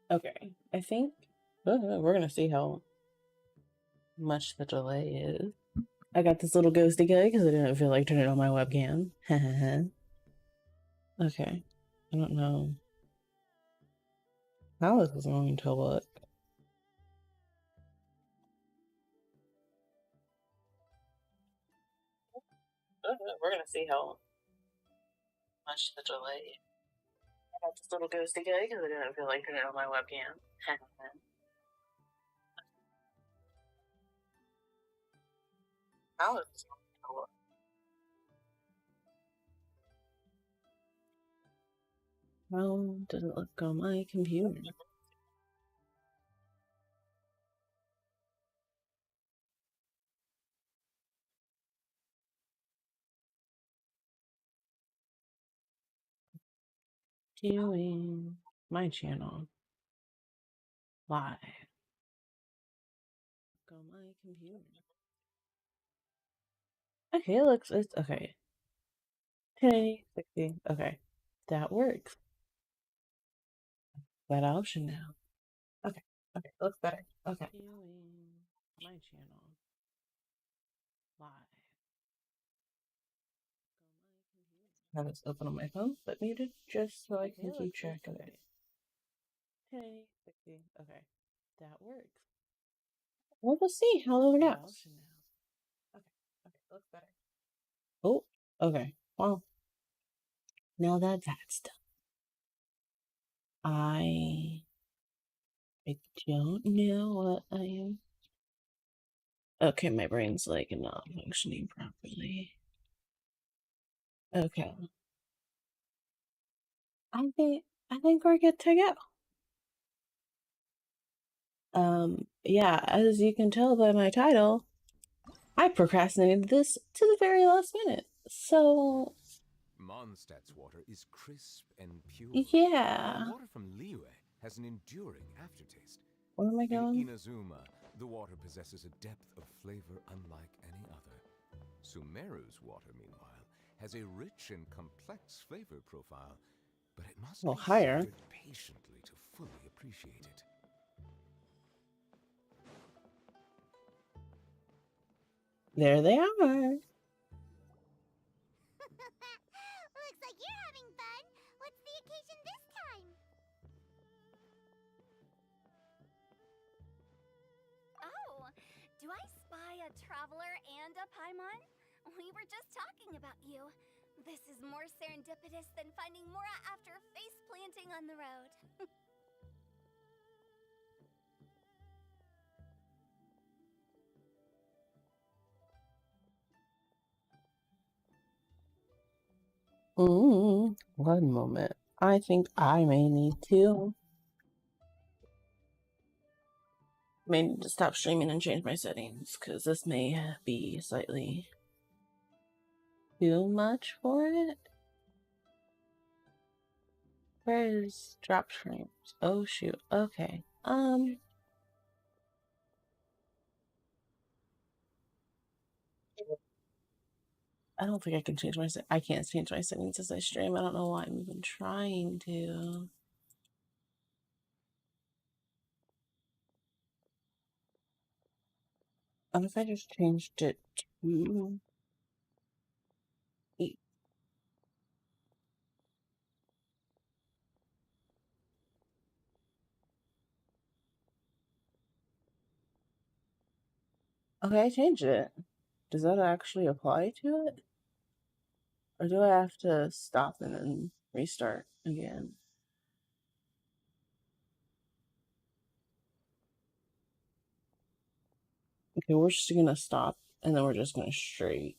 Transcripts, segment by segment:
Okay, I think we're gonna see how much the delay is. I got this little ghosty guy because I didn't feel like turning on my webcam. Okay, I don't know how this is going to look. We're gonna see how much the delay is. I got this little ghosty guy because I didn't feel like turning on my webcam. How is this going to look? How does it look on my computer? Doing my channel live on my computer. Okay, it looks it's okay. 1080, 60. Okay, that works. That option now. Okay, okay, looks better. Okay. Doing my channel live. Have this open on my phone, but muted just so I can keep track of it. 1080, 60. Okay, that works. Well, we'll see how it goes. Okay, okay, looks better. Oh, okay. Well, now that that's done, I don't know what I am. Okay, my brain's like not functioning properly. Okay. I think we're good to go. Yeah, as you can tell by my title, I procrastinated this to the very last minute. So Mondstadt's water is crisp and pure. yeah. While water from Liyue has an enduring aftertaste. Where am I In going? Inazuma, the water possesses a depth of flavor unlike any other. Sumeru's water, meanwhile, has a rich and complex flavor profile, but it must Well, be higher. savored patiently to fully appreciate it. There they are. Looks like you're having fun. What's the occasion this time? Oh, do I spy a traveler and a Paimon? We were just talking about you. This is more serendipitous than finding Mora after face planting on the road. One moment. I think I may need to stop streaming and change my settings because this may be slightly too much for it. Where is drop frames? Oh shoot. Okay. I don't think I can change my I can't change my settings as I stream. I don't know why I'm even trying to. If I just changed it to 8. Okay, I changed it. Does that actually apply to it? Or do I have to stop and then restart again? Okay, we're just gonna stop and then we're just gonna straight.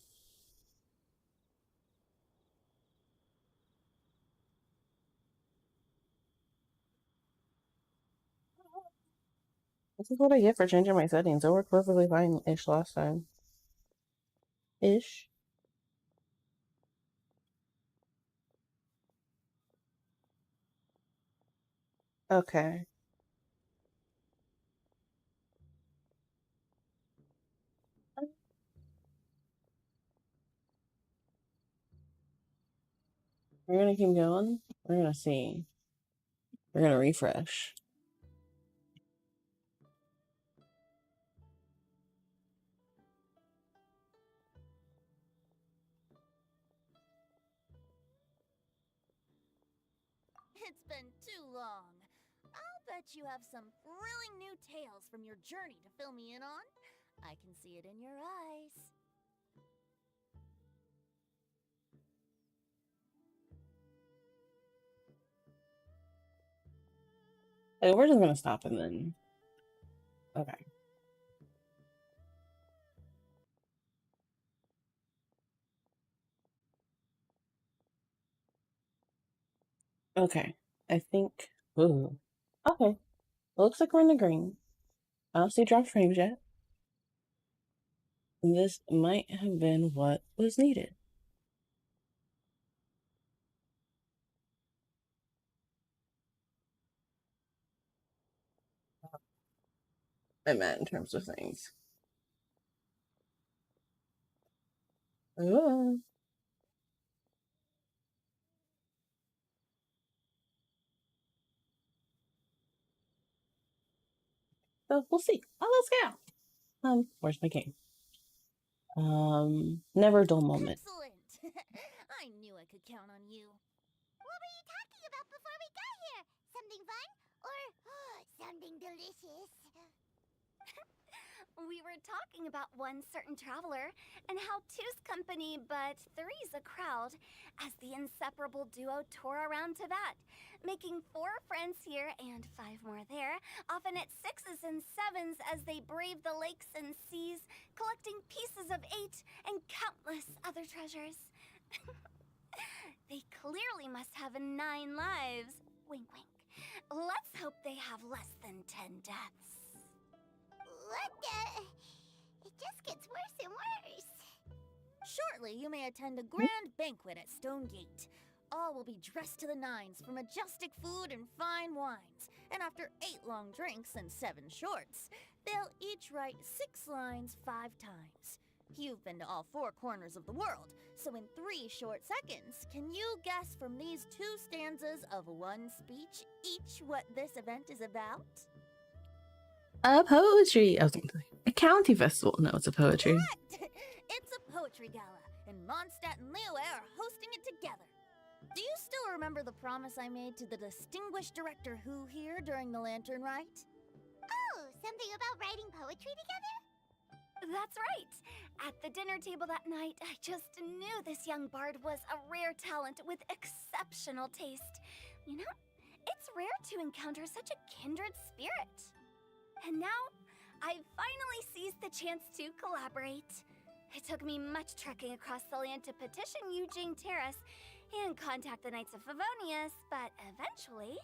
This is what I get for changing my settings. It worked perfectly fine-ish last time. Ish. Okay. We're gonna keep going. We're gonna see. We're gonna refresh. It's been too long. I'll bet you have some thrilling new tales from your journey to fill me in on. I can see it in your eyes. Like, we're just gonna stop and then. Okay. Okay. I think. Ooh. Okay. Looks like we're in the green. I don't see drop frames yet. This might have been what was needed. I meant in terms of things. Ooh. So we'll see. Oh, let's go. Where's my game? Never a dull moment. Excellent! I knew I could count on you. What were you talking about before we got here? Something fun? Or something delicious? We were talking about one certain traveler, and how two's company, but three's a crowd, as the inseparable duo tore around Tibet, making 4 friends here and 5 more there, often at 6s and 7s as they braved the lakes and seas, collecting pieces of 8 and countless other treasures. They clearly must have 9 lives. Wink, wink. Let's hope they have less than 10 deaths. What the? It just gets worse and worse. Shortly, you may attend a grand banquet at Stone Gate. All will be dressed to the nines for majestic food and fine wines. And after 8 long drinks and 7 shorts, they'll each write 6 lines 5 times. You've been to all 4 corners of the world, so in 3 short seconds, can you guess from these 2 stanzas of 1 speech each what this event is about? Poetry. I was going to say a county festival. No, it's a poetry. Correct! It's a poetry gala, and Mondstadt and Liyue are hosting it together. Do you still remember the promise I made to the distinguished director Who here during the lantern rite? Oh, something about writing poetry together? That's right. At the dinner table that night, I just knew this young bard was a rare talent with exceptional taste. You know, it's rare to encounter such a kindred spirit. And now, I've finally seized the chance to collaborate. It took me much trekking across the land to petition Eugene Terrace and contact the Knights of Favonius, but eventually...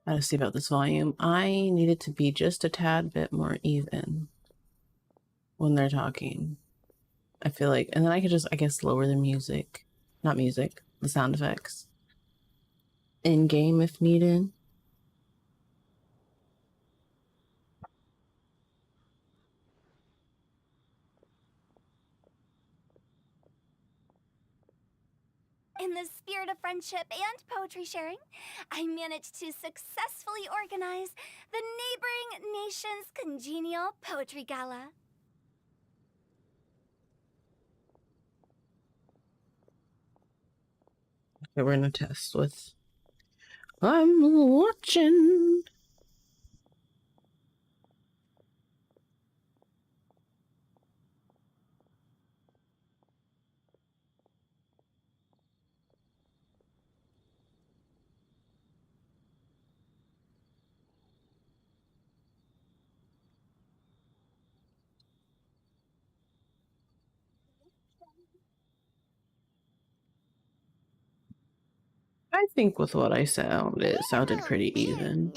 I gotta see about this volume. I need it to be just a tad bit more even when they're talking. I feel like, and then I could just, I guess, lower the music. Not music, the sound effects. In-game if needed. In the spirit of friendship and poetry sharing, I managed to successfully organize the Neighboring Nations Congenial Poetry Gala. Okay, we're gonna test with I'm watching. I think with what I sound, it sounded pretty even.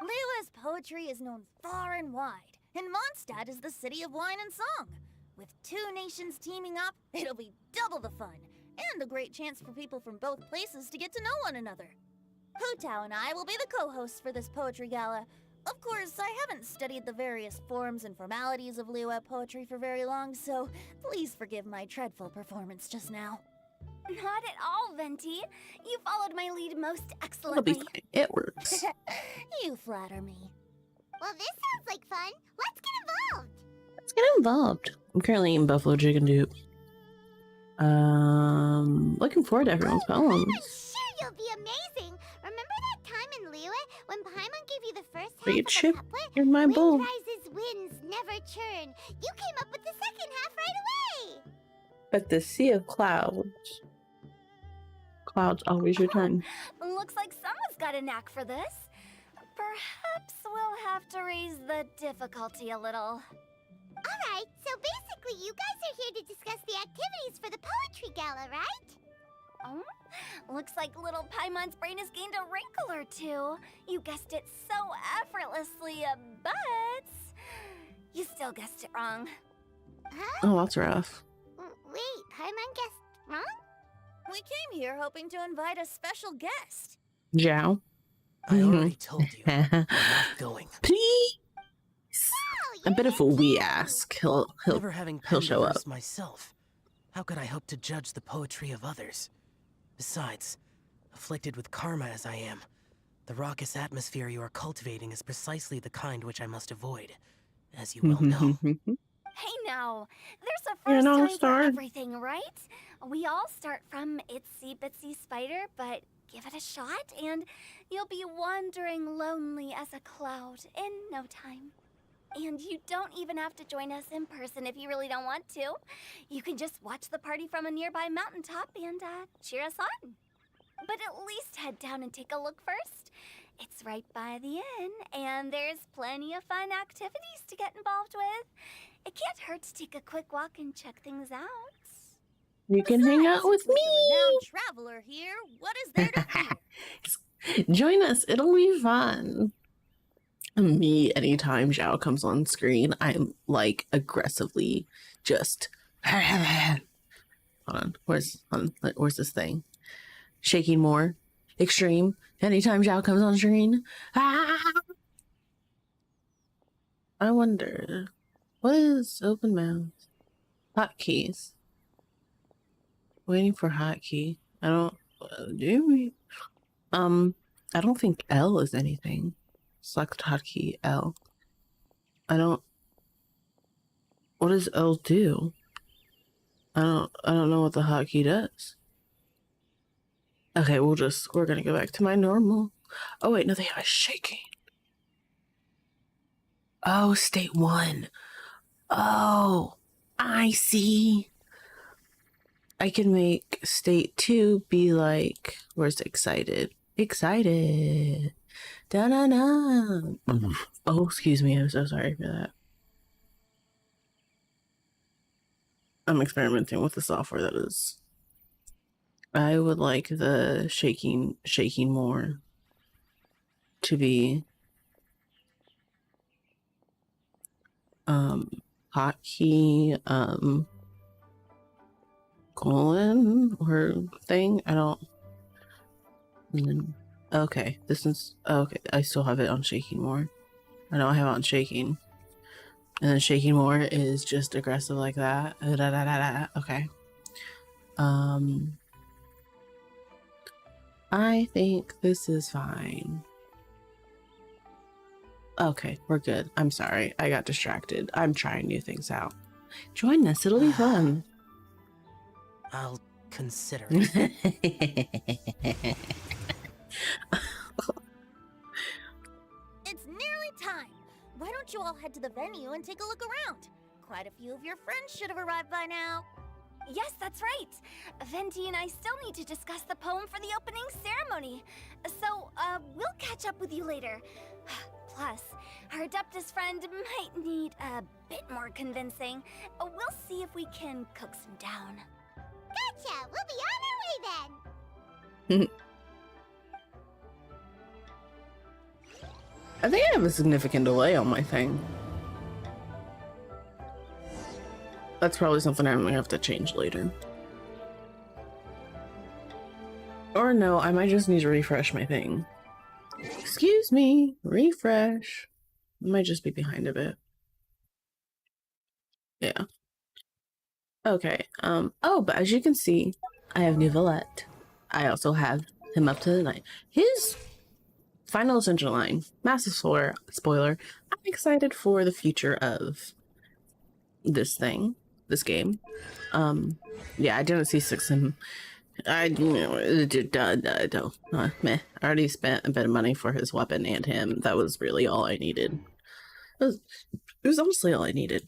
Liyue's poetry is known far and wide, and Mondstadt is the city of wine and song. With 2 nations teaming up, it'll be double the fun, and a great chance for people from both places to get to know one another. Hutao and I will be the co-hosts for this poetry gala. Of course, I haven't studied the various forms and formalities of Liyue poetry for very long, so please forgive my dreadful performance just now. Not at all, Venti. You followed my lead most It'll excellently. be fine. It works. You flatter me. Well, this sounds like fun. Let's get involved. Let's get involved. I'm currently eating buffalo chicken soup. looking forward to everyone's poems. I'm sure you'll be amazing. Remember that time in Liyue when Paimon gave you the first half Big of ship, a couplet? you're my Wind bull. rises, winds never churn. You came up with the second half right away. But the sea of clouds always return. Looks like someone's got a knack for this. Perhaps we'll have to raise the difficulty a little. Alright, so basically you guys are here to discuss the activities for the poetry gala, right? Oh, looks like little Paimon's brain has gained a wrinkle or two. You guessed it so effortlessly, but you still guessed it wrong. Huh? Oh, that's rough. Wait, Paimon guessed wrong? We came here hoping to invite a special guest. Zhao. I already told you. I'm not going. Please. Oh, I bet if we ask, he'll Never having he'll penned show a up. verse myself, how could I hope to judge the poetry of others? Besides, afflicted with karma as I am, the raucous atmosphere you are cultivating is precisely the kind which I must avoid, as you well know. Hey now, there's a You're first an time all-star. for everything, right? We all start from itsy bitsy spider, but give it a shot and you'll be wandering lonely as a cloud in no time. And you don't even have to join us in person if you really don't want to. You can just watch the party from a nearby mountaintop and cheer us on. But at least head down and take a look first. It's right by the inn, and there's plenty of fun activities to get involved with. It can't hurt to take a quick walk and check things out. You can hang out with The renowned me. traveler here, what is there to fear? Join us. It'll be fun. Me, anytime Zhao comes on screen, I'm like aggressively just. Hold on. Where's this thing? Shaking more. Extreme. Anytime Zhao comes on screen. Ah! I wonder. What is open mouth? Hotkeys. Waiting for hotkey. I don't. Do we? I don't think L is anything. Select hotkey L. I don't. What does L do? I don't know what the hotkey does. Okay, we're gonna go back to my normal. Oh wait, no, they have a shaking. Oh, state 1. Oh, I see. I can make state 2 be like, where's excited? Excited. Da-na-na. Oh, excuse me. I'm so sorry for that. I'm experimenting with the software that is. I would like the shaking more to be hotkey colon or thing. I don't. Okay, this is okay. I still have it on shaking more. I know I have it on shaking, and then shaking more is just aggressive like that. Okay. I think this is fine. Okay, we're good. I'm sorry. I got distracted. I'm trying new things out. Join us. It'll be fun. I'll consider it. It's nearly time. Why don't you all head to the venue and take a look around? Quite a few of your friends should have arrived by now. Yes, that's right. Venti and I still need to discuss the poem for the opening ceremony. So, we'll catch up with you later. Plus, our Adeptus friend might need a bit more convincing. We'll see if we can cook some down. Gotcha! We'll be on our way then! I think I have a significant delay on my thing. That's probably something I'm gonna have to change later. Or no, I might just need to refresh my thing. Excuse me, refresh. I might just be behind a bit. Yeah. Okay, oh, but as you can see, I have new Valette. I also have him up to the 9. His final Ascension line, massive spoiler. I'm excited for the future of this game. Yeah, I didn't see 6 him Meh. I already spent a bit of money for his weapon and him. That was really all I needed. It was honestly all I needed.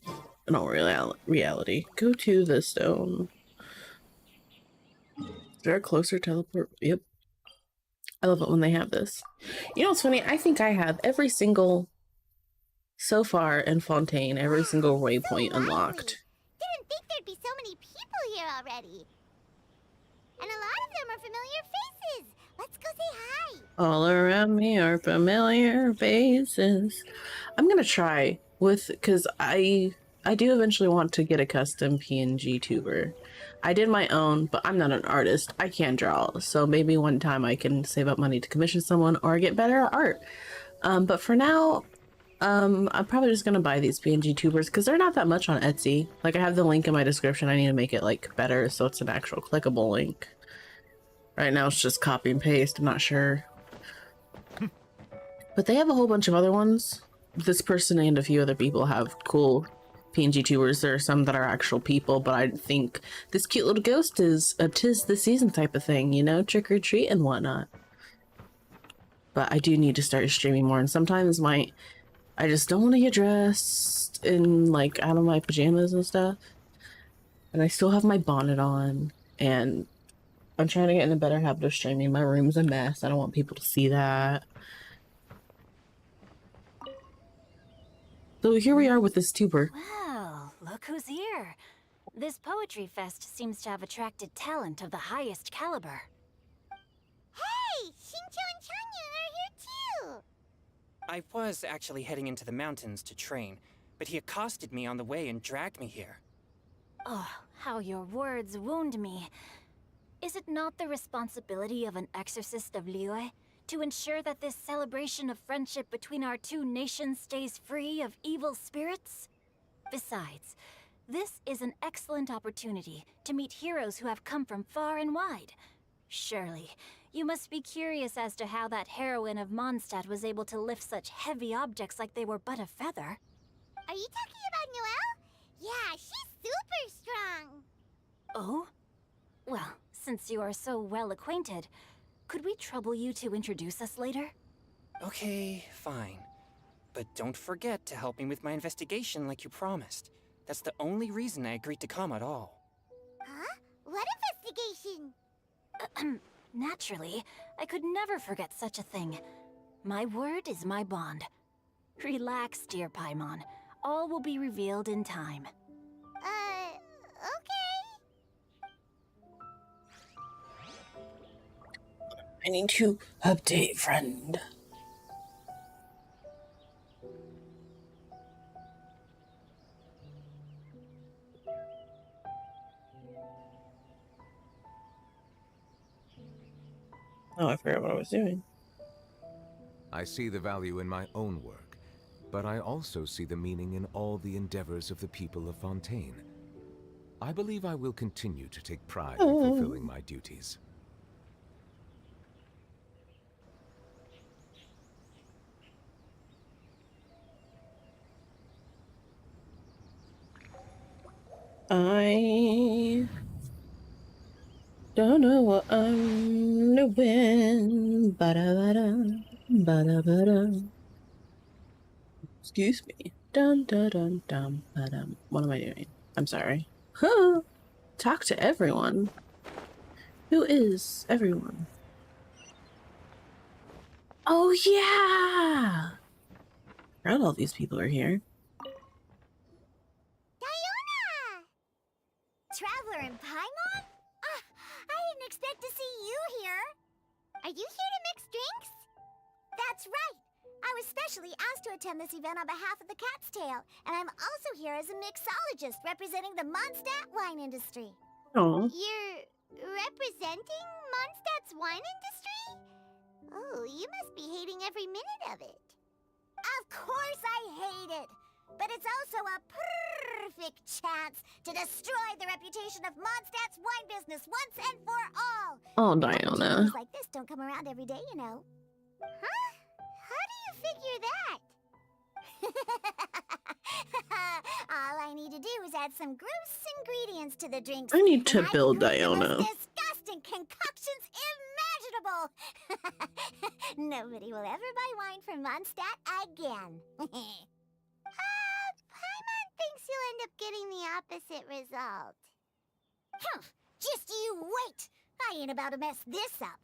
In all reality. Go to the stone. Is there a closer teleport? Yep. I love it when they have this. You know what's funny? I think I have every single, so far in Fontaine, every single waypoint unlocked. Didn't think there'd be so many people here already. And a lot of them are familiar faces. Let's go say hi. All around me are familiar faces. I'm gonna try with, because I do eventually want to get a custom PNG tuber. I did my own, but I'm not an artist. I can't draw, so maybe one time I can save up money to commission someone or get better at art. But for now, I'm probably just gonna buy these PNG tubers because they're not that much on Etsy. Like, I have the link in my description. I need to make it like better so it's an actual clickable link. Right now it's just copy and paste. I'm not sure. But they have a whole bunch of other ones. This person and a few other people have cool PNG tubers. There are some that are actual people, but I think this cute little ghost is a 'tis the season type of thing, you know, trick or treat and whatnot. But I do need to start streaming more, and sometimes I just don't want to get dressed in, like, out of my pajamas and stuff. And I still have my bonnet on, and I'm trying to get in a better habit of streaming. My room's a mess. I don't want people to see that. So here we are with this tuber. Well, look who's here. This poetry fest seems to have attracted talent of the highest caliber. Hey, Shincho and Chanya are here too. I was actually heading into the mountains to train, but he accosted me on the way and dragged me here. Oh, how your words wound me. Is it not the responsibility of an exorcist of Liyue to ensure that this celebration of friendship between our two nations stays free of evil spirits? Besides, this is an excellent opportunity to meet heroes who have come from far and wide. Surely, you must be curious as to how that heroine of Mondstadt was able to lift such heavy objects like they were but a feather. Are you talking about Noelle? Yeah, she's super strong. Oh? Well, since you are so well acquainted, could we trouble you to introduce us later? Okay, fine. But don't forget to help me with my investigation like you promised. That's the only reason I agreed to come at all. Huh? What investigation? Naturally, I could never forget such a thing. My word is my bond. Relax, dear Paimon. All will be revealed in time. Okay. I need to update, friend. Oh, I forgot what I was doing. I see the value in my own work, but I also see the meaning in all the endeavors of the people of Fontaine. I believe I will continue to take pride in fulfilling my duties. I don't know what I'm doing. Ba-da-ba-da, ba-da-ba-da. Excuse me. Dun dun dun dun ba-dum. What am I doing? I'm sorry. Huh. Talk to everyone. Who is everyone? Oh yeah! I forgot all these people are here. Diona! Traveler in Paimon? I didn't expect to see you here. Are you here to mix drinks? That's right. I was specially asked to attend this event on behalf of the Cat's Tail, and I'm also here as a mixologist representing the Mondstadt wine industry. Oh. You're representing Mondstadt's wine industry? Oh, you must be hating every minute of it. Of course I hate it! But it's also a perfect chance to destroy the reputation of Mondstadt's wine business once and for all! Oh, Diona. Things like this don't come around every day, you know. Huh? How do you figure that? All I need to do is add some gross ingredients to the drinks. I need to and I build can create the Diona. most disgusting Nobody will ever buy wine from Mondstadt again. Paimon thinks you'll end up getting the opposite result. Humph! Just you wait! I ain't about to mess this up.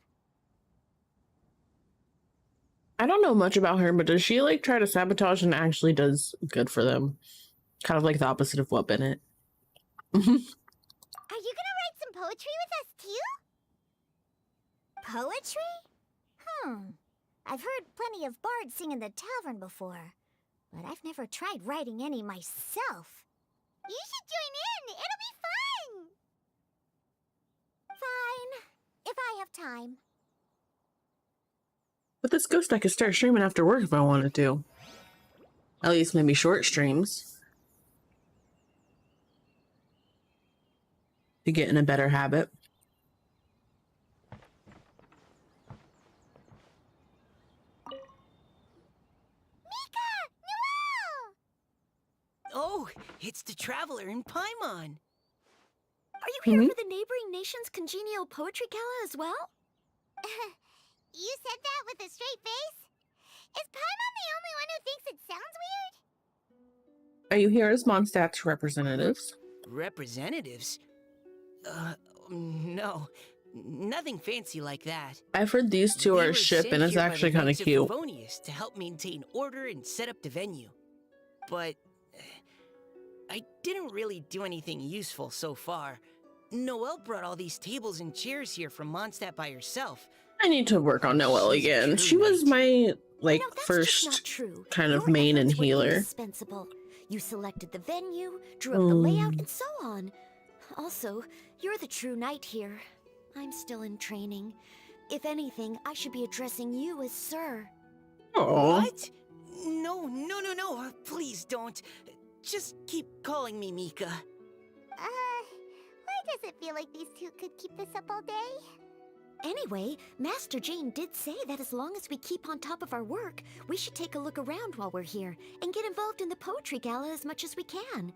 I don't know much about her, but does she like try to sabotage and actually does good for them? Kind of like the opposite of what Bennett. Are you gonna write some poetry with us too? Poetry? I've heard plenty of bards sing in the tavern before, but I've never tried writing any myself. You should join in! It'll be fun! Fine, if I have time. With this ghost, I could start streaming after work if I wanted to. At least maybe short streams. To get in a better habit. Oh, it's the Traveler in Paimon. Are you here for the neighboring nation's congenial poetry gala as well? You said that with a straight face? Is Paimon the only one who thinks it sounds weird? Are you here as Mondstadt's representatives? Representatives? No. Nothing fancy like that. I've heard these two We are a were ship sent and it's here by the actually kind of Knights of cute. Favonius to help maintain order and set up the venue. But I didn't really do anything useful so far. Noelle brought all these tables and chairs here from Mondstadt by herself. I need to work on Noelle She's a again. true She was my, like, No, that's just first not true. kind of Your main and efforts were healer. indispensable. You selected the venue, drew up the layout, and so on. Also, you're the true knight here. I'm still in training. If anything, I should be addressing you as Sir. Oh, What? No. Please don't. Just keep calling me Mika. Why does it feel like these two could keep this up all day? Anyway, Master Jane did say that as long as we keep on top of our work, we should take a look around while we're here and get involved in the poetry gala as much as we can.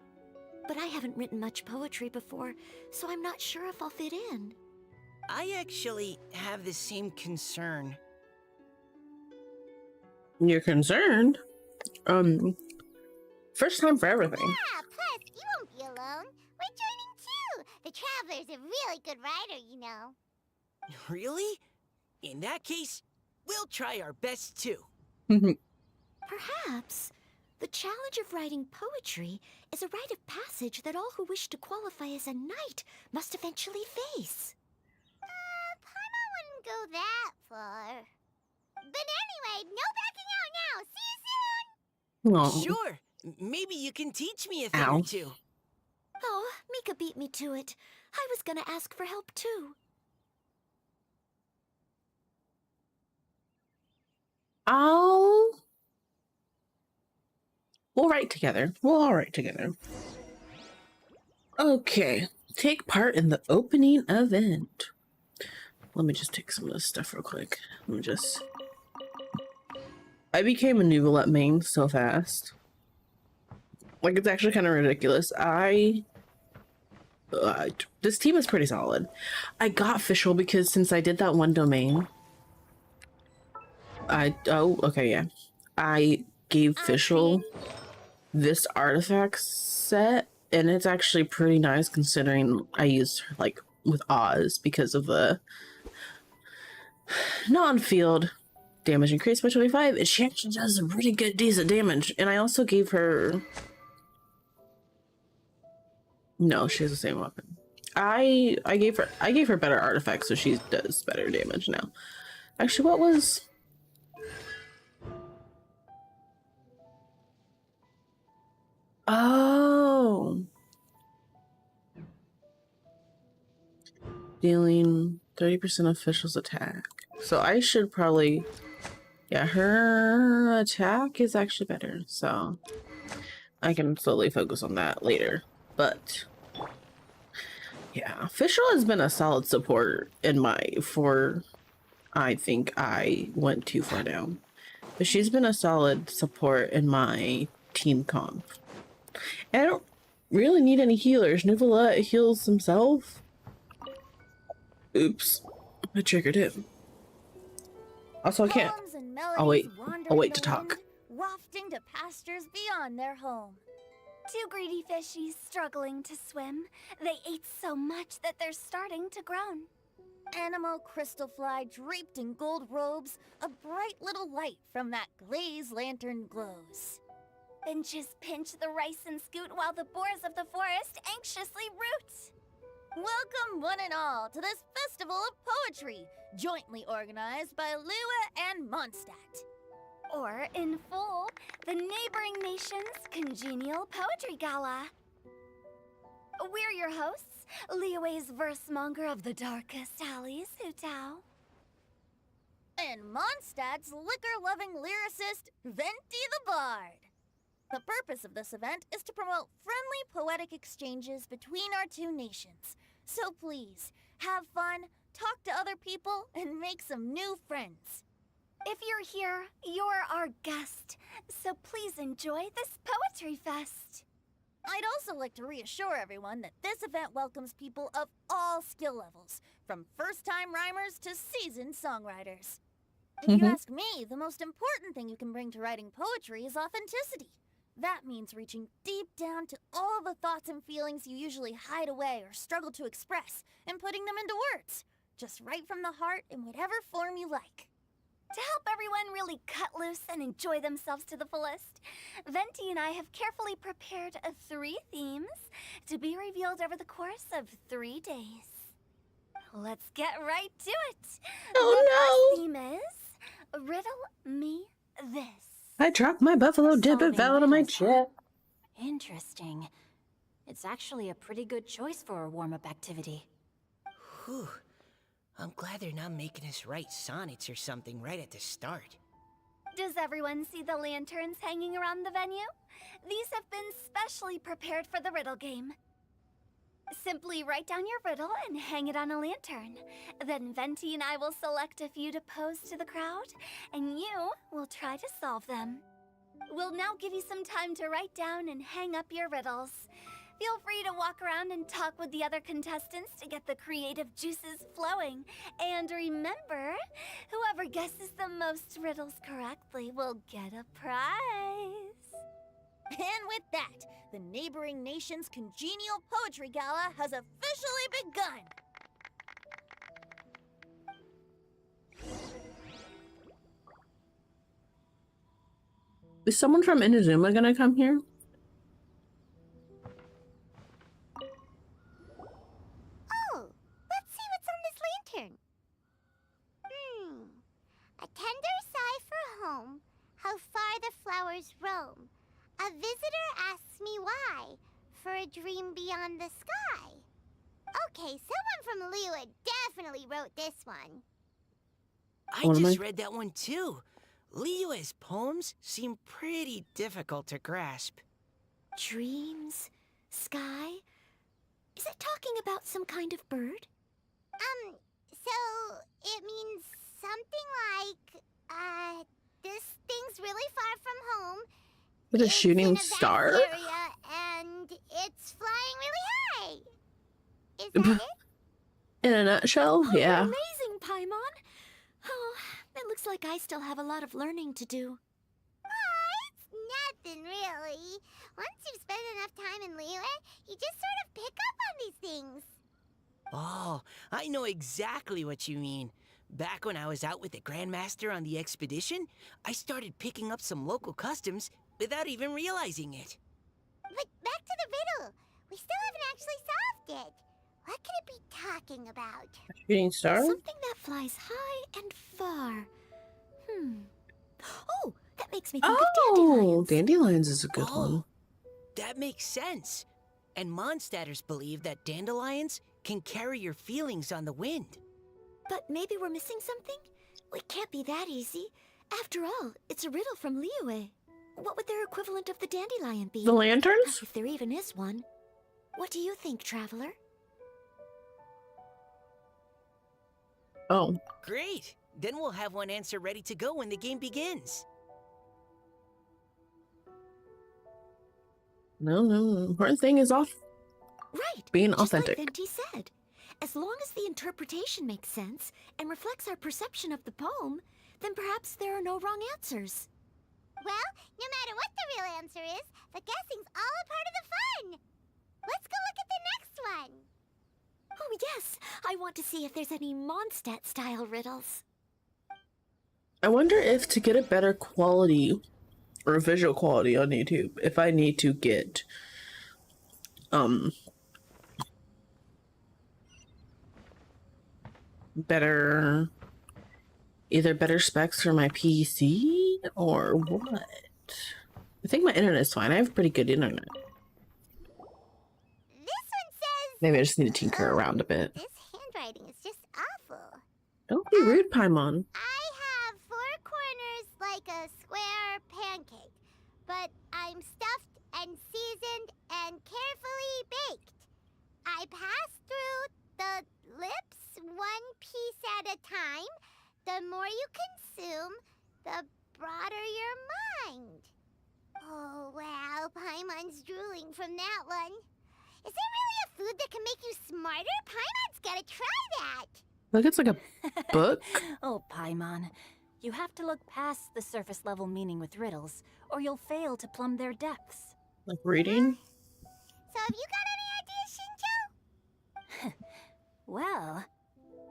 But I haven't written much poetry before, so I'm not sure if I'll fit in. I actually have the same concern. you're concerned? First time for everything. Yeah, plus, you won't be alone. We're joining too. The Traveler's a really good writer, you know. Really? In that case, we'll try our best too. Perhaps the challenge of writing poetry is a rite of passage that all who wish to qualify as a knight must eventually face. Paimon wouldn't go that far. But anyway, no backing out now. See you soon! Oh. Sure. Maybe you can teach me a thing Ow. or two. Oh, Mika beat me to it. I was gonna ask for help too. We'll write together. We'll all write together. Okay. Take part in the opening event. Let me just take some of this stuff real quick. I became a Nuvolette main so fast. Like, it's actually kind of ridiculous. This team is pretty solid. I got Fischl because since I did that one domain, I gave Fischl this artifact set, and it's actually pretty nice considering I used her, like, with Oz because of the non-field damage increased by 25, and she actually does a pretty good, decent damage. And I also gave her... No, she has the same weapon. I gave her better artifacts, so she does better damage now. Actually, what was... Oh. Dealing 30% of Fischl's attack. So I should probably... Yeah, her attack is actually better, so I can slowly focus on that later. But yeah, Fischl has been a solid support in my... I think I went too far down. But she's been a solid support in my team comp. And I don't really need any healers. Nuvolette heals himself. Oops. I triggered him. Also, I can't... Poems songs and melodies I'll wait wander in to the talk. wind, wafting to pastures beyond their home. Two greedy fishies struggling to swim. They ate so much that they're starting to groan. Animal crystal fly draped in gold robes, a bright little light from that glazed lantern glows. Finches pinch the rice and scoot while the boars of the forest anxiously root. Welcome one and all to this festival of poetry, jointly organized by Lua and Mondstadt. Or, in full, the neighboring nation's congenial poetry gala. We're your hosts, Liyue's verse-monger of the darkest alleys, Hutao. And Mondstadt's liquor-loving lyricist, Venti the Bard. The purpose of this event is to promote friendly poetic exchanges between our two nations. So please, have fun, talk to other people, and make some new friends. If you're here, you're our guest, so please enjoy this poetry fest. I'd also like to reassure everyone that this event welcomes people of all skill levels, from first-time rhymers to seasoned songwriters. If you ask me, the most important thing you can bring to writing poetry is authenticity. That means reaching deep down to all the thoughts and feelings you usually hide away or struggle to express, and putting them into words, just right from the heart in whatever form you like. To help everyone really cut loose and enjoy themselves to the fullest, Venti and I have carefully prepared 3 themes to be revealed over the course of 3 days. Let's get right to it. Oh, the first theme is Riddle Me This. I dropped my buffalo dip and fell out of my chair. Interesting. It's actually a pretty good choice for a warm-up activity. Whew. I'm glad they're not making us write sonnets or something right at the start. Does everyone see the lanterns hanging around the venue? These have been specially prepared for the riddle game. Simply write down your riddle and hang it on a lantern. Then Venti and I will select a few to pose to the crowd, and you will try to solve them. We'll now give you some time to write down and hang up your riddles. Feel free to walk around and talk with the other contestants to get the creative juices flowing. And remember, whoever guesses the most riddles correctly will get a prize. And with that, the neighboring nation's congenial poetry gala has officially begun. Is someone from Inazuma gonna come here? Oh, let's see what's on this lantern. A tender sigh for home, how far the flowers roam. A visitor asks me why, for a dream beyond the sky. Okay, someone from Liyue definitely wrote this one. I just read that one too. Liyue's poems seem pretty difficult to grasp. Dreams? Sky? Is it talking about some kind of bird? So it means something like, this thing's really far from home. With a It's shooting in a vast star? area, and it's flying really high. Is that it? In a nutshell, Oh, yeah. amazing, Paimon! Oh, it looks like I still have a lot of learning to do. It's nothing really. Once you've spent enough time in Liyue, you just sort of pick up on these things. Oh, I know exactly what you mean. Back when I was out with the Grandmaster on the expedition, I started picking up some local customs without even realizing it. But back to the riddle. We still haven't actually solved it. What could it be talking about? Shooting star? Something that flies high and far. Oh, that makes me think of Oh, dandelions. dandelions is a good one. That makes sense. And Mondstadters believe that dandelions can carry your feelings on the wind. But maybe we're missing something? It can't be that easy. After all, it's a riddle from Liyue. What would their equivalent of the dandelion be? The lanterns? If there even is one. What do you think, Traveler? Oh. Great! Then we'll have one answer ready to go when the game begins. No, the important thing is off Right. being just authentic. like Venti said. As long as the interpretation makes sense and reflects our perception of the poem, then perhaps there are no wrong answers. Well, no matter what the real answer is, the guessing's all a part of the fun. Let's go look at the next one. Oh, yes. I want to see if there's any Mondstadt-style riddles. I wonder if to get a better quality or visual quality on YouTube, if I need to get better, either better specs for my PC or what. I think my internet's fine. I have pretty good internet. This one says... Maybe I just need to tinker around a bit. This handwriting is just awful. Don't be rude, Paimon. I have 4 corners like a square pancake, but I'm stuffed and seasoned and carefully baked. I pass through the lips one piece at a time. The more you consume, the broader your mind. Oh, wow, Paimon's drooling from that one. Is there really a food that can make you smarter? Paimon's gotta try that. Look, it's like a book. Oh, Paimon. You have to look past the surface level meaning with riddles, or you'll fail to plumb their depths. Like reading. So have you got any ideas, Shincho? Well,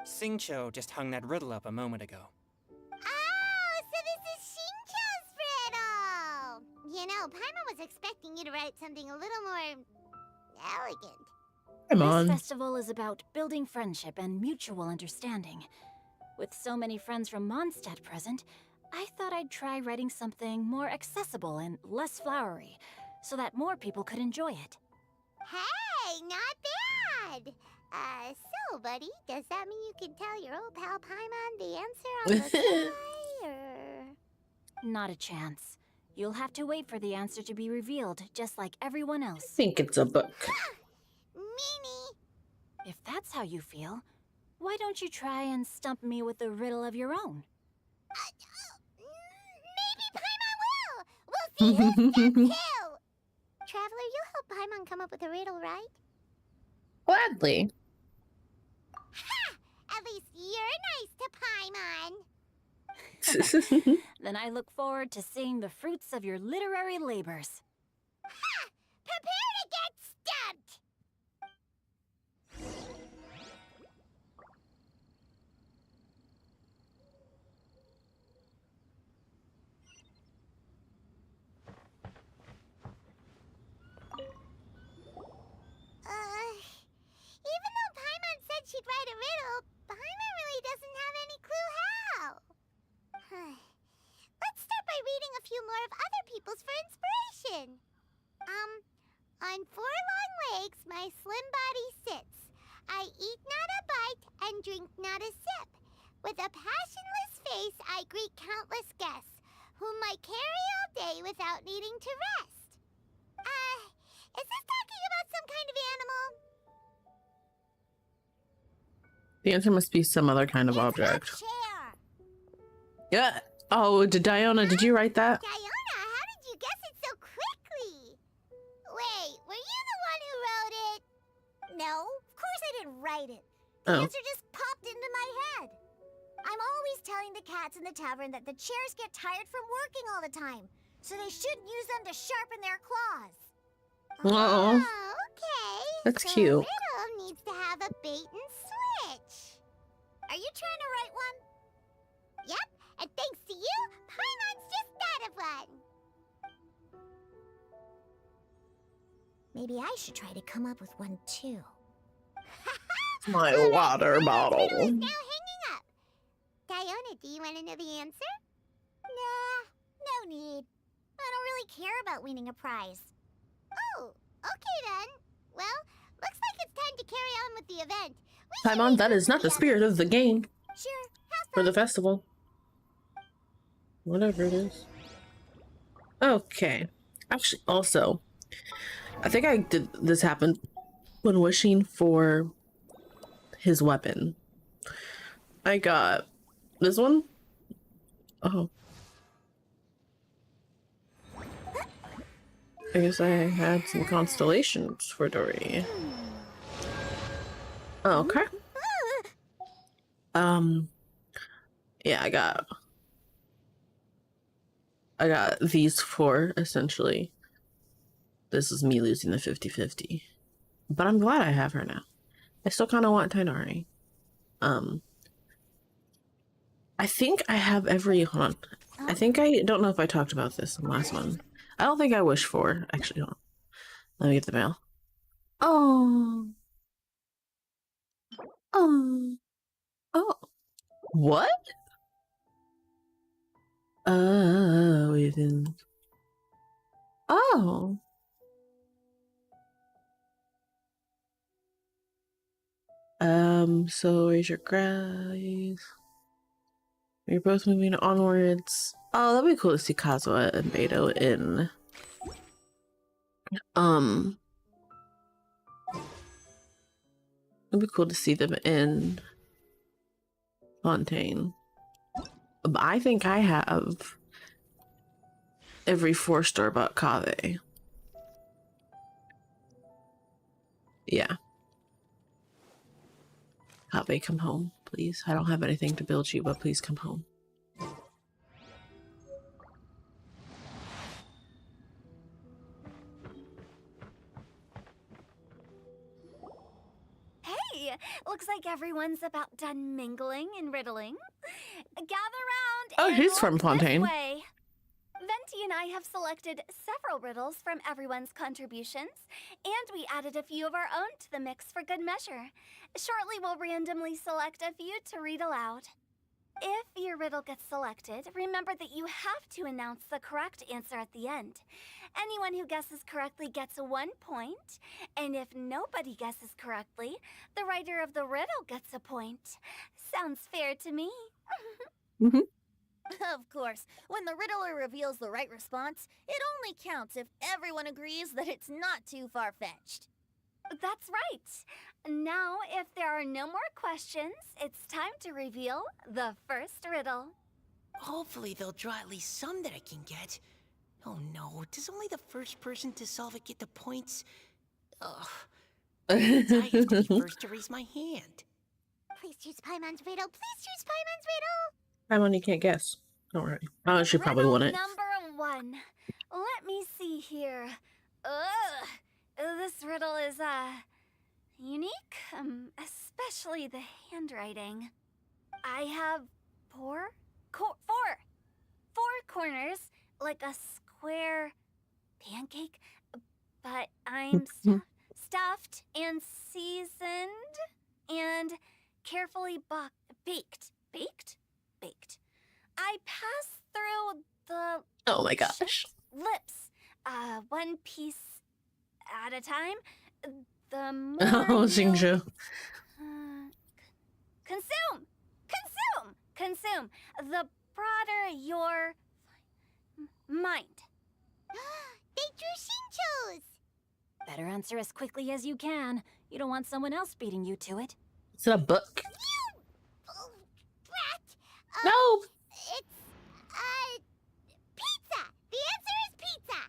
Singcho just hung that riddle up a moment ago. Oh, so this is Shincho's riddle! You know, Paimon was expecting you to write something a little more elegant. Come on. this festival is about building friendship and mutual understanding. With so many friends from Mondstadt present, I thought I'd try writing something more accessible and less flowery, so that more people could enjoy it. Hey, not bad! So, buddy, does that mean you can tell your old pal Paimon the answer on the fly, or...? Not a chance. You'll have to wait for the answer to be revealed, just like everyone I else. think it's a book. Meanie! If that's how you feel, why don't you try and stump me with a riddle of your own? Maybe Paimon will! We'll see who's got 2! Traveler, you'll help Paimon come up with a riddle, right? Gladly. Ha! At least you're nice to Paimon! Then I look forward to seeing the fruits of your literary labors. Ha! Prepare to get stumped! Even though Paimon said she'd write a riddle, Paimon really doesn't have any clue how. Let's start by reading a few more of other people's for inspiration. On 4 long legs, my slim body sits. I eat not a bite and drink not a sip. With a passionless face, I greet countless guests, whom I carry all day without needing to rest. Is this talking about some kind of animal? The answer must be some other kind of It's object. a chair. Yeah. Oh, Diona, did you write that? Diona, how did you guess it so quickly? Wait, were you the one who wrote it? No, of course I didn't write it. The Oh. answer just popped into my head. I'm always telling the cats in the tavern that the chairs get tired from working all the time, so they shouldn't use them to sharpen their claws. Aw. Oh, okay. That's so cute. A riddle needs to have a bait and switch. Are you trying to write one? Yep, and thanks to you, Paimon's just thought of one. Maybe I should try to come up with one too. My Oh, water the bottle. riddle is now hanging up. Diona, do you want to know the answer? Nah, no need. I don't really care about winning a prize. Oh, okay then. Well, looks like it's time to carry on with the event. We should Paimon, that regroup is not the together. spirit of the game Sure, have for fun. the festival. Whatever it is. Okay. Actually, also, I think I did this happen when wishing for his weapon. I got this one. Oh. I guess I had some constellations for Dory. Okay. Yeah, I got I got these 4, essentially. This is me losing the 50-50. But I'm glad I have her now. I still kind of want Tainari. I think I have every... Hold on. I think I don't know if I talked about this in the last one. I don't think I wish for. Actually, hold on. Let me get the mail. Oh. Oh. Oh. What? Oh, even. Oh. So raise your grace. We're both moving onwards. Oh, that'd be cool to see Kazuha and Beto in it'd be cool to see them in Fontaine. I think I have every 4-star but Kave. Yeah. Kave, come home, please. I don't have anything to build you, but please come home. Hey, looks like everyone's about done mingling and riddling. Gather round. Oh, and he's from look this Fontaine. way. Venti and I have selected several riddles from everyone's contributions, and we added a few of our own to the mix for good measure. Shortly, we'll randomly select a few to read aloud. If your riddle gets selected, remember that you have to announce the correct answer at the end. Anyone who guesses correctly gets 1 point, and if nobody guesses correctly, the writer of the riddle gets a point. Sounds fair to me. Of course, when the riddler reveals the right response, it only counts if everyone agrees that it's not too far-fetched. That's right. Now, if there are no more questions, it's time to reveal the first riddle. Hopefully they'll draw at least some that I can get. Oh no, does only the first person to solve it get the points? Ugh. I have to be first to raise my hand. Please choose Paimon's riddle. Please choose Paimon's riddle. Paimon, you can't guess. Don't worry. Oh, she probably won it. Number 1. Let me see here. Ugh. This riddle is, unique, especially the handwriting. I have 4 corners, like a square pancake, but I'm stuffed and seasoned and carefully baked. I pass through the Oh my gosh. lips, 1 piece at a time. The more Oh, you, Xingzhu. consume. The broader your mind. They drew Shinchos. Better answer as quickly as you can. You don't want someone else beating you to it. Is it a book? Oh, brat. No. It's, pizza. The answer is pizza.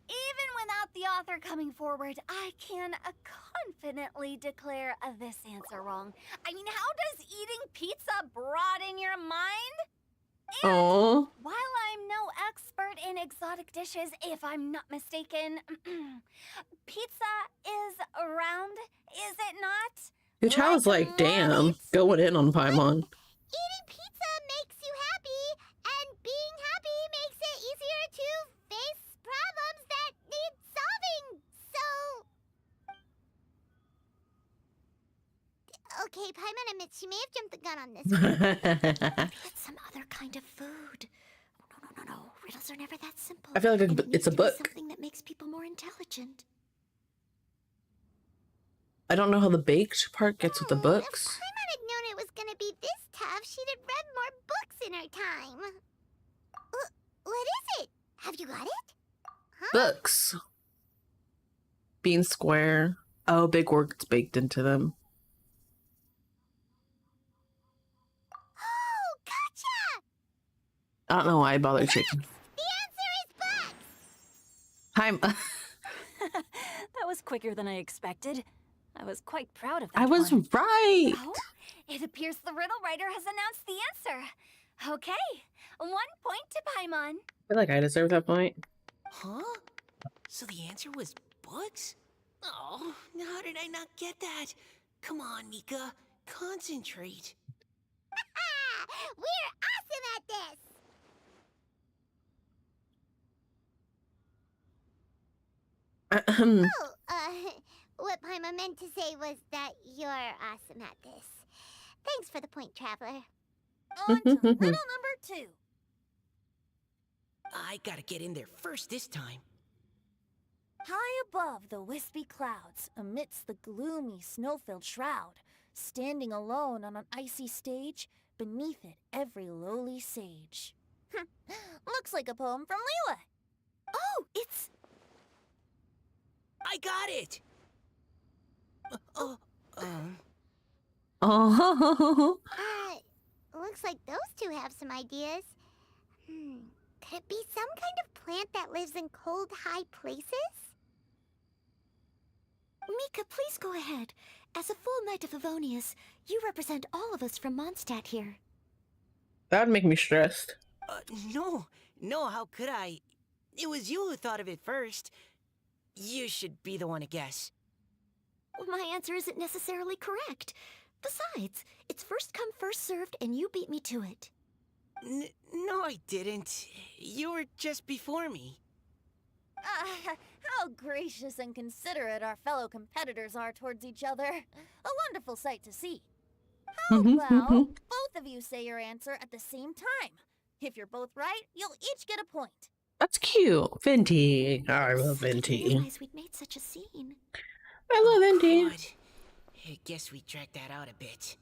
Even without the author coming forward, I can confidently declare this answer wrong. I mean, how does eating pizza broaden your mind? Oh. While I'm no expert in exotic dishes, if I'm not mistaken, pizza is round, is it not? Your child's like, damn, going in on Paimon. Eating pizza makes you happy, and being happy makes it easier to face problems that need solving. So... Okay, Paimon admits she may have jumped the gun on this one. It's some other kind of food. No. Riddles are never that simple. I feel like And it's a book. Something that makes people more intelligent. I don't know how the baked part gets with the books. If Paimon had known it was gonna be this tough, she'd have read more books in her time. What is it? Have you got it? Huh? Books. Being square. Oh, big words baked into them. Oh, gotcha! I don't know why I bothered checking. The answer is books! I'm. That was quicker than I expected. I was quite proud of that I was one. right. Oh, it appears the riddle writer has announced the answer. Okay, 1 point to Paimon. I feel like I deserve that point. Huh? So the answer was books? Oh, how did I not get that? Come on, Mika. Concentrate. We're awesome at this! Ahem. Oh, what Paimon meant to say was that you're awesome at this. Thanks for the point, Traveler. On to riddle number 2. I gotta get in there first this time. High above the wispy clouds, amidst the gloomy snow-filled shroud, standing alone on an icy stage, beneath it every lowly sage. Looks like a poem from Liyue. Oh, it's... I got it! Oh. Looks like those two have some ideas. Could it be some kind of plant that lives in cold, high places? Mika, please go ahead. As a full Knight of Favonius, you represent all of us from Mondstadt here. That would make me stressed. No, how could I? It was you who thought of it first. You should be the one to guess. Well, my answer isn't necessarily correct. Besides, it's first come, first served, and you beat me to it. No, I didn't. You were just before me. How gracious and considerate our fellow competitors are towards each other. A wonderful sight to see. How about both of you say your answer at the same time? If you're both right, you'll each get a point. That's cute. Venti. I love I didn't Venti. realize we'd made such a scene. I love Venti. God. I guess we dragged that out a bit.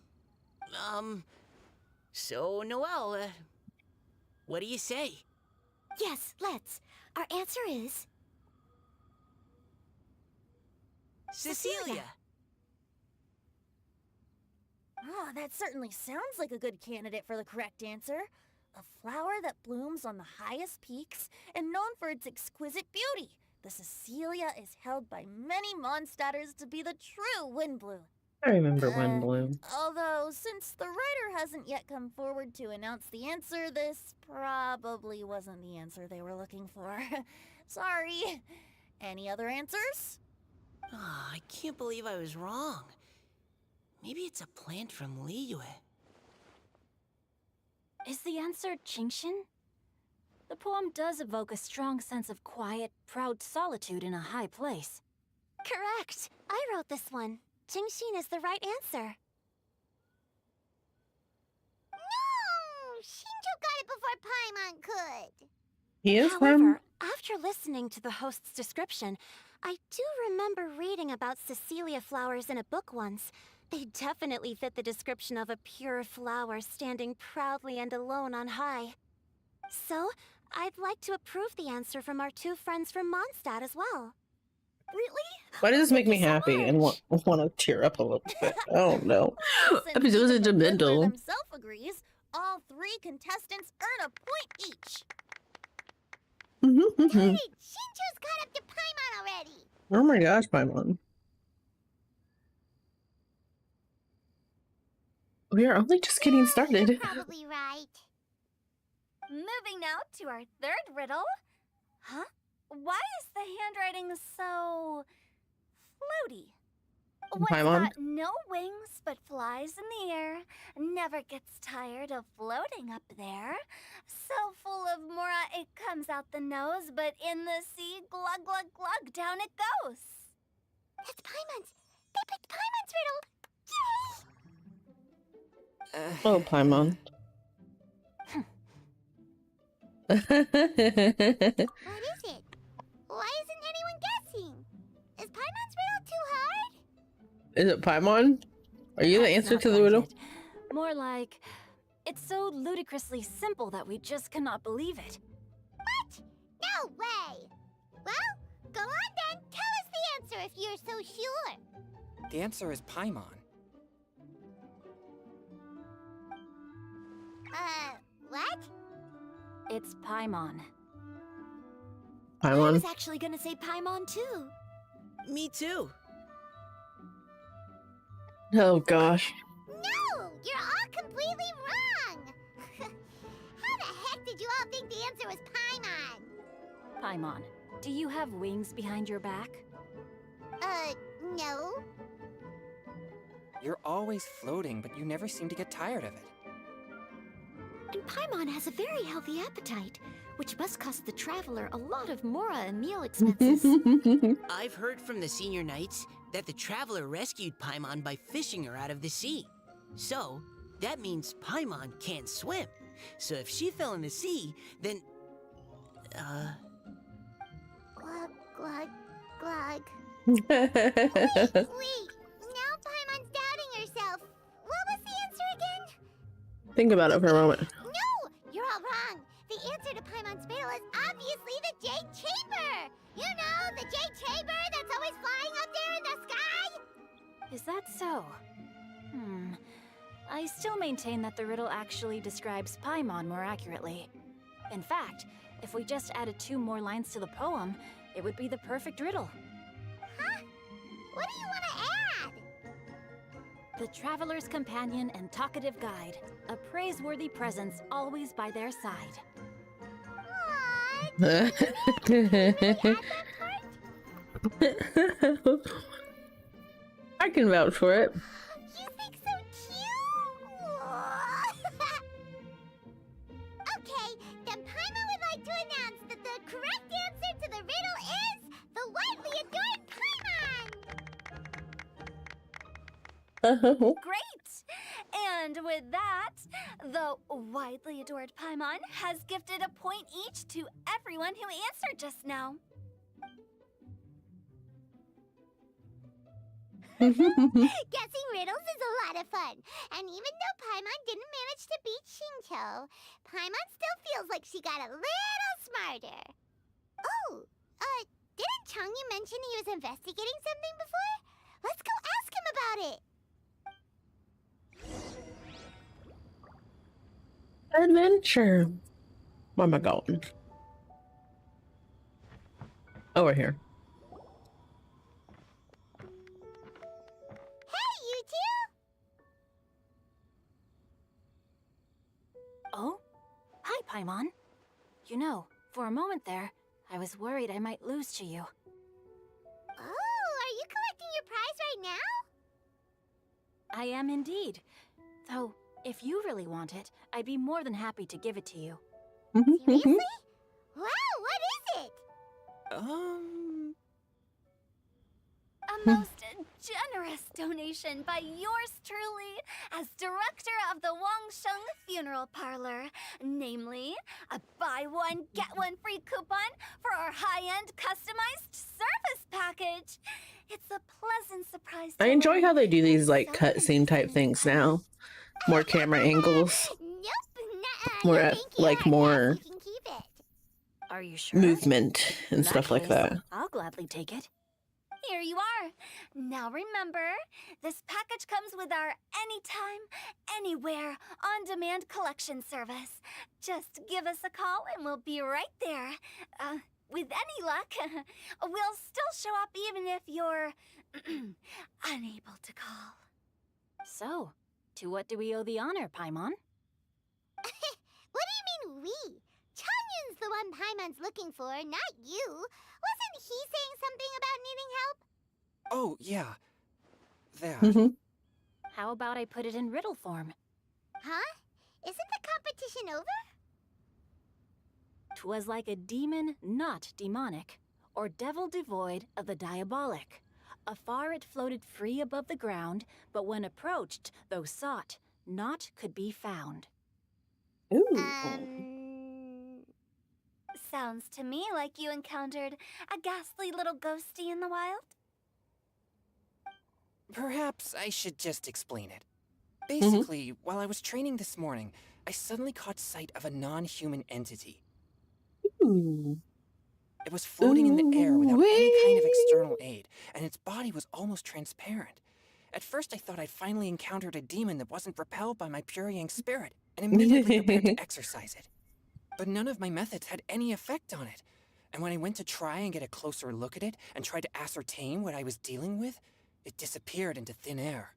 So, Noelle, what do you say? Yes, let's. Our answer is... Cecilia! Oh, that certainly sounds like a good candidate for the correct answer. A flower that blooms on the highest peaks and known for its exquisite beauty. The Cecilia is held by many Mondstadters to be the true Windbloom. I remember Windbloom. Although, since the writer hasn't yet come forward to announce the answer, this probably wasn't the answer they were looking for. Sorry. Any other answers? Oh, I can't believe I was wrong. Maybe it's a plant from Liyue. Is the answer Qingxin? The poem does evoke a strong sense of quiet, proud solitude in a high place. Correct. I wrote this one. Qingxin is the right answer. No! Shinjo got it before Paimon could. He is However, from... after listening to the host's description, I do remember reading about Cecilia flowers in a book once. They definitely fit the description of a pure flower standing proudly and alone on high. So, I'd like to approve the answer from our two friends from Mondstadt as well. Really? Why does this make me Thank you so happy and want much. to tear up a little bit? Oh no. Since Episode even the sentimental. Riddler himself agrees, all 3 contestants earn a point each. Hey, Shinjo's caught up to Paimon already. Oh my gosh, Paimon. We are only just getting started. You're probably right. Moving now to our third riddle. Huh? Why is the handwriting so... floaty? What's Paimon? got no wings but flies in the air, never gets tired of floating up there. So full of mora it comes out the nose, but in the sea, glug glug glug, down it goes. That's Paimon's. They picked Paimon's riddle. Yay! Oh, Paimon. What is it? Why isn't anyone guessing? Is Paimon's riddle too hard? Is it Paimon? Are you the That's answer not to the quite riddle? it. More like, it's so ludicrously simple that we just cannot believe it. What? No way! Well, go on then. Tell us the answer if you're so sure. The answer is Paimon. What? It's Paimon. I Paimon? was actually gonna say Paimon too. Me too. Oh gosh. No! You're all completely wrong! answer was Paimon. Paimon, do you have wings behind your back? No. You're always floating, but you never seem to get tired of it. And Paimon has a very healthy appetite, which must cost the traveler a lot of mora and meal expenses. I've heard from the senior knights that the traveler rescued Paimon by fishing her out of the sea. So, that means Paimon can't swim. So if she fell in the sea, then... Glug, glug, glug. Wait, now Paimon's doubting herself. What was the answer again? Think about it for a moment. No, you're all wrong. The answer to Paimon's riddle is obviously the Jade Chamber. You know, the Jade Chamber that's always flying up there in the sky? Is that so? I still maintain that the riddle actually describes Paimon more accurately. In fact, if we just added 2 more lines to the poem, it would be the perfect riddle. Huh? What do you want to add? The traveler's companion and talkative guide, a praiseworthy presence always by their side. What? I can vouch for it. You think so cute? Okay, then Paimon would like to announce that the correct answer to the riddle is the widely adored Paimon. Great! And with that, the widely adored Paimon has gifted a point each to everyone who answered just now. Guessing riddles is a lot of fun. And even though Paimon didn't manage to beat Shinto, Paimon still feels like she got a little smarter. Oh, didn't Changyu mention he was investigating something before? Let's go ask him about it. Adventure. Where am I going? Over here. Hey, you two! Oh? Hi, Paimon. You know, for a moment there, I was worried I might lose to you. Oh, are you collecting your prize right now? I am indeed. Though, if you really want it, I'd be more than happy to give it to you. Seriously? Wow, what is it? A most generous donation by yours truly as director of the Wangsheng Funeral Parlor. Namely, a buy one, get one free coupon for our high-end customized service package. It's a pleasant surprise to I enjoy learn how they do these that like so cutscene type things now. More camera angles, Nope, nuh-uh, more no thank you. like more Yes, you can keep it. Are you sure? movement and In stuff like case, that. I'll gladly take it. Here you are. Now remember, this package comes with our anytime, anywhere, on-demand collection service. Just give us a call and we'll be right there. With any luck, we'll still show up even if you're unable to call. So, to what do we owe the honor, Paimon? What do you mean we? Changyun's the one Paimon's looking for, not you. Wasn't he saying something about needing help? Oh, yeah. That. How about I put it in riddle form? Huh? Isn't the competition over? 'Twas like a demon not demonic, or devil devoid of the diabolic. Afar it floated free above the ground, but when approached, though sought, naught could be found. Ooh. Sounds to me like you encountered a ghastly little ghosty in the wild. Perhaps I should just explain it. Basically, while I was training this morning, I suddenly caught sight of a non-human entity. Ooh. It was floating in the air without any kind of external aid, and its body was almost transparent. At first I thought I'd finally encountered a demon that wasn't repelled by my pure yang spirit, and immediately prepared to exorcise it. But none of my methods had any effect on it, and when I went to try and get a closer look at it and tried to ascertain what I was dealing with, it disappeared into thin air.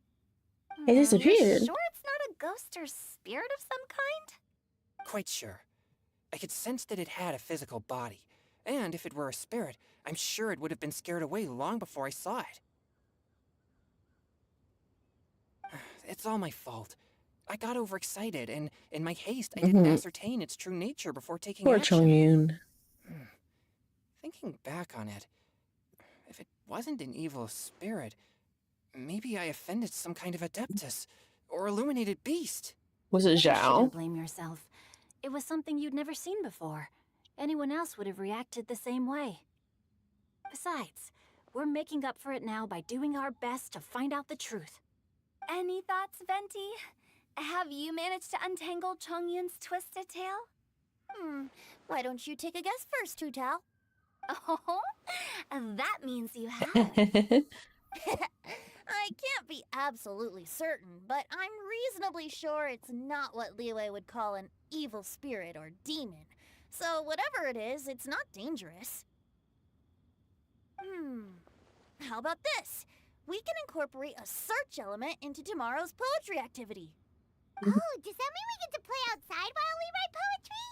It disappeared. You're sure it's not a ghost or spirit of some kind? Quite sure. I could sense that it had a physical body, and if it were a spirit, I'm sure it would have been scared away long before I saw it. It's all my fault. I got overexcited, and in my haste, I didn't ascertain its true nature before taking Poor action. Chongyun. Thinking back on it, if it wasn't an evil spirit, maybe I offended some kind of adeptus or illuminated beast. Was it You Zhao? shouldn't blame yourself. It was something you'd never seen before. Anyone else would have reacted the same way. Besides, we're making up for it now by doing our best to find out the truth. Any thoughts, Venti? Have you managed to untangle Chongyun's twisted tail? Why don't you take a guess first, Tutao? Oh, that means you have. I can't be absolutely certain, but I'm reasonably sure it's not what Liyue would call an evil spirit or demon. So whatever it is, it's not dangerous. How about this? We can incorporate a search element into tomorrow's poetry activity. Oh, does that mean we get to play outside while we write poetry?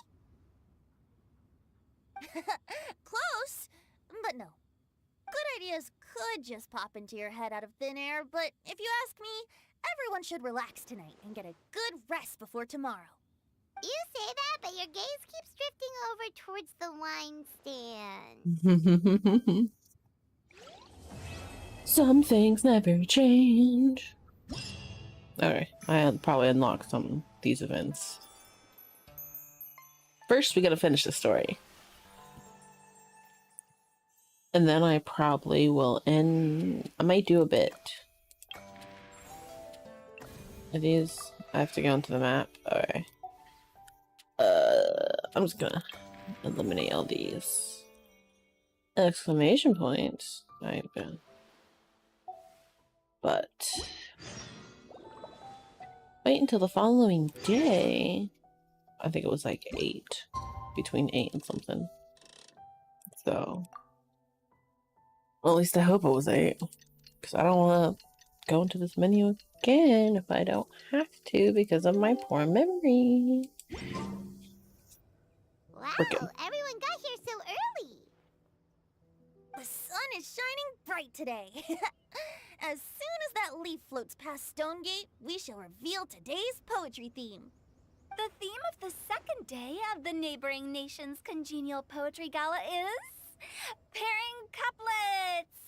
Close, but no. Good ideas could just pop into your head out of thin air, but if you ask me, everyone should relax tonight and get a good rest before tomorrow. You say that, but your gaze keeps drifting over towards the wine stand. Some things never change. Alright, I probably unlocked some of these events. First, we gotta finish the story. And then I probably will end... I might do a bit. Are these... I have to go into the map? Alright. I'm just gonna eliminate all these. Exclamation points. Alright, good. But... wait until the following day. I think it was like 8. Between 8 and something. So... well, at least I hope it was 8. Because I don't want to go into this menu again if I don't have to because of my poor memory. Wow, Frickin'. everyone got here so early. The sun is shining bright today. As soon as that leaf floats past Stonegate, we shall reveal today's poetry theme. The theme of the second day of the neighboring nation's congenial poetry gala is pairing couplets.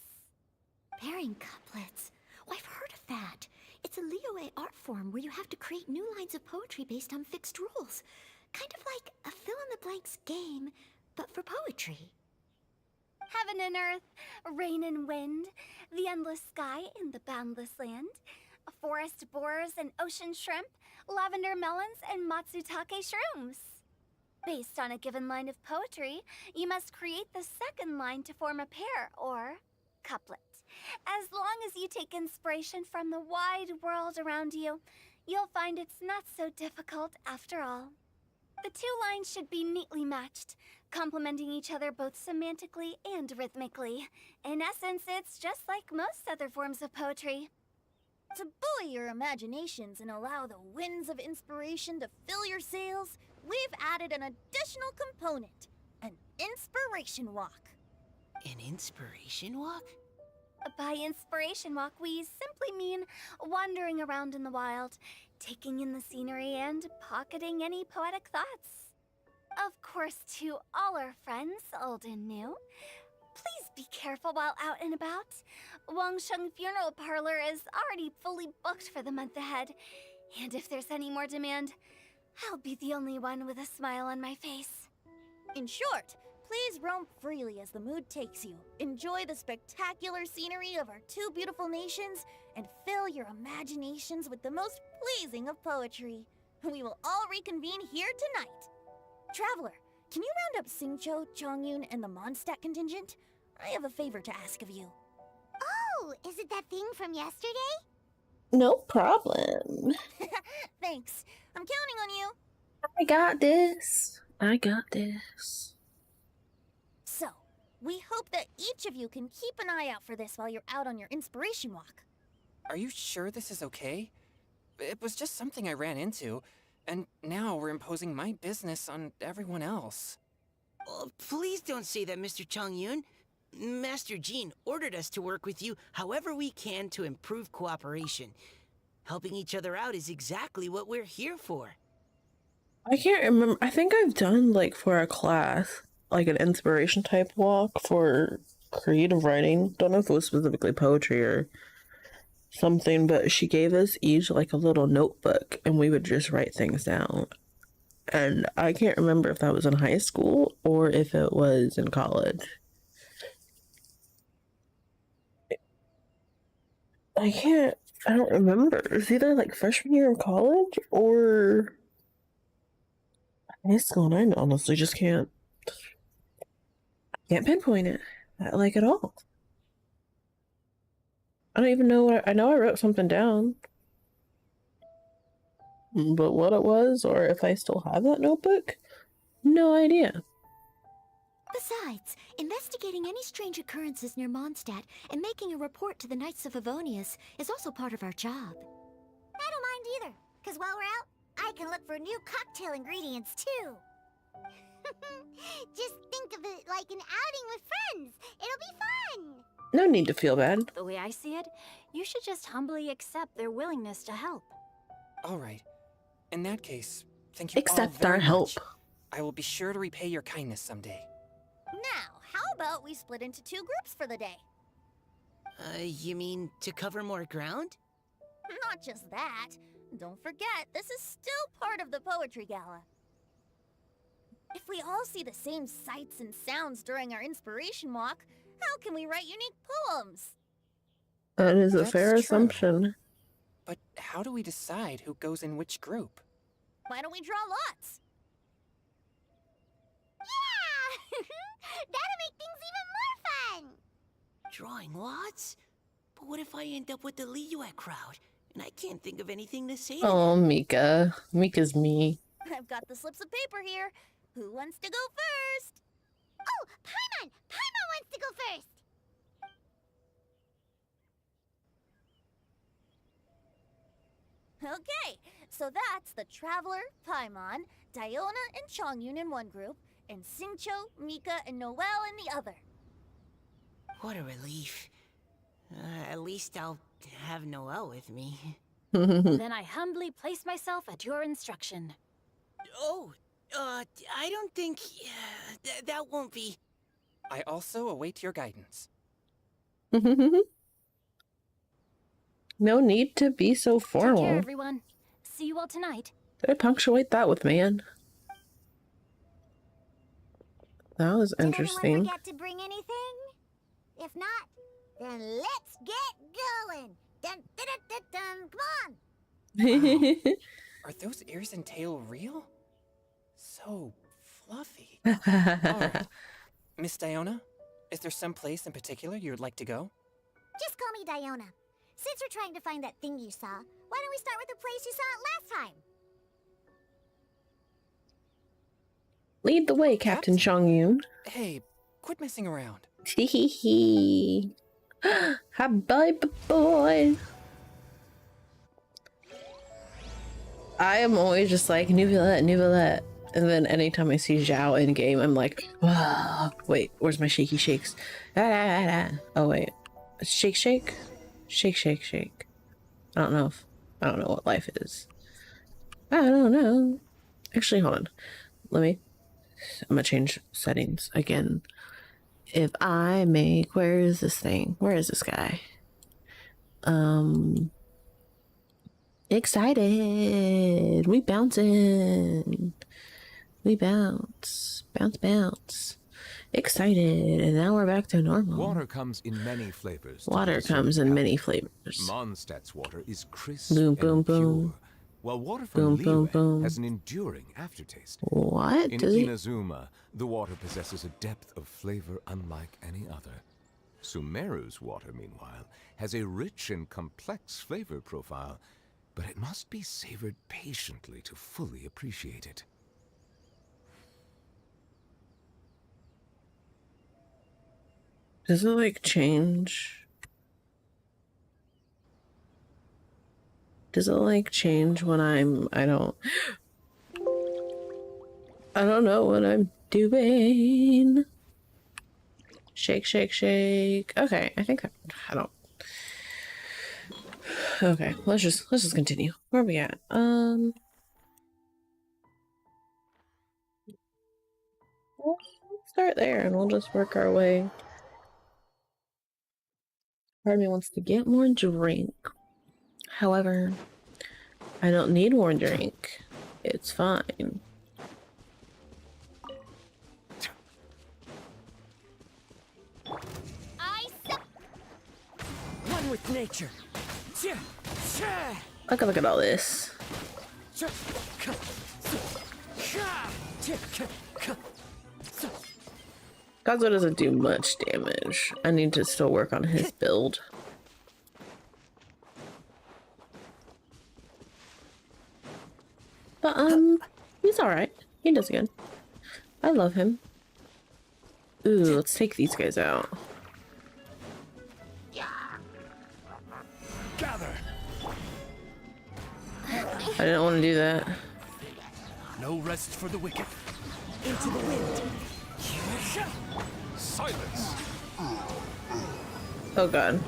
Pairing couplets. Oh, I've heard of that. It's a Liyue art form where you have to create new lines of poetry based on fixed rules. Kind of like a fill-in-the-blanks game, but for poetry. Heaven and earth, rain and wind, the endless sky and the boundless land, forest borers and ocean shrimp, lavender melons and matsutake shrooms. Based on a given line of poetry, you must create the second line to form a pair, or couplet. As long as you take inspiration from the wide world around you, you'll find it's not so difficult after all. The two lines should be neatly matched, complementing each other both semantically and rhythmically. In essence, it's just like most other forms of poetry. To buoy your imaginations and allow the winds of inspiration to fill your sails, we've added an additional component, an inspiration walk. An inspiration walk? By inspiration walk, we simply mean wandering around in the wild, taking in the scenery and pocketing any poetic thoughts. Of course, to all our friends, old and new, please be careful while out and about. Wangsheng Funeral Parlor is already fully booked for the month ahead, and if there's any more demand, I'll be the only one with a smile on my face. In short, please roam freely as the mood takes you. Enjoy the spectacular scenery of our two beautiful nations, and fill your imaginations with the most pleasing of poetry. We will all reconvene here tonight. Traveler, can you round up Xingqiu, Chongyun, and the Mondstadt contingent? I have a favor to ask of you. Oh, is it that thing from yesterday? No problem. Thanks. I'm counting on you. I got this. I got this. So, we hope that each of you can keep an eye out for this while you're out on your inspiration walk. Are you sure this is okay? It was just something I ran into. And now we're imposing my business on everyone else. Oh, please don't say that, Mr. Chongyun. Master Jean ordered us to work with you however we can to improve cooperation. Helping each other out is exactly what we're here for. I can't remember. I think I've done, like, for a class, like an inspiration type walk for creative writing. Don't know if it was specifically poetry or something, but she gave us each, like, a little notebook, and we would just write things down. And I can't remember if that was in high school or if it was in college. I don't remember. It's either like freshman year of college or high school, and I honestly just can't pinpoint it, like, at all. I don't even know I know I wrote something down, but what it was or if I still have that notebook, no idea. Besides, investigating any strange occurrences near Mondstadt and making a report to the Knights of Favonius is also part of our job. I don't mind either, because while we're out, I can look for new cocktail ingredients too. Just think of it like an outing with friends. It'll be fun. No need to feel bad. The way I see it, you should just humbly accept their willingness to help. All right. In that case, thank you all Accept very our help. much. I will be sure to repay your kindness someday. Now, how about we split into 2 groups for the day? You mean to cover more ground? Not just that. Don't forget, this is still part of the Poetry Gala. If we all see the same sights and sounds during our inspiration walk, how can we write unique poems? That is a That's fair true. assumption. But how do we decide who goes in which group? Why don't we draw lots? Yeah! That'll make things even more fun. Drawing lots? But what if I end up with the Liyue crowd, and I can't think of anything to say to them? Oh, Mika. Mika's me. I've got the slips of paper here. Who wants to go first? Oh, Paimon! Paimon wants to go first. Okay, so that's the Traveler, Paimon, Diona, and Chongyun in one group, and Xingqiu, Mika, and Noelle in the other. What a relief. At least I'll have Noelle with me. Then I humbly place myself at your instruction. Oh, I don't think... that won't be... I also await your guidance. No need to be so Take care, formal. everyone. See you all tonight. Did I punctuate that with man? That was Did anyone interesting. forget to bring anything? If not, then let's get going. Dun, dun, dun, dun, dun. Come on. Are those ears and tail real? So fluffy. Alright. Miss Diona, is there some place in particular you would like to go? Just call me Diona. Since we're trying to find that thing you saw, why don't we start with the place you saw it last time? Lead the way, Captain Chongyun. Hey, quit messing around. Hee. Hi, bye, boy. I am always just like, Nouvellette. And then anytime I see Zhao in game, I'm like, ah, wait, where's my shaky shakes? Oh, wait. Shake, shake? Shake, shake, shake. I don't know what life is. I don't know. Actually, hold on. I'm gonna change settings again. If I make, where is this thing? Where is this guy? Excited. We bouncing. We bounce. Bounce. Excited. And now we're back to normal. Water comes in many flavors. Water comes in many flavors. Mondstadt's water is crisp Boom, and boom, pure, boom. while water from Boom, boom, Liyue boom. has an enduring aftertaste. What? In Does he? Inazuma, the water possesses a depth of flavor unlike any other. Sumeru's water, meanwhile, has a rich and complex flavor profile, but it must be savored patiently to fully appreciate it. Does it like change? Does it like change when I don't... I don't know what I'm doing. Shake, shake, shake. Okay, I think I don't. Okay, let's just continue. Where are we at? We'll start there and we'll just work our way. Part of me wants to get more drink. However, I don't need more drink. It's fine. One with nature. Look at all this. Kazuo doesn't do much damage. I need to still work on his build. But he's alright. He does good. I love him. Ooh, let's take these guys out. Gather. I didn't want to do that. No rest for the wicked. Into the wind. Silence. Oh god.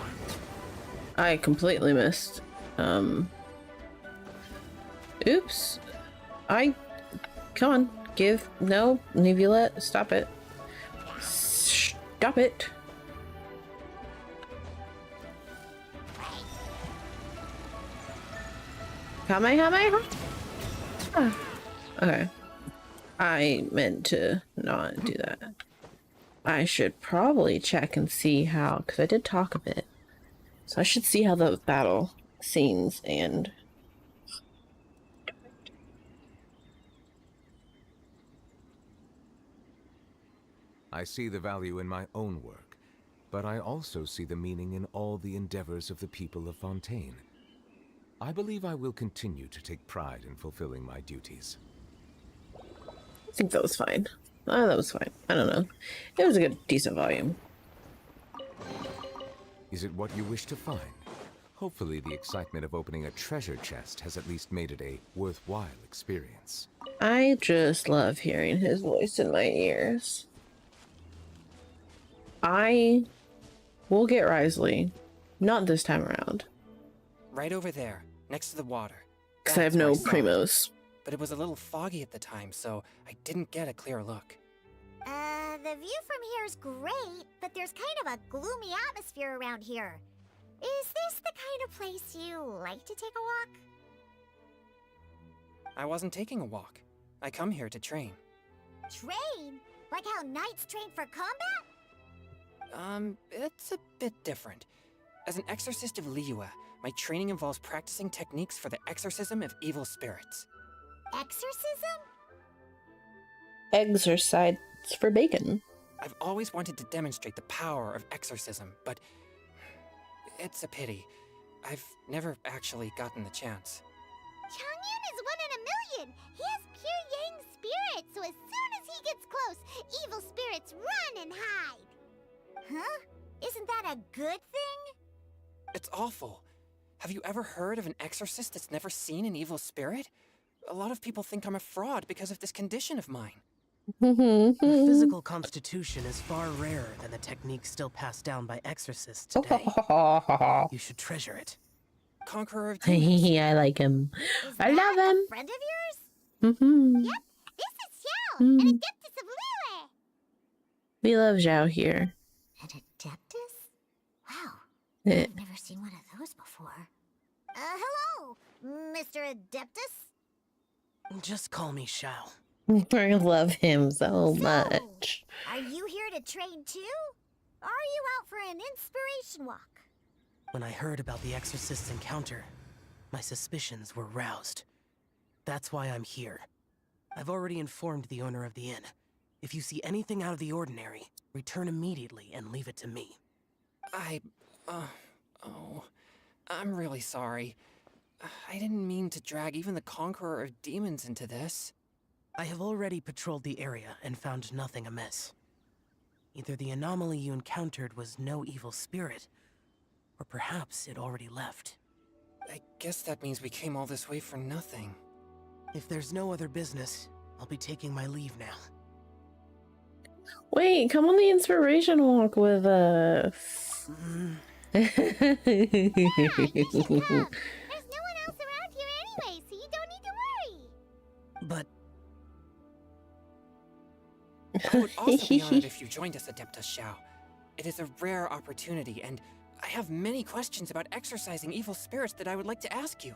I completely missed. Oops. Come on. No. Nebula. Stop it. Stop it. Kamehameha? Ah. Okay. I meant to not do that. I should probably check and see how, because I did talk a bit. So I should see how the battle scenes and... I see the value in my own work, but I also see the meaning in all the endeavors of the people of Fontaine. I believe I will continue to take pride in fulfilling my duties. I think that was fine. That was fine. I don't know. It was a good, decent volume. Is it what you wish to find? Hopefully the excitement of opening a treasure chest has at least made it a worthwhile experience. I just love hearing his voice in my ears. I will get Risley. Not this time around. Right over there, next to the water. Because I have no primos. But it was a little foggy at the time, so I didn't get a clear look. The view from here is great, but there's kind of a gloomy atmosphere around here. Is this the kind of place you like to take a walk? I wasn't taking a walk. I come here to train. Train? Like how knights train for combat? It's a bit different. As an exorcist of Liyue, my training involves practicing techniques for the exorcism of evil spirits. Exorcism? Exercise for bacon. I've always wanted to demonstrate the power of exorcism, but it's a pity. I've never actually gotten the chance. Changyun is 1 in a million! He has pure yang spirit, so as soon as he gets close, evil spirits run and hide! Huh? Isn't that a good thing? It's awful. Have you ever heard of an exorcist that's never seen an evil spirit? A lot of people think I'm a fraud because of this condition of mine. The physical constitution is far rarer than the techniques still passed down by exorcists today. You should treasure it. Conqueror of demons. I like him. Is I that love a him. friend of yours? Mm-hmm. Yep, this is Xiao, an adeptus of Liyue. We love Zhao here. An adeptus? Wow, Eh. I've never seen one of those before. Hello, Mr. Adeptus? Just call me Shao. I love him so much. Are you here to train too? Or are you out for an inspiration walk? When I heard about the exorcist's encounter, my suspicions were roused. That's why I'm here. I've already informed the owner of the inn. If you see anything out of the ordinary, return immediately and leave it to me. I'm really sorry. I didn't mean to drag even the Conqueror of Demons into this. I have already patrolled the area and found nothing amiss. Either the anomaly you encountered was no evil spirit, or perhaps it already left. I guess that means we came all this way for nothing. If there's no other business, I'll be taking my leave now. Wait, come on the inspiration walk with us. Yeah, you should come. There's no one else around here anyway, so you don't need to worry. But I would also be honored if you joined us, Adeptus Xiao. It is a rare opportunity, and I have many questions about exorcising evil spirits that I would like to ask you.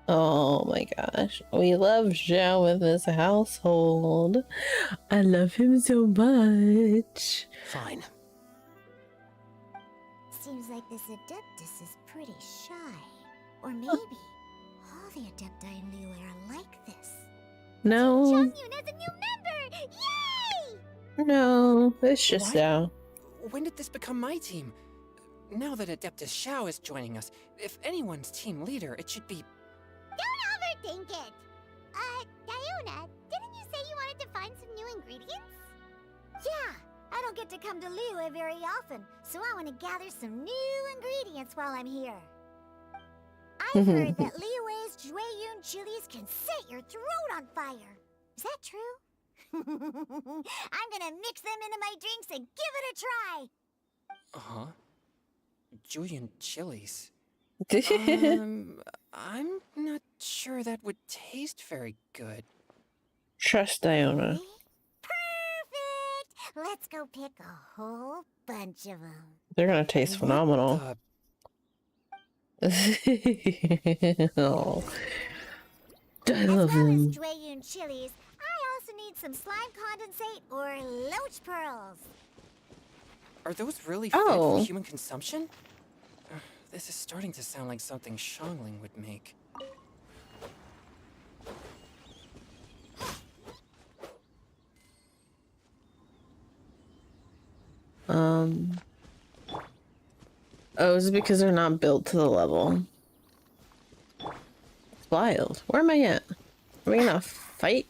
Oh my gosh. We love Zhao with his household. I love him so much. fine. Seems like this Adeptus is pretty shy. Or maybe all the Adepti in Liyue are like this. No. Chongyun as a new member! Yay! No, it's just What? Zhao. When did this become my team? Now that Adeptus Xiao is joining us, if anyone's team leader, it should be... Don't overthink it! Diona, didn't you say you wanted to find some new ingredients? Yeah, I don't get to come to Liyue very often, so I want to gather some new ingredients while I'm here. I've heard that Liyue's Jueyun chilies can set your throat on fire. Is that true? I'm gonna mix them into my drinks and give it a try. Uh-huh. Julian chilies. Trust I'm not sure that would taste very good. Diona. Perfect! Let's go pick a whole bunch of them. They're gonna taste phenomenal. Oh, I As love well as them. Jueyun chilies, I also need some slime condensate or loach pearls. Are those really fit Oh. for human consumption? This is starting to sound like something Shangling would make. Oh, is it because they're not built to the level? It's wild. Where am I at? Are we gonna fight?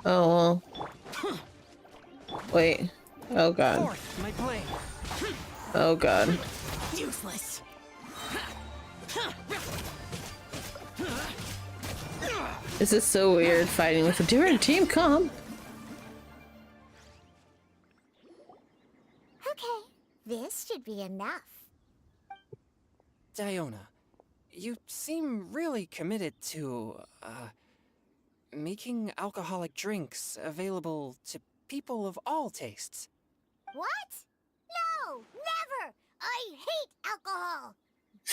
Oh, well. Wait. Oh, God. Forth, my blade! Oh, God. Useless. This is so weird fighting with a different team comp. Okay, this should be enough. Diona, you seem really committed to, making alcoholic drinks available to people of all tastes. What? No, never! I hate alcohol!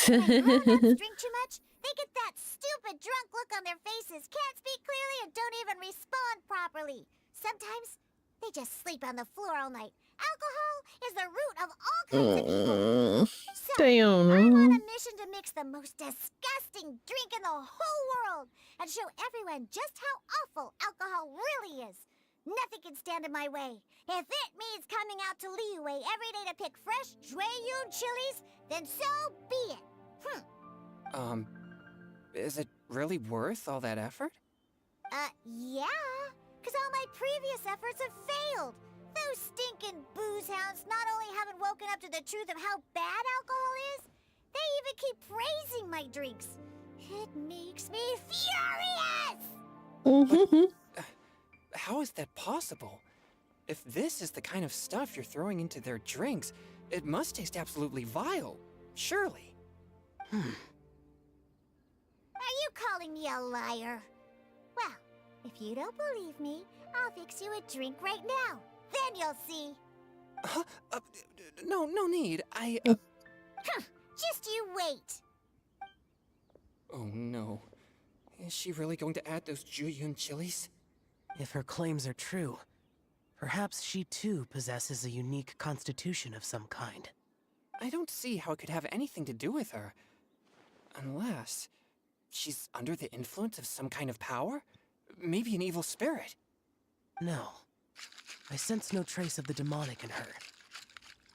When grown-ups drink too much, they get that stupid drunk look on their faces, can't speak clearly, and don't even respond properly. Sometimes, they just sleep on the floor all night. Alcohol is the root of all kinds of evil. So, I'm on Diona. a mission to mix the most disgusting drink in the whole world and show everyone just how awful alcohol really is. Nothing can stand in my way. If it means coming out to Liyue every day to pick fresh Jueyun chilies, then so be it. Is it really worth all that effort? Yeah. Because all my previous efforts have failed. Those stinking booze hounds not only haven't woken up to the truth of how bad alcohol is, they even keep praising my drinks. It makes me furious! How is that possible? If this is the kind of stuff you're throwing into their drinks, it must taste absolutely vile. Surely. Are you calling me a liar? Well, if you don't believe me, I'll fix you a drink right now. Then you'll see. Huh? No need. Just you wait. Oh no. Is she really going to add those Jueyun chilies? If her claims are true, perhaps she too possesses a unique constitution of some kind. I don't see how it could have anything to do with her. Unless she's under the influence of some kind of power? Maybe an evil spirit. No, I sense no trace of the demonic in her.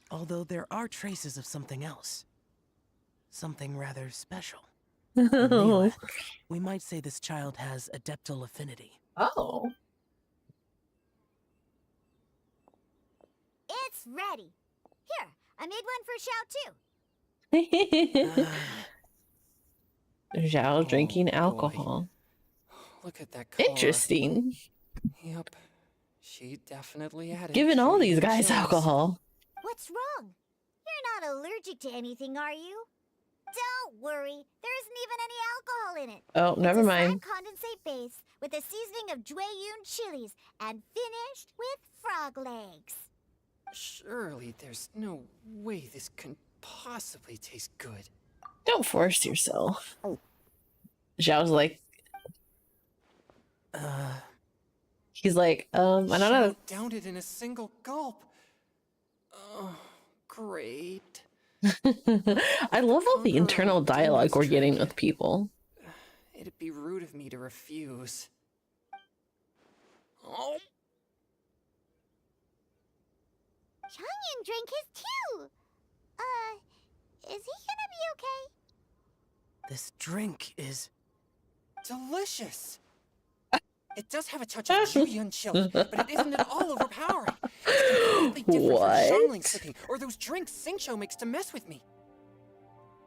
Although there are traces of something else. Something rather special. In Liyue, we might say this child has adeptal affinity. Oh. It's ready. Here, I made one for Xiao too. Zhao drinking boy. alcohol. Look at that color. Interesting. Yep. She definitely added Giving all these Julian guys chilies. alcohol. What's wrong? You're not allergic to anything, are you? Don't worry, there isn't even any alcohol in it. Oh, never mind. It's a slime condensate base with a seasoning of Jueyun chilies and finished with frog legs. Surely there's no way this can possibly taste good. Don't force yourself. Zhao's like, he's like, I don't know. Downed it in a single gulp. Oh, great. I love all the internal dialogue we're getting with people. It'd be rude of me to refuse. Oh. Changyan drank his too. Is he gonna be okay? This drink is... delicious. It does have a touch of Julian chili, but it isn't at all overpowering. It's completely different from Xiangling sipping or those drinks Xingqiu makes to mess with me.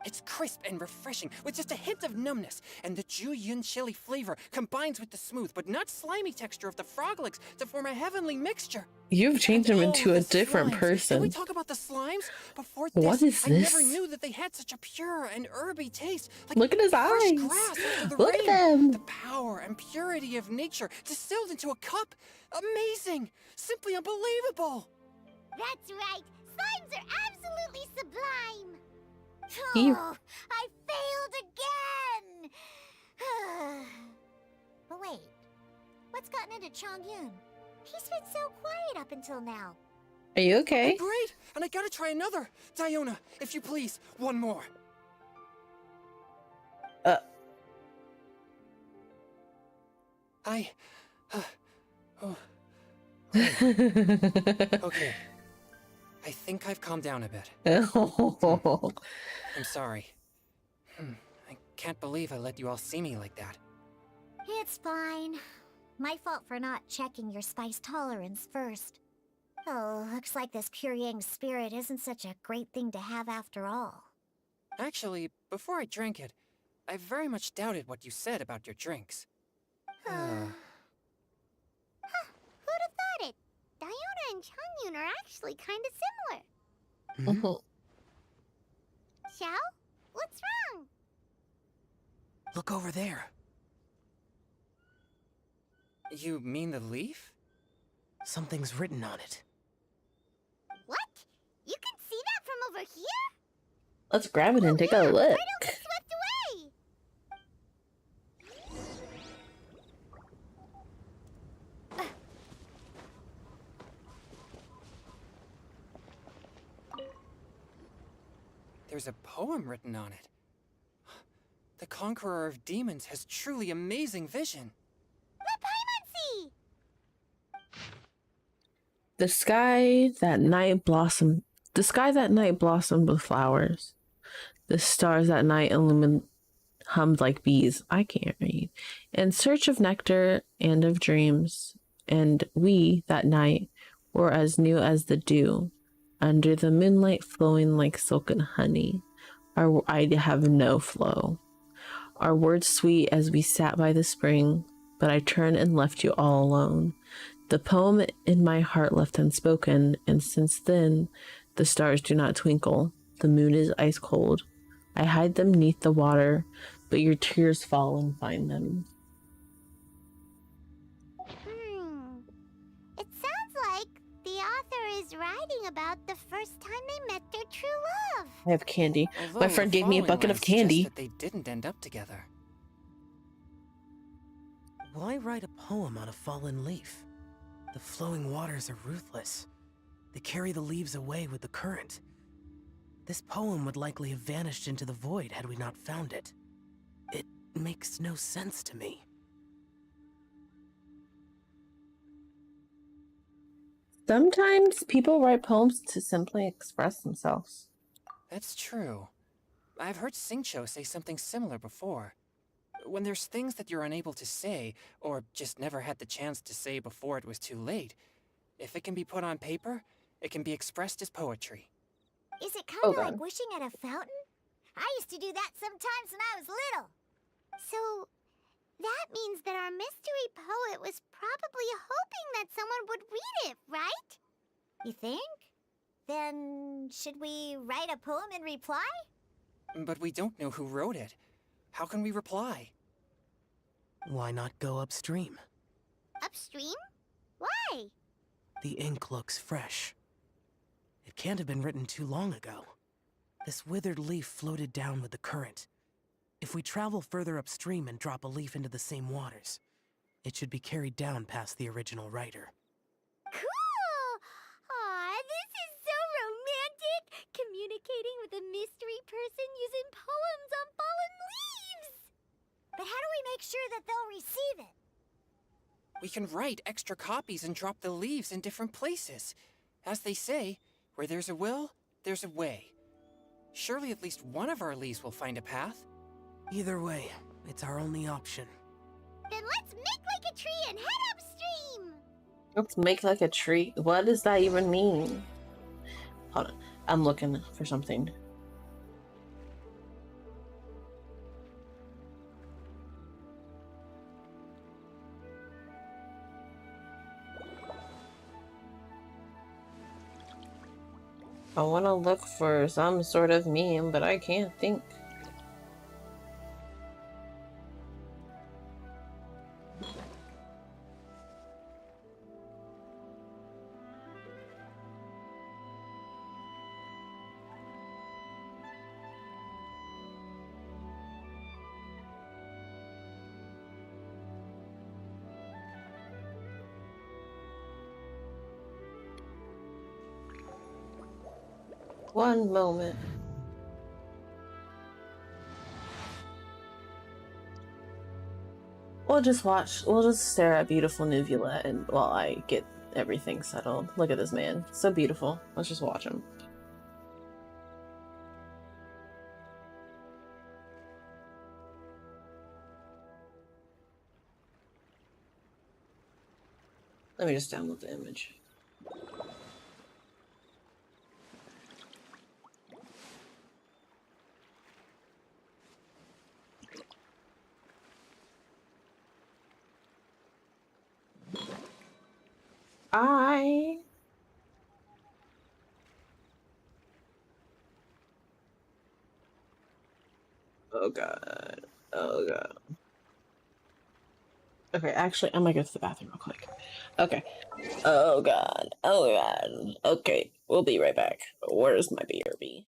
It's crisp and refreshing, with just a hint of numbness, and the Julian chili flavor combines with the smooth but not slimy texture of the frog legs to form a heavenly mixture. You've changed him into a the different slimes. person. Can we talk about the slimes? Before this, What is I this? never knew that they had such a pure and herby taste. Like Look at his fresh eyes. grass after the Look rain. at them. The power and purity of nature distilled into a cup. Amazing. Simply unbelievable. That's right. Slimes are absolutely sublime. You- Oh, I failed again. But wait, what's gotten into Chongyun? He's been so quiet up until now. Are you okay? Great. And I gotta try another. Diona, if you please, one more. Okay. I think I've calmed down a bit. I'm sorry. I can't believe I let you all see me like that. It's fine. My fault for not checking your spice tolerance first. Oh, looks like this pure yang spirit isn't such a great thing to have after all. Actually, before I drank it, I very much doubted what you said about your drinks. Who'd have thought it? Diona and Chongyun are actually kind of similar. Xiao? What's wrong? Look over there. You mean the leaf? Something's written on it. What? You can see that from over here? Let's grab it and take a look. Why don't we swept away? There's a poem written on it. The Conqueror of Demons has truly amazing vision. Let Paimon see! The sky that night blossomed with flowers. The stars that night hummed like bees. I can't read. In search of nectar and of dreams. And we, that night, were as new as the dew, under the moonlight flowing like silken honey. Our I have no flow. Our words sweet as we sat by the spring, but I turned and left you all alone. The poem in my heart left unspoken, and since then, the stars do not twinkle. The moon is ice cold. I hide them neath the water, but your tears fall and find them. It sounds like the author is writing about the first time they met their true love. I have candy. Although My friend the gave me a following bucket of lines suggest candy. that they didn't end up together. Why write a poem on a fallen leaf? The flowing waters are ruthless. They carry the leaves away with the current. This poem would likely have vanished into the void had we not found it. It makes no sense to me. Sometimes people write poems to simply express themselves. That's true. I've heard Xingqiu say something similar before. When there's things that you're unable to say, or just never had the chance to say before it was too late, if it can be put on paper, it can be expressed as poetry. Is it kind of like wishing at a fountain? I used to do that sometimes when I was little. So, that means that our mystery poet was probably hoping that someone would read it, right? You think? Then, should we write a poem in reply? But we don't know who wrote it. How can we reply? Why not go upstream? Upstream? Why? The ink looks fresh. It can't have been written too long ago. This withered leaf floated down with the current. If we travel further upstream and drop a leaf into the same waters, it should be carried down past the original writer. Cool! Aw, this is so romantic! Communicating with a mystery person using poems on fallen leaves! But how do we make sure that they'll receive it? We can write extra copies and drop the leaves in different places. As they say, where there's a will, there's a way. Surely at least one of our leaves will find a path. Either way, it's our only option. Then let's make like a tree and head upstream! Let's make like a tree. What does that even mean? Hold on. I'm looking for something. I want to look for some sort of meme, but I can't think. One moment. We'll just stare at beautiful Nuvula and while I get everything settled. Look at this man. So beautiful. Let's just watch him. Let me just download the image. Oh god. Oh god. Okay, actually, I might go to the bathroom real quick. Okay. Oh god. Oh god. Okay, we'll be right back. Where's my BRB?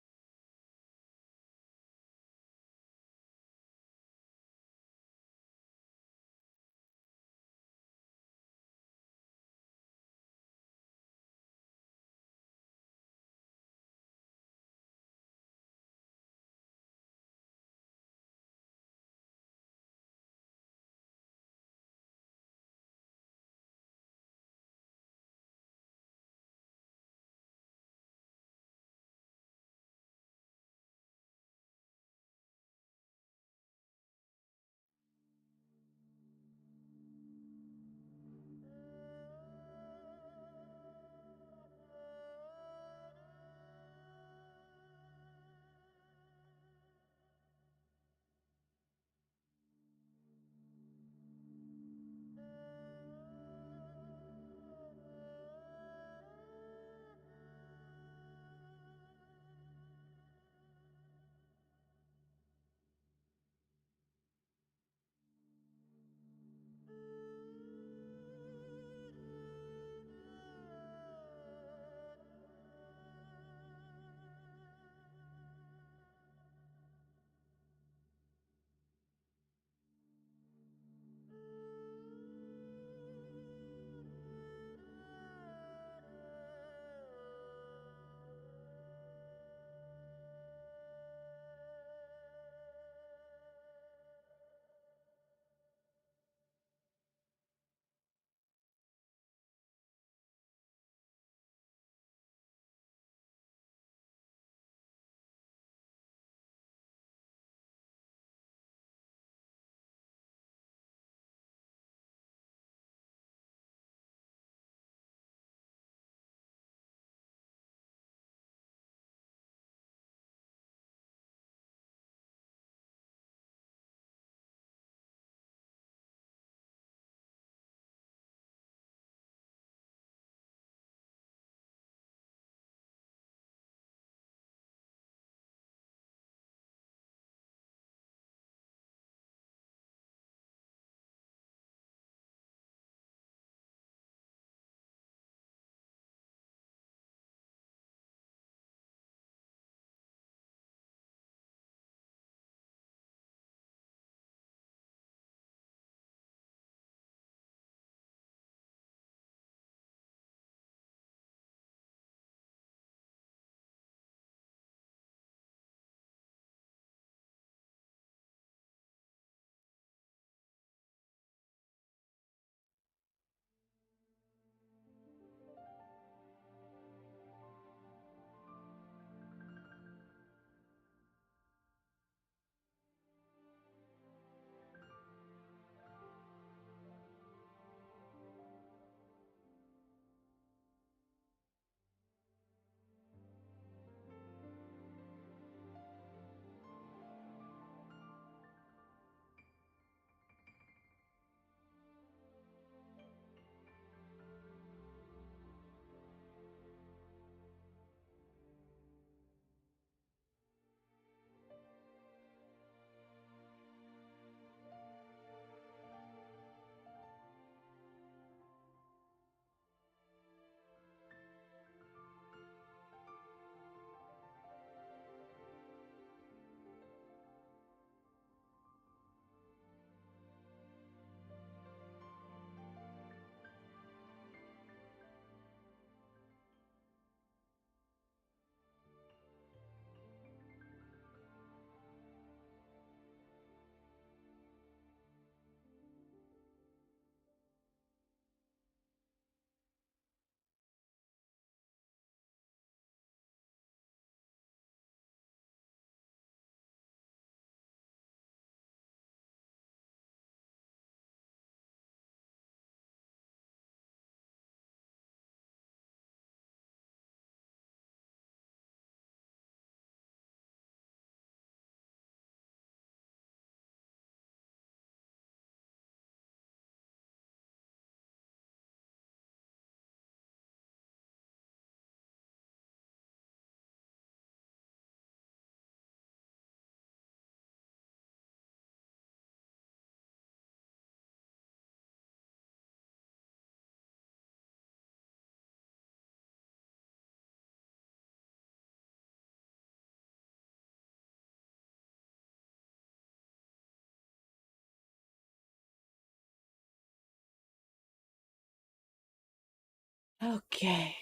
Okay.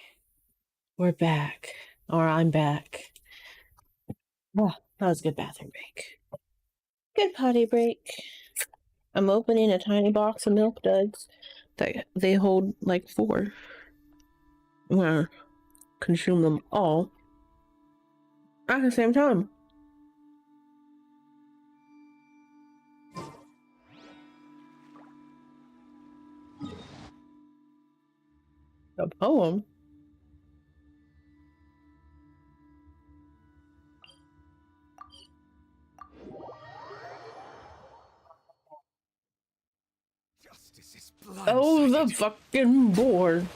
We're back. Or I'm back. Oh, that was a good bathroom break. Good potty break. I'm opening a tiny box of milk duds that they hold like 4. I'm gonna consume them all at the same time. A poem? Justice is blindsided. Oh, the fucking board.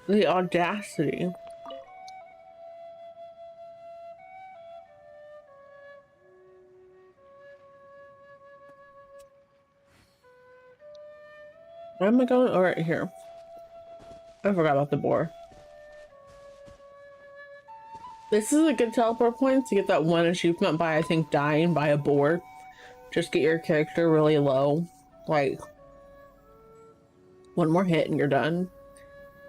The audacity. Where am I going? All right, here. I forgot about the boar. This is a good teleport point to get that one achievement by, I think, dying by a boar. Just get your character really low. Like, one more hit and you're done.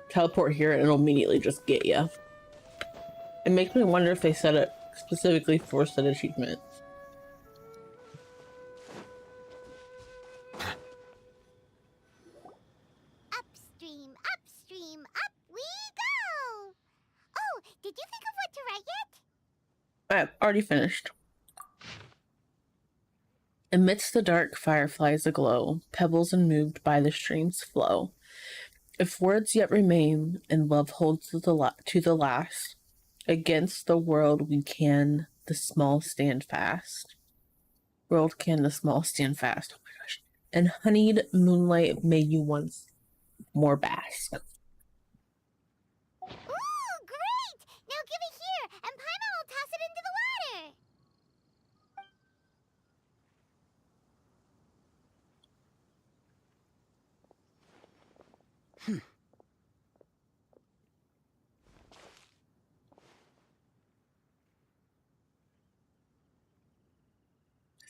Teleport here and it'll immediately just get you. It makes me wonder if they set it specifically for said achievement. Upstream, upstream, up we go! Oh, did you think of what to write yet? I've already finished. Amidst the dark, fireflies aglow, pebbles unmoved by the stream's flow. If words yet remain, and love holds to the last, against the world we can the small stand fast. World can the small stand fast. Oh my gosh. And honeyed moonlight may you once more bask. Ooh, great! Now give it here, and Paimon will toss it into the water!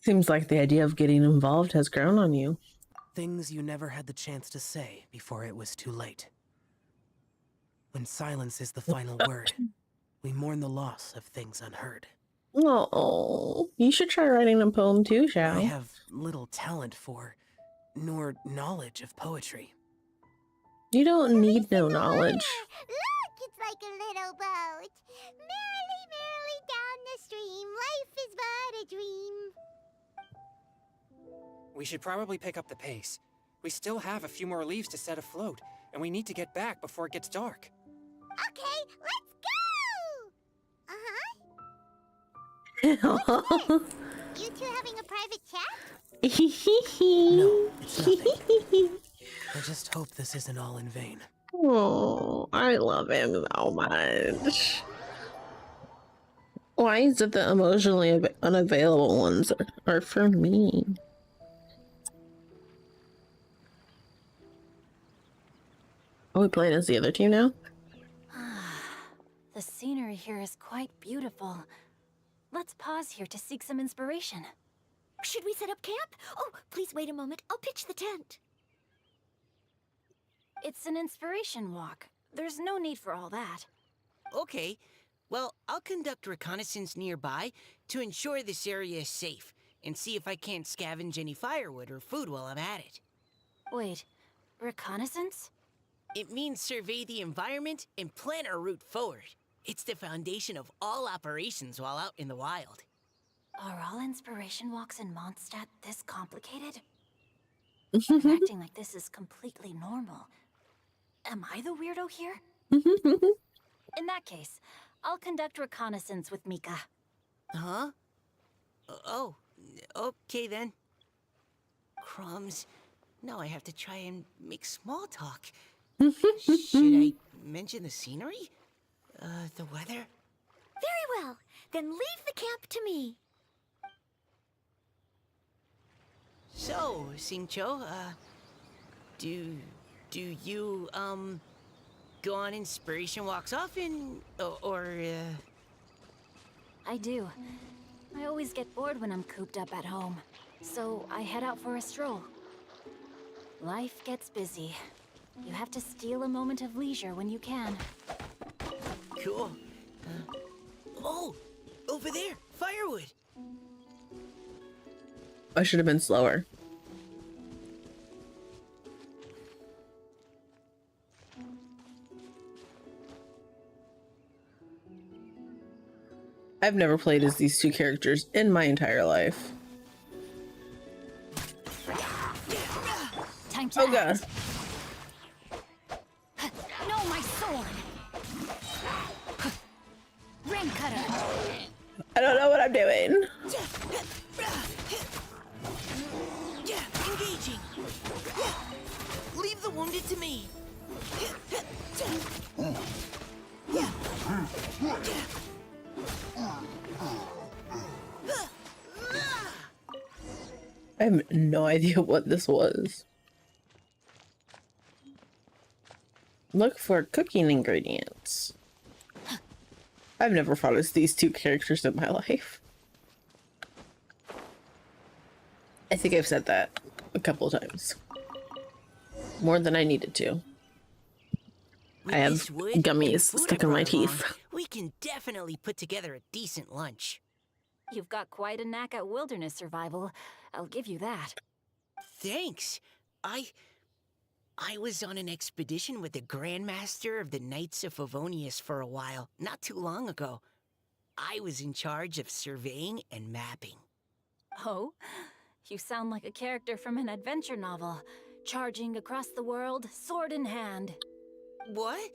Seems like the idea of getting involved has grown on you. Things you never had the chance to say before it was too late. When silence is the final word, we mourn the loss of things unheard. Oh, you should try writing a poem too, Xiao. I have little talent for, nor knowledge of poetry. You don't need no knowledge. Look, it's like a little boat. Merrily, merrily down the stream. Life is but a dream. We should probably pick up the pace. We still have a few more leaves to set afloat, and we need to get back before it gets dark. Okay, let's go! You two having a private chat? No, it's nothing. I just hope this isn't all in vain. Oh, I love him so much. Why is it the emotionally unavailable ones are for me? Are we playing as the other team now? The scenery here is quite beautiful. Let's pause here to seek some inspiration. Should we set up camp? Oh, please wait a moment. I'll pitch the tent. It's an inspiration walk. There's no need for all that. Okay, well, I'll conduct reconnaissance nearby to ensure this area is safe, and see if I can't scavenge any firewood or food while I'm at it. Wait, reconnaissance? It means survey the environment and plan our route forward. It's the foundation of all operations while out in the wild. Are all inspiration walks in Mondstadt this complicated? I'm acting like this is completely normal. Am I the weirdo here? In that case, I'll conduct reconnaissance with Mika. Huh? Oh, okay then. Crumbs. Now I have to try and make small talk. Should I mention the scenery? The weather? Very well. Then leave the camp to me. So, Xingqiu, do you, go on inspiration walks often, or I do. I always get bored when I'm cooped up at home, so I head out for a stroll. Life gets busy. You have to steal a moment of leisure when you can. Cool. Oh, over there, firewood. I should have been slower. I've never played as these two characters in my entire life. Time to Oh god. No, my sword! Ring cutter! I don't know what I'm doing. Engaging. Leave the wounded to me. I have no idea what this was. Look for cooking ingredients. I've never fought as these two characters in my life. I think I've said that a couple of times. More than I needed to. With I have this wood and gummies food I stuck in my brought along, teeth. we can definitely put together a decent lunch. You've got quite a knack at wilderness survival. I'll give you that. Thanks. I was on an expedition with the Grandmaster of the Knights of Favonius for a while, not too long ago. I was in charge of surveying and mapping. Oh? You sound like a character from an adventure novel. Charging across the world, sword in hand. What?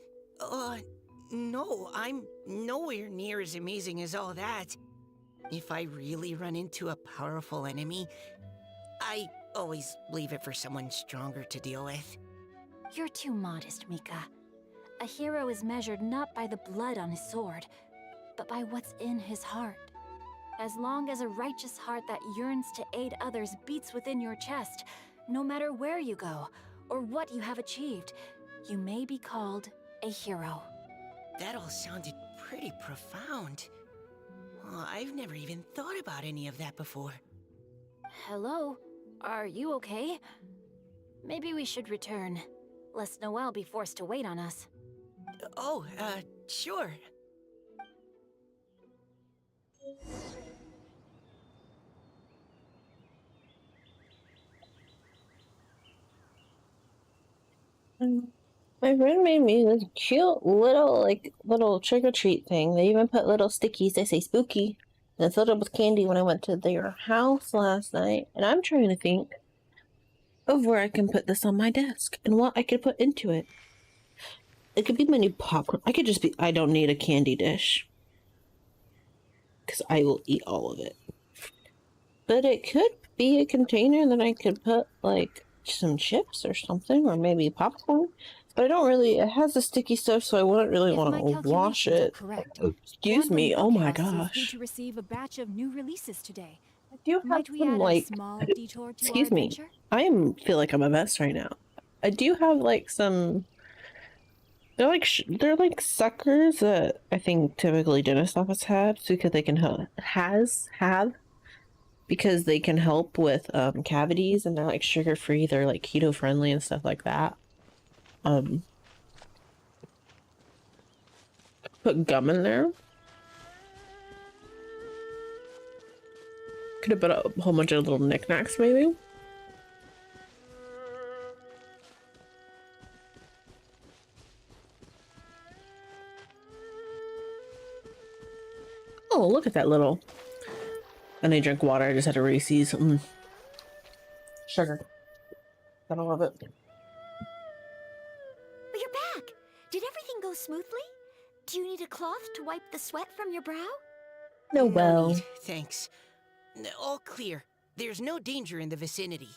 No, I'm nowhere near as amazing as all that. If I really run into a powerful enemy, I always leave it for someone stronger to deal with. You're too modest, Mika. A hero is measured not by the blood on his sword, but by what's in his heart. As long as a righteous heart that yearns to aid others beats within your chest, no matter where you go or what you have achieved, you may be called a hero. That all sounded pretty profound. Well, I've never even thought about any of that before. Hello? Are you okay? Maybe we should return, lest Noelle be forced to wait on us. Oh, sure. My friend made me this cute little trick-or-treat thing. They even put little stickies that say spooky and filled it with candy when I went to their house last night. And I'm trying to think of where I can put this on my desk and what I could put into it. It could be my new popcorn. I don't need a candy dish because I will eat all of it. But it could be a container that I could put like some chips or something, or maybe popcorn. But I don't really, it has the sticky stuff, so I wouldn't really want to wash it. Excuse me, oh my gosh. To receive a batch of new releases today. I do have Might we some, add like, a small detour to excuse our me, adventure? feel like I'm a mess right now. I do have like some, they're like suckers that I think typically dentist office have, so because they can have because they can help with cavities, and they're like sugar free, they're like keto friendly and stuff like that. Put gum in there. Could have put a whole bunch of little knickknacks, maybe. Oh, look at that little. And I drink water. I just had a Reese's. Sugar. I love it. But you're back! Did everything go smoothly? Do you need a cloth to wipe the sweat from your brow? No, well. need, thanks. All clear. There's no danger in the vicinity.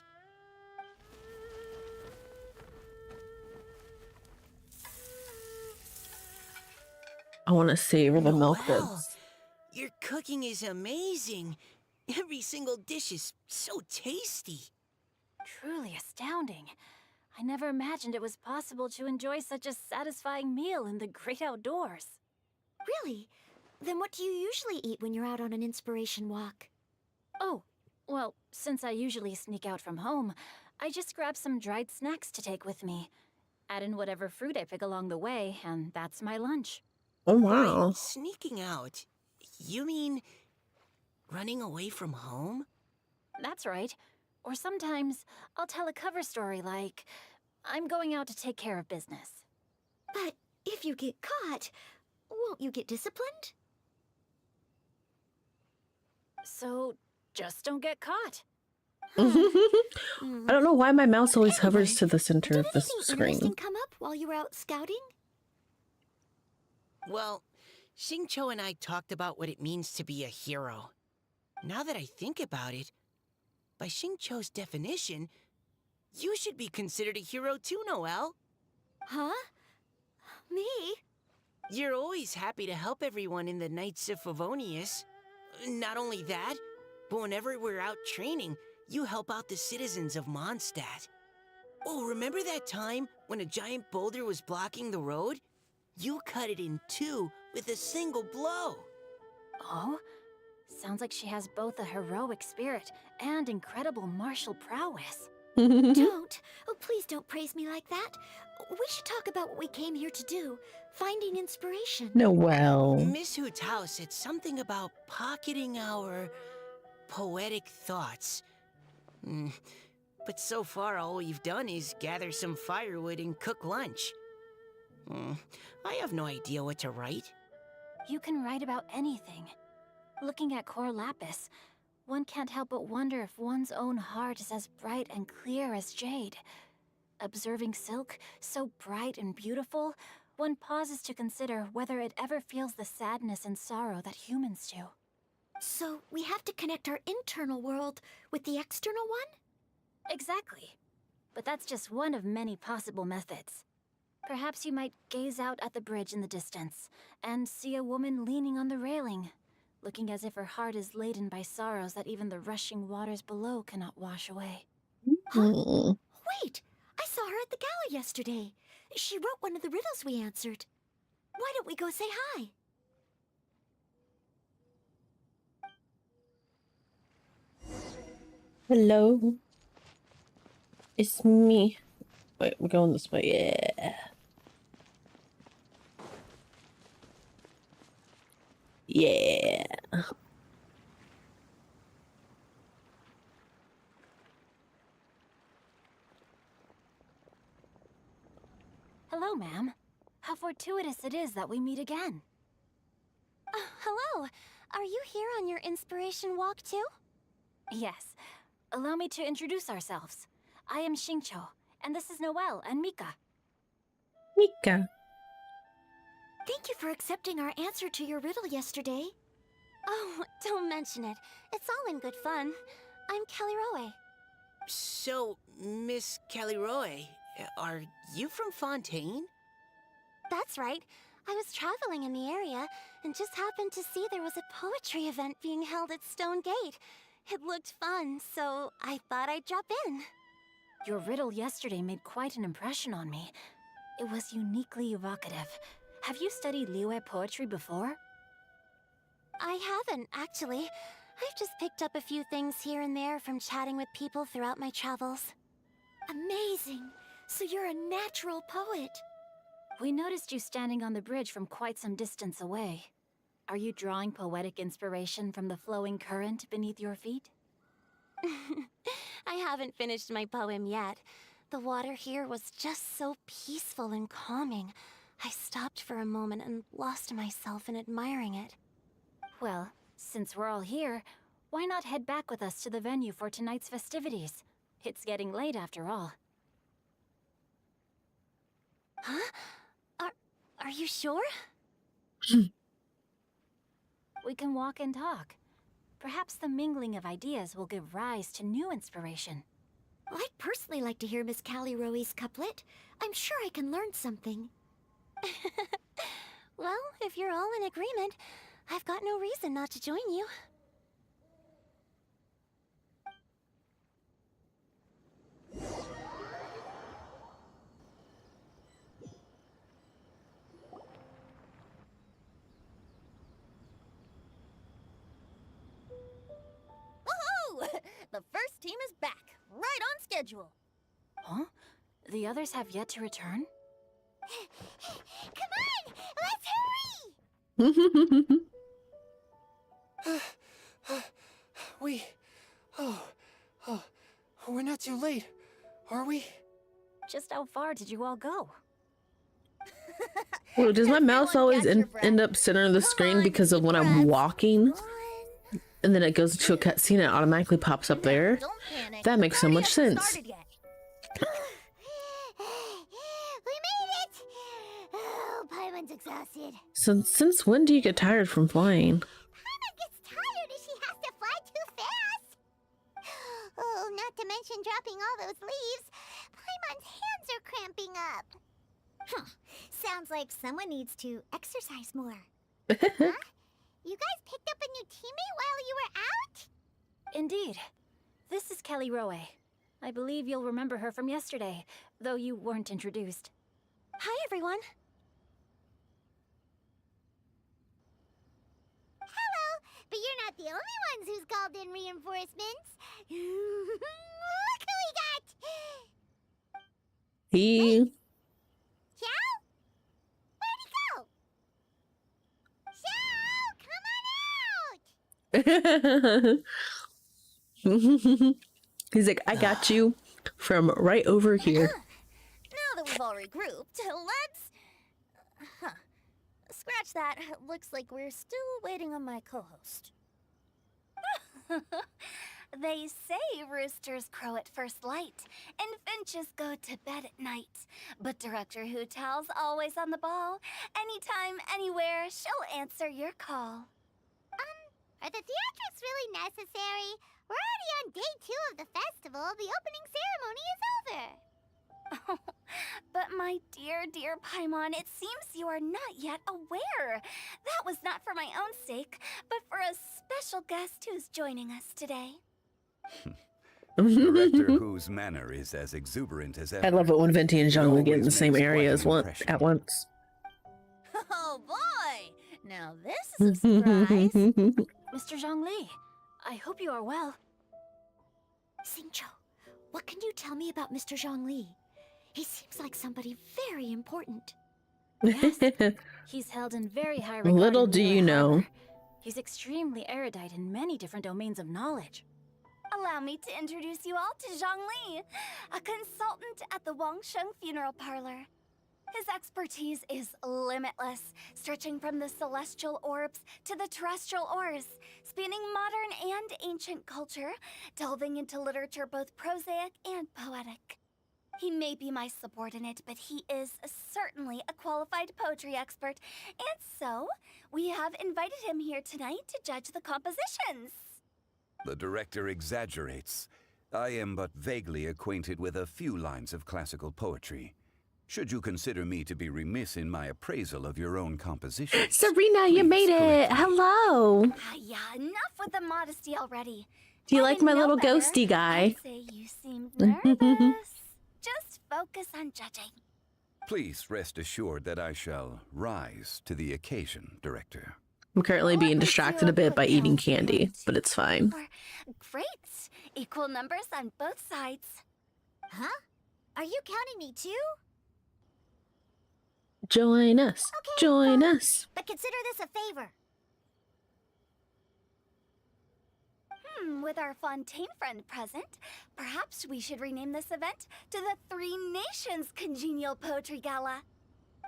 I want to savor the milk Wow, bits. your cooking is amazing. Every single dish is so tasty. Truly astounding. I never imagined it was possible to enjoy such a satisfying meal in the great outdoors. Really? Then what do you usually eat when you're out on an inspiration walk? Oh, well, since I usually sneak out from home, I just grab some dried snacks to take with me. Add in whatever fruit I pick along the way, and that's my lunch. Oh By wow. sneaking out, you mean running away from home? That's right. Or sometimes I'll tell a cover story like, I'm going out to take care of business. But if you get caught, won't you get disciplined? So just don't get caught. I don't know why my mouse always Anyway, hovers to the center did of the anything screen. interesting come up while you were out scouting? Well, Xingqiu and I talked about what it means to be a hero. Now that I think about it, by Xingqiu's definition, you should be considered a hero too, Noelle. Huh? Me? You're always happy to help everyone in the Knights of Favonius. Not only that, but whenever we're out training, you help out the citizens of Mondstadt. Oh, remember that time when a giant boulder was blocking the road? You cut it in two with a single blow. Oh? Sounds like she has both a heroic spirit and incredible martial prowess. Don't. Oh, please don't praise me like that. We should talk about what we came here to do. Finding inspiration. Noelle. Miss Hu Tao said something about pocketing our poetic thoughts. But so far, all we've done is gather some firewood and cook lunch. I have no idea what to write. You can write about anything. Looking at Cor Lapis, one can't help but wonder if one's own heart is as bright and clear as jade. Observing silk, so bright and beautiful, one pauses to consider whether it ever feels the sadness and sorrow that humans do. So we have to connect our internal world with the external one? Exactly. But that's just one of many possible methods. Perhaps you might gaze out at the bridge in the distance and see a woman leaning on the railing, looking as if her heart is laden by sorrows that even the rushing waters below cannot wash away. Huh? Wait! I saw her at the gala yesterday. She wrote one of the riddles we answered. Why don't we go say hi? Hello. It's me. Wait, we're going this way. Yeah. Yeah. Hello, ma'am. How fortuitous it is that we meet again. Hello. Are you here on your inspiration walk too? Yes. Allow me to introduce ourselves. I am Xingqiu, and this is Noelle and Mika. Mika. Thank you for accepting our answer to your riddle yesterday. Oh, don't mention it. It's all in good fun. I'm Kelly Roe. So, Miss Caliroe, are you from Fontaine? That's right. I was traveling in the area and just happened to see there was a poetry event being held at Stone Gate. It looked fun, so I thought I'd drop in. Your riddle yesterday made quite an impression on me. It was uniquely evocative. Have you studied Liyue poetry before? I haven't, actually. I've just picked up a few things here and there from chatting with people throughout my travels. Amazing! So you're a natural poet. We noticed you standing on the bridge from quite some distance away. Are you drawing poetic inspiration from the flowing current beneath your feet? I haven't finished my poem yet. The water here was just so peaceful and calming. I stopped for a moment and lost myself in admiring it. Well, since we're all here, why not head back with us to the venue for tonight's festivities? It's getting late after all. Huh? Are you sure? We can walk and talk. Perhaps the mingling of ideas will give rise to new inspiration. I'd personally like to hear Miss Callie Roe's couplet. I'm sure I can learn something. Well, if you're all in agreement, I've got no reason not to join you. Woohoo! The first team is back, right on schedule. Huh? The others have yet to return? Come on, let's hurry! We're not too late, are we? Just how far did you all go? Well, does my mouse Everyone always catch your breath. end up center of the Come screen on, because of deep when I'm breaths. walking, One. and then it goes to a cutscene and it automatically pops up there? Don't panic. That The makes so party much hasn't sense. started yet. We made it! Oh, Paimon's exhausted. So since when do you get tired from flying? Paimon gets tired if she has to fly too fast. Oh, not to mention dropping all those leaves. Paimon's hands are cramping up. Sounds like someone needs to exercise more. Huh? You guys picked up a new teammate while you were out? Indeed. This is Kelly Rowe. I believe you'll remember her from yesterday, though you weren't introduced. Hi, everyone. Hello, but you're not the only ones who's called in reinforcements. Look who we got! He Xiao? Where'd he go? Xiao, come on out! He's like, I got you from right over here. Now that we've all regrouped, let's... Scratch that. Looks like we're still waiting on my co-host. They say roosters crow at first light, and finches go to bed at night. But Director Hootal's always on the ball. Anytime, anywhere, she'll answer your call. Are the theatrics really necessary? We're already on day 2 of the festival. The opening ceremony is over. But my dear, dear Paimon, it seems you are not yet aware. That was not for my own sake, but for a special guest who's joining us today. Director whose manner is as exuberant as ever. I love it when Venti and Zhongli get in the Always same makes area quite as an one impression. at once. Oh boy! Now this is a surprise. Mr. Zhongli, I hope you are well. Xingqiu, what can you tell me about Mr. Zhongli? He seems like somebody very important. Yes. He's held in very high regard. Little in do Liyue you know. Harbor. He's extremely erudite in many different domains of knowledge. Allow me to introduce you all to Zhang Li, a consultant at the Wangsheng Funeral Parlor. His expertise is limitless, stretching from the celestial orbs to the terrestrial ores, spanning modern and ancient culture, delving into literature both prosaic and poetic. He may be my subordinate, but he is certainly a qualified poetry expert, and so we have invited him here tonight to judge the compositions. The director exaggerates. I am but vaguely acquainted with a few lines of classical poetry. Should you consider me to be remiss in my appraisal of your own composition, Serena, you please made it. correct me. Hello. Yeah, enough with the modesty already. Do you If I like my didn't know little better, ghosty guy? I'd say you seemed nervous. Just focus on judging. Please rest assured that I shall rise to the occasion, Director. I'm currently Let being me distracted do a bit by quick eating count. candy, 1, but 2, it's fine. 3, 4. Great. Equal numbers on both sides. Huh? Are you counting me too? Join us. Okay, Join fine. us. But consider this a favor. With our Fontaine friend present, perhaps we should rename this event to the Three Nations Congenial Poetry Gala.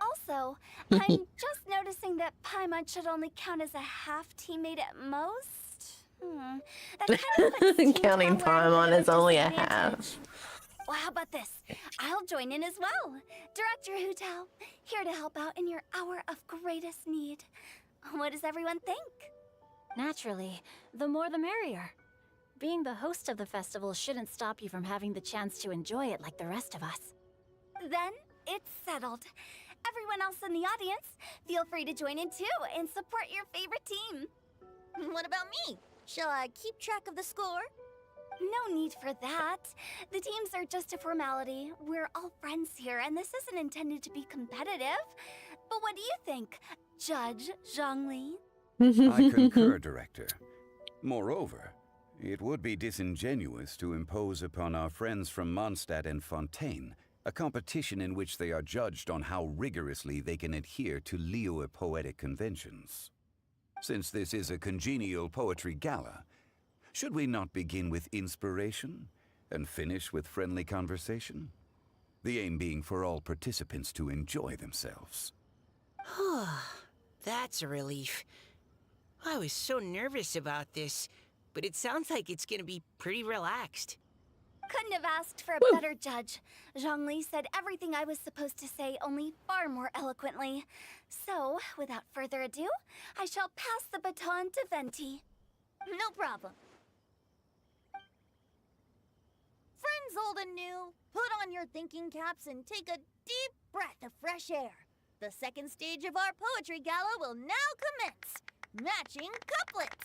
Also, I'm just noticing that Paimon should only count as a half teammate at most. That kind of puts Team Counting Tower Paimon at a is only a disadvantage. half. Well, how about this? I'll join in as well. Director Hutao, here to help out in your hour of greatest need. What does everyone think? Naturally, the more the merrier. Being the host of the festival shouldn't stop you from having the chance to enjoy it like the rest of us. Then it's settled. Everyone else in the audience, feel free to join in too and support your favorite team. What about me? Shall I keep track of the score? No need for that. The teams are just a formality. We're all friends here, and this isn't intended to be competitive. But what do you think, Judge Zhongli? I concur, Director. Moreover, it would be disingenuous to impose upon our friends from Mondstadt and Fontaine a competition in which they are judged on how rigorously they can adhere to Liyue poetic conventions. Since this is a congenial poetry gala, should we not begin with inspiration and finish with friendly conversation? The aim being for all participants to enjoy themselves. That's a relief. I was so nervous about this, but it sounds like it's gonna be pretty relaxed. Couldn't have asked for a better judge. Zhongli said everything I was supposed to say, only far more eloquently. So, without further ado, I shall pass the baton to Venti. No problem. Friends old and new, put on your thinking caps and take a deep breath of fresh air. The second stage of our poetry gala will now commence. Matching couplets.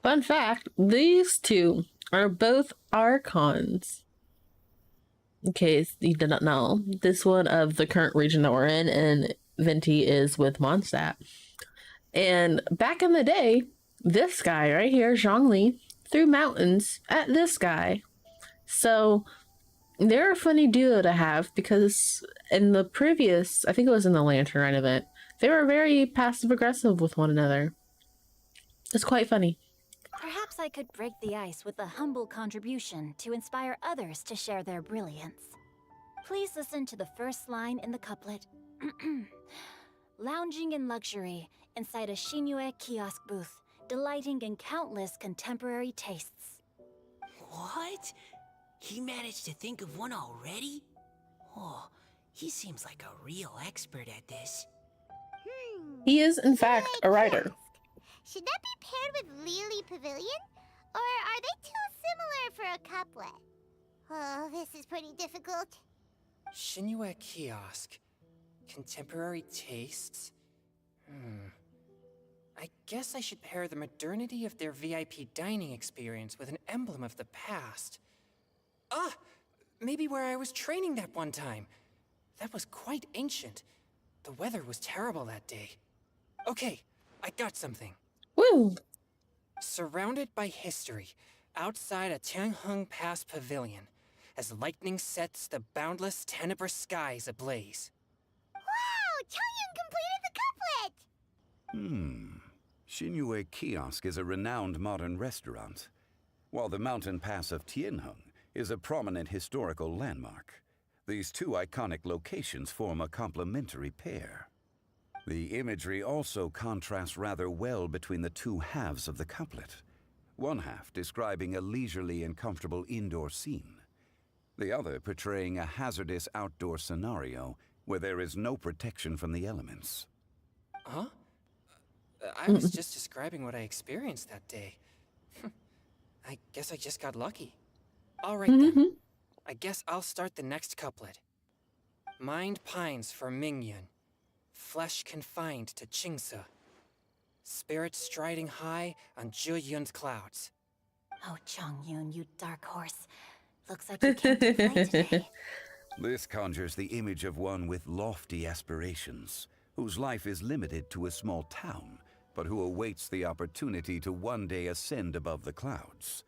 Fun fact, these two are both archons. In case you did not know, this one of the current region that we're in, and Venti is with Mondstadt. And back in the day, this guy right here, Zhongli, threw mountains at this guy. So they're a funny duo to have, because in the previous, I think it was in the Lantern Run event, they were very passive-aggressive with one another. It's quite funny. Perhaps I could break the ice with a humble contribution to inspire others to share their brilliance. Please listen to the first line in the couplet. Lounging in luxury inside a Shinue kiosk booth, delighting in countless contemporary tastes. What? He managed to think of one already? Oh, he seems like a real expert at this. He is, in fact, a writer. Should that be paired with Lily Pavilion? Or are they too similar for a couplet? Oh, this is pretty difficult. Shinue kiosk. Contemporary tastes? I guess I should pair the modernity of their VIP dining experience with an emblem of the past. Ah! Maybe where I was training that one time. That was quite ancient. The weather was terrible that day. Okay, I got something. Woo! Surrounded by history, outside a Tianheng Pass pavilion, as lightning sets the boundless tenebrous skies ablaze. Wow! Chongyun completed the couplet! Shinue Kiosk is a renowned modern restaurant, while the mountain pass of Tianheng is a prominent historical landmark. These two iconic locations form a complementary pair. The imagery also contrasts rather well between the two halves of the couplet. One half describing a leisurely and comfortable indoor scene, the other portraying a hazardous outdoor scenario where there is no protection from the elements. Huh? I was just describing what I experienced that day. I guess I just got lucky. All right then. I guess I'll start the next couplet. Mind pines for Mingyun. Flesh confined to Qingse. Spirit striding high on Zheyun's clouds. Oh, Chongyun, you dark horse. Looks like you came to play today. This conjures the image of one with lofty aspirations, whose life is limited to a small town, but who awaits the opportunity to one day ascend above the clouds.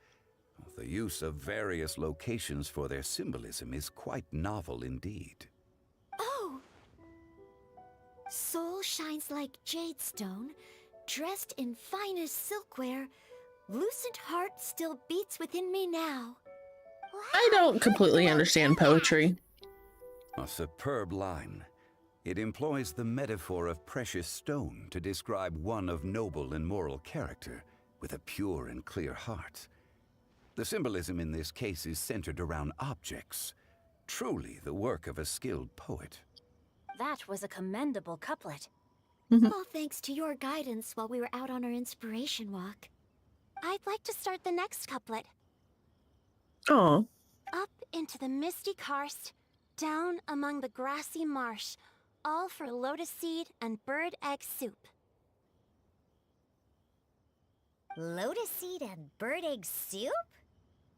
The use of various locations for their symbolism is quite novel indeed. Oh! Soul shines like jade stone, dressed in finest silkwear. Lucent heart still beats within me now. I don't completely understand poetry. A superb line. It employs the metaphor of precious stone to describe one of noble and moral character, with a pure and clear heart. The symbolism in this case is centered around objects, truly the work of a skilled poet. That was a commendable couplet. All thanks to your guidance while we were out on our inspiration walk. I'd like to start the next couplet. Oh. Up into the misty karst, down among the grassy marsh, all for lotus seed and bird egg soup. Lotus seed and bird egg soup?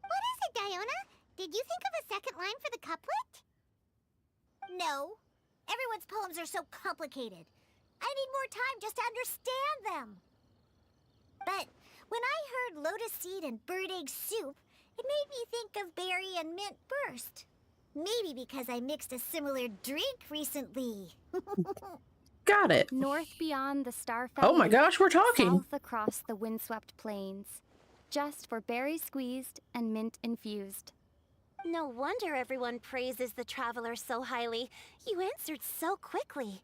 What is it, Diona? Did you think of a second line for the couplet? No. Everyone's poems are so complicated. I need more time just to understand them. But when I heard lotus seed and bird egg soup, It made me think of berry and mint burst. Maybe because I mixed a similar drink recently. Got it. North beyond the Starfell Oh my Lake, gosh, we're talking. South across the windswept plains. Just for berry squeezed and mint infused. No wonder everyone praises the traveler so highly. You answered so quickly.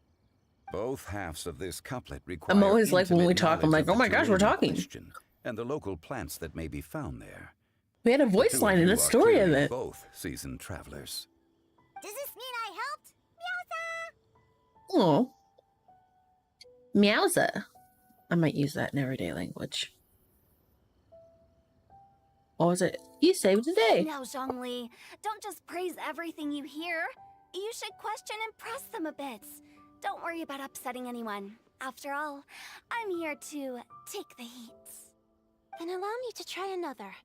Both halves of this couplet require I'm always like, when we intimate talk, I'm knowledge like, of oh the my gosh, we're terrain in talking. question and the local plants that may be found there. We had a The voice two line of in you a are story of clearly it. both seasoned travelers. Does this mean I helped? Meowza! Oh. Meowza. I might use that in everyday language. What was it? You saved the day. Now, Zhongli, don't just praise everything you hear. You should question and press them a bit. Don't worry about upsetting anyone. After all, I'm here to take the heat. Then allow me to try another.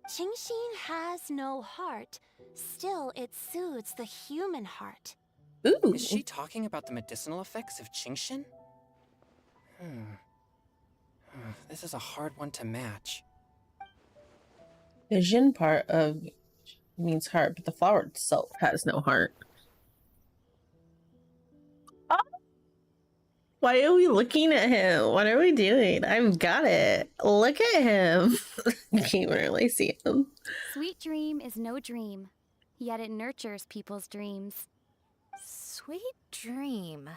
Qingxin has no heart. Still, it soothes the human heart. Ooh. Is she talking about the medicinal effects of Qingxin? This is a hard one to match. The Jin part of means heart, but the flower itself has no heart. Oh. Why are we looking at him? What are we doing? I've got it. Look at him. You can't really see him. Sweet dream is no dream, yet it nurtures people's dreams. Sweet dream.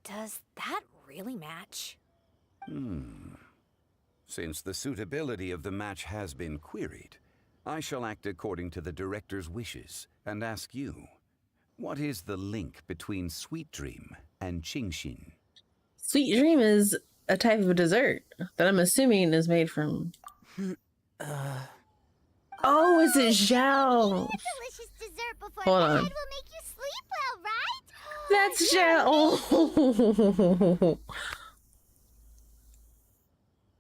Does that really match? Since the suitability of the match has been queried, I shall act according to the director's wishes and ask you, what is the link between Sweet Dream and Qingxin? Sweet dream is a type of dessert that I'm assuming is made from... Oh, is it Zhao? Delicious dessert before Hold bed on. will make you sleep well, right? That's Zhao.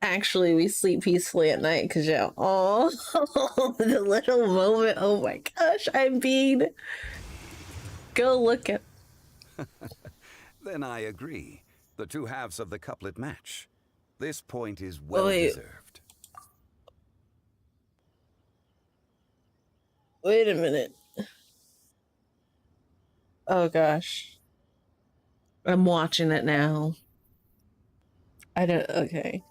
Actually, we sleep peacefully at night because Zhao. Oh, the little moment. Oh my gosh, I'm being... Go look at... Then I agree. The two halves of the couplet match. This point is well Wait. deserved. Wait a minute. Oh gosh. I'm watching it now. I don't... Okay.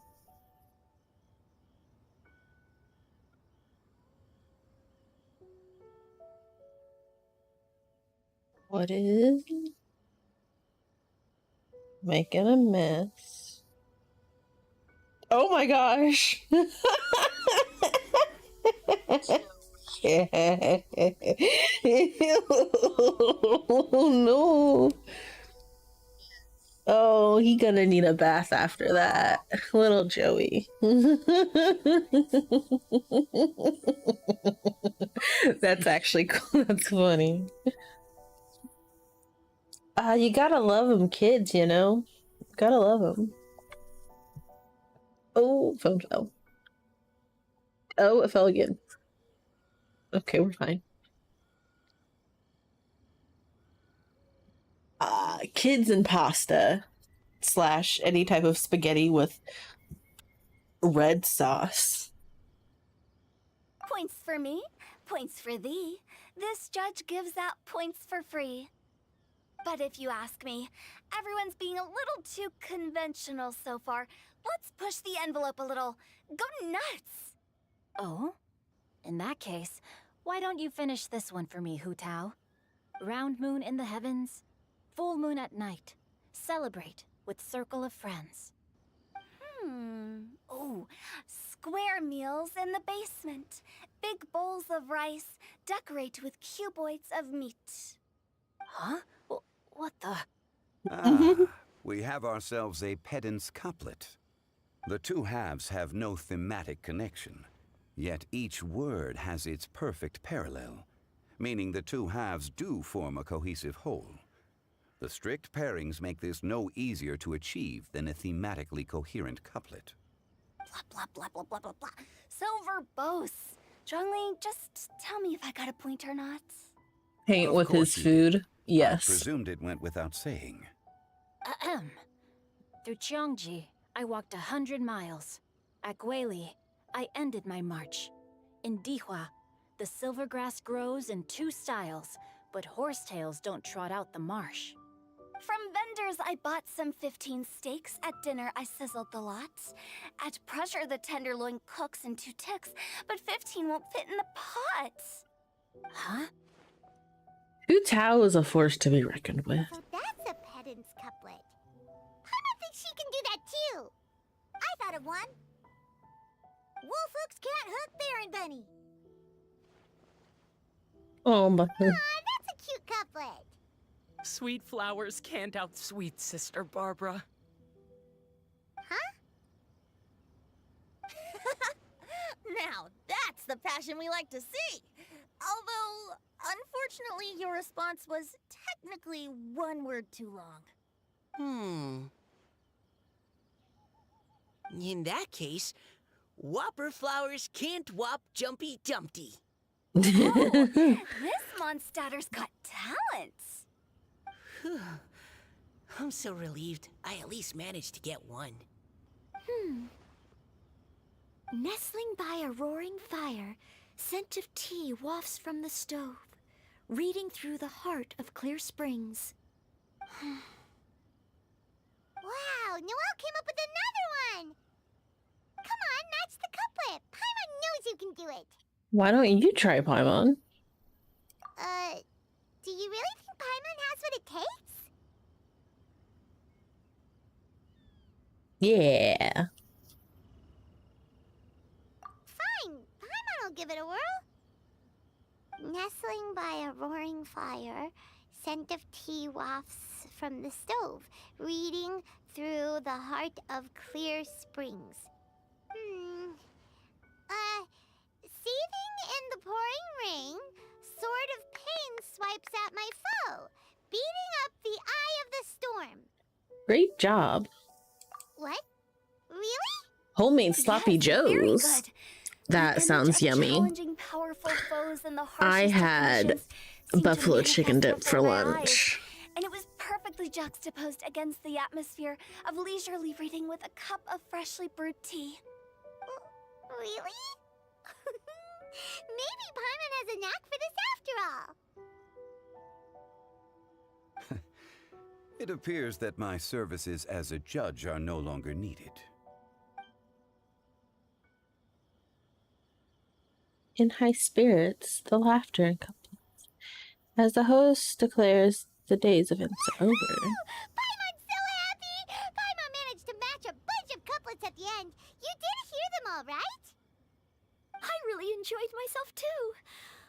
What is... Making a mess. Oh my gosh. Oh no. Oh, he gonna need a bath after that. Little Joey. That's actually cool. That's funny. You gotta love them kids, you know? Gotta love them. Oh, phone fell. Oh, it fell again. Okay, we're fine. Kids and pasta / any type of spaghetti with red sauce. Points for me, points for thee. This judge gives out points for free. But if you ask me, everyone's being a little too conventional so far. Let's push the envelope a little. Go nuts! Oh? In that case, why don't you finish this one for me, Hu Tao? Round moon in the heavens, full moon at night. Celebrate with circle of friends. Oh, square meals in the basement. Big bowls of rice. Decorate with cuboids of meat. Huh? What the? We have ourselves a pedant's couplet. The two halves have no thematic connection, yet each word has its perfect parallel, meaning the two halves do form a cohesive whole. The strict pairings make this no easier to achieve than a thematically coherent couplet. Blah, blah, blah, blah, blah, blah, blah. So verbose. Zhongli, just tell me if I got a point or not. Paint Of with course his you did. food. Yes. I presumed it went without saying. Ahem. Through Cheongji, I walked 100 miles. At Guili, I ended my march. In Dihua, the silvergrass grows in 2 styles, but horsetails don't trot out the marsh. From vendors, I bought some 15 steaks. At dinner, I sizzled the lots. At pressure, the tenderloin cooks in 2 ticks, but 15 won't fit in the pots. Huh? Hu Tao is a force to be reckoned with. So that's a pedant's couplet. Paimon thinks she can do that too. I thought of one. Wolf hooks can't hook Baron Bunny. Oh, but Aw, that's a cute couplet. Sweet flowers can't outsweet Sister Barbara. Huh? Now, that's the passion we like to see. Although, unfortunately, your response was technically 1 word too long. In that case, Whopper flowers can't whop Jumpy Dumpty. Oh, this Mondstadter's got talents. Whew. I'm so relieved I at least managed to get one. Nestling by a roaring fire, scent of tea wafts from the stove, reading through the heart of Clear Springs. Wow, Noelle came up with another one. Come on, match the couplet. Paimon knows you can do it. why don't you try Paimon? Do you really think Paimon has what it takes? Yeah. Fine, Paimon will give it a whirl. Nestling by a roaring fire, scent of tea wafts from the stove, reading through the heart of Clear Springs. Seething in the pouring rain, sword of pain swipes at my foe, beating up the eye of the storm. Great job. What? Really? Homemade sloppy Very joes. good. That The sounds image of yummy. challenging powerful foes in the I harshest of had conditions seemed to buffalo chicken manifest dip for before my eyes, lunch. and it was perfectly juxtaposed against the atmosphere of leisurely reading with a cup of freshly brewed tea. Really? Maybe Paimon has a knack for this after all. It appears that my services as a judge are no longer needed. In high spirits, the laughter and couplets. As the host declares the day's events are over. Paimon's so happy! Paimon managed to match a bunch of couplets at the end. You did hear them all, right? I really enjoyed myself too.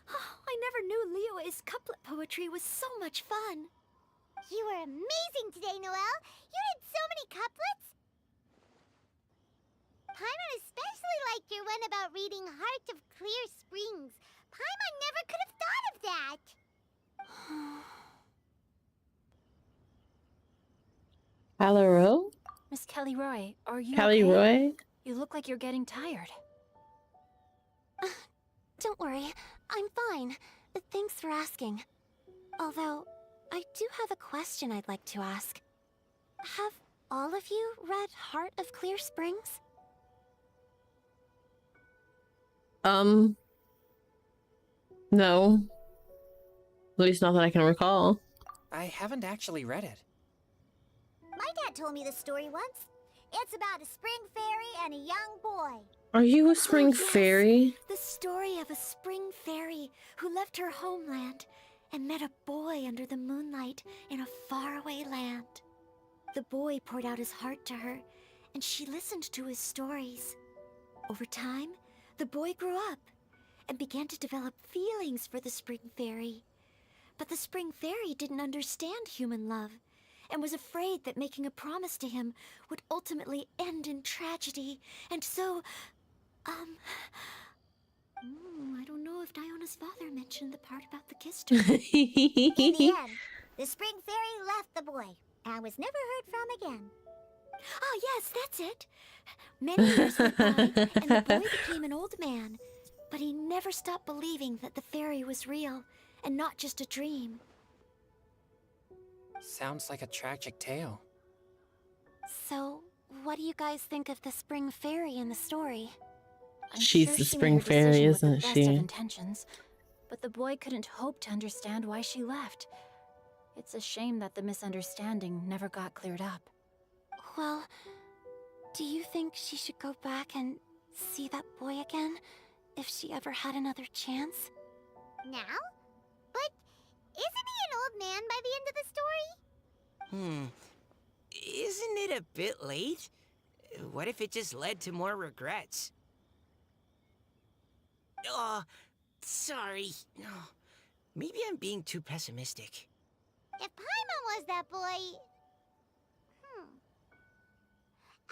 Oh, I never knew Liyue's couplet poetry was so much fun. You were amazing today, Noelle. You did so many couplets. Paimon especially liked your one about reading Heart of Clear Springs. Paimon never could have thought of that. Hallo? Miss Kelly Roy, are you Kelly okay? Roy? You look like you're getting tired. Don't worry, I'm fine. Thanks for asking. Although, I do have a question I'd like to ask. Have all of you read Heart of Clear Springs? No. At least not that I can recall. I haven't actually read it. My dad told me this story once. It's about a spring fairy and a young boy. Are you a spring yes. fairy? The story of a spring fairy who left her homeland and met a boy under the moonlight in a faraway land. The boy poured out his heart to her, and she listened to his stories. Over time, the boy grew up and began to develop feelings for the spring fairy. But the spring fairy didn't understand human love and was afraid that making a promise to him would ultimately end in tragedy. And so, I don't know if Diona's father mentioned the part about the kiss to her. In the end, the spring fairy left the boy and was never heard from again. Ah, yes, that's it. Many years went by, and the boy became an old man. But he never stopped believing that the fairy was real and not just a dream. Sounds like a tragic tale. So, what do you guys think of the spring fairy in the story? I'm She's sure the she spring made her fairy, decision with the isn't best of she? intentions, but the boy couldn't hope to understand why she left. It's a shame that the misunderstanding never got cleared up. Well, do you think she should go back and see that boy again? If she ever had another chance? Now? But isn't he an old man by the end of the story? Isn't it a bit late? What if it just led to more regrets? Oh, sorry. Oh, maybe I'm being too pessimistic. If Paimon was that boy...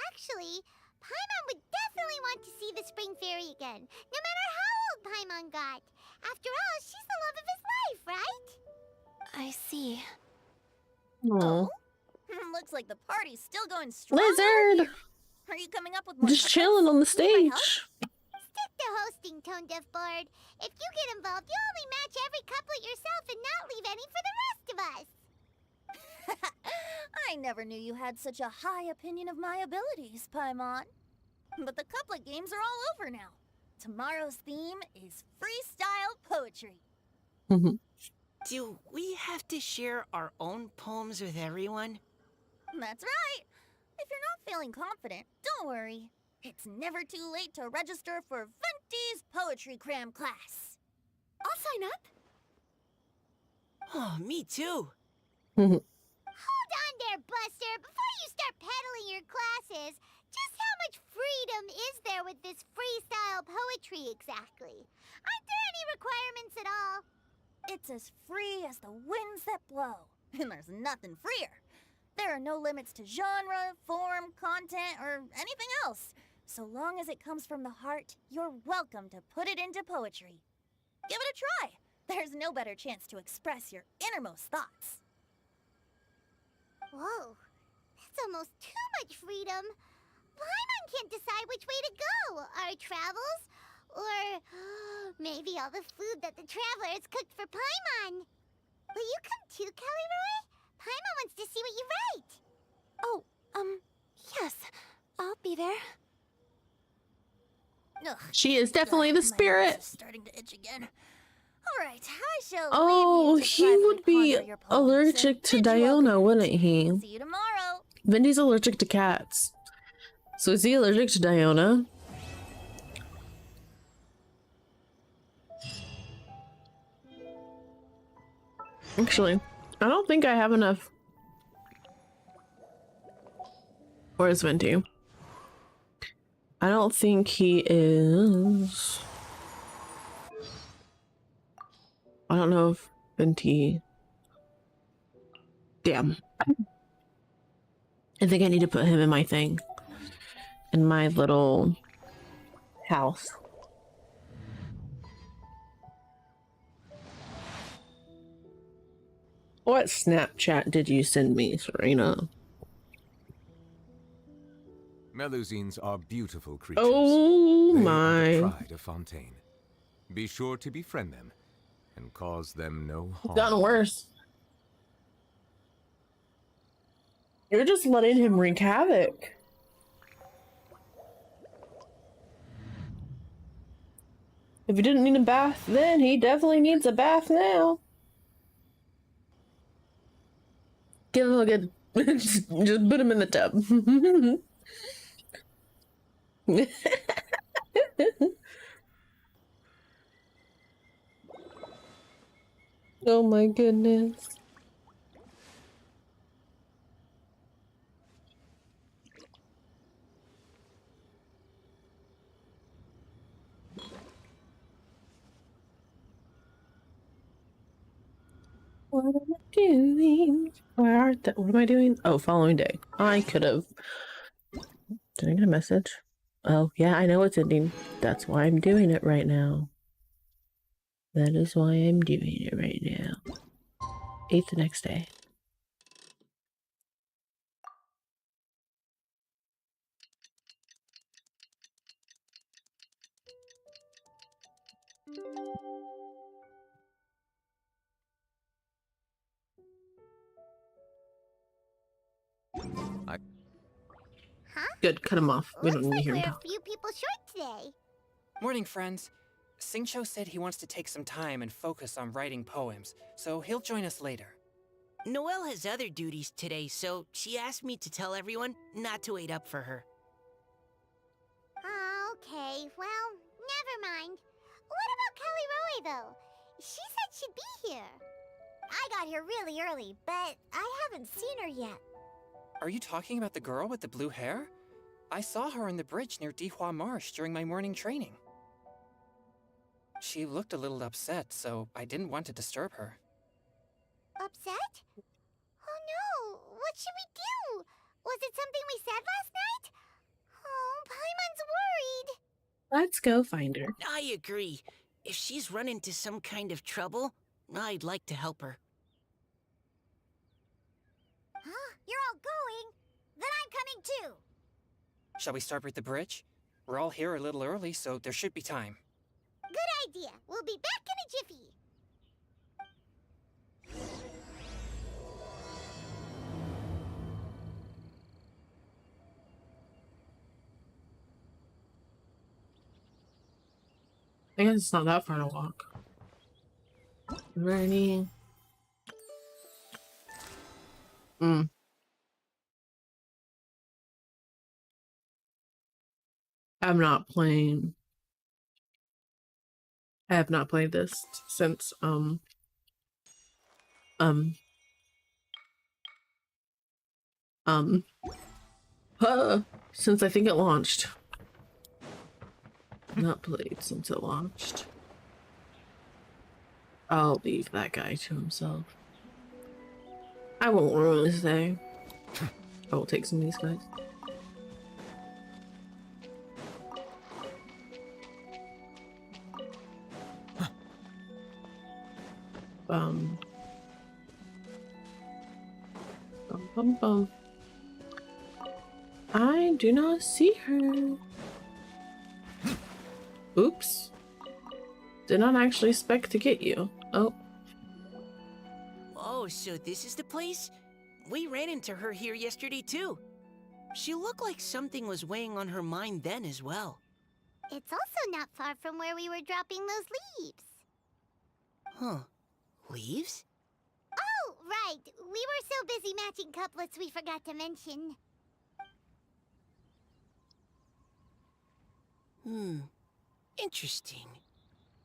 Actually, Paimon would definitely want to see the Spring Fairy again, no matter how old Paimon got. After all, she's the love of his life, right? I see. Oh, Looks like the party's still going strong. Lizard! Are you coming up with more Just couplets? chilling on the Need my help? stage. Stick to hosting, Tone Deaf Bard. If you get involved, you'll only match every couplet yourself and not leave any for the rest of us. I never knew you had such a high opinion of my abilities, Paimon. But the couplet games are all over now. Tomorrow's theme is freestyle poetry. Do we have to share our own poems with everyone? That's right. If you're not feeling confident, don't worry. It's never too late to register for Venti's Poetry Cram class. I'll sign up. Oh, me too. Hold on there, Buster. Before you start peddling your classes, just how much freedom is there with this freestyle poetry exactly? Aren't there any requirements at all? It's as free as the winds that blow, and there's nothing freer. There are no limits to genre, form, content, or anything else. So long as it comes from the heart, you're welcome to put it into poetry. Give it a try. There's no better chance to express your innermost thoughts. Whoa, that's almost too much freedom. Paimon can't decide which way to go. Our travels? Or maybe all the food that the travelers cooked for Paimon. Will you come too, Kelly Roy? Paimon wants to see what you write. Oh, yes. I'll be there. Ugh. She is definitely the My nose spirit. is starting to itch again. All right, I shall Oh, leave you to he privately would be ponder your poems allergic and to bid you all Diona, good wouldn't night. he? See you tomorrow. Vindy's allergic to cats. So is he allergic to Diona? Actually, I don't think I have enough. Where's Venti? I don't think he is. I don't know if Venti. Damn. I think I need to put him in my thing. In my little house. What Snapchat did you send me, Serena? Melusines are beautiful creatures. Oh They are my. the pride of Fontaine. Be sure to befriend them and cause them no harm. It's gotten worse. You're just letting him wreak havoc. If he didn't need a bath then, he definitely needs a bath now. Give him a good... just put him in the tub. Oh my goodness. What am I doing? What am I doing? Oh, following day. I could have. Did I get a message? Oh, yeah, I know it's ending. That's why I'm doing it right now. That is why I'm doing it right now. 8th the next day. Huh? Good, cut him off. We don't Looks need to like hear him we're a talk. few people short today. Morning, friends. Singcho said he wants to take some time and focus on writing poems, so he'll join us later. Noelle has other duties today, so she asked me to tell everyone not to wait up for her. Okay, well, never mind. What about Kelly Roy, though? She said she'd be here. I got here really early, but I haven't seen her yet. Are you talking about the girl with the blue hair? I saw her on the bridge near Dihua Marsh during my morning training. She looked a little upset, so I didn't want to disturb her. Upset? Oh no, what should we do? Was it something we said last night? Oh, Paimon's worried. Let's go find her. I agree. If she's run into some kind of trouble, I'd like to help her. Huh? You're all going? Then I'm coming too. Shall we start with the bridge? We're all here a little early, so there should be time. Good idea. We'll be back in a jiffy. I guess it's not that far to walk. Ready? I'm not playing. I have not played this since since I think it launched. Not played since it launched. I'll leave that guy to himself. I won't ruin his day. I will take some of these guys. Bum, bum, bum. I do not see her. Oops. Did not actually expect to get you. Oh. Oh, so this is the place? We ran into her here yesterday, too. She looked like something was weighing on her mind then as well. It's also not far from where we were dropping those leaves. Huh. Leaves? Oh, right. We were so busy matching couplets we forgot to mention. Interesting.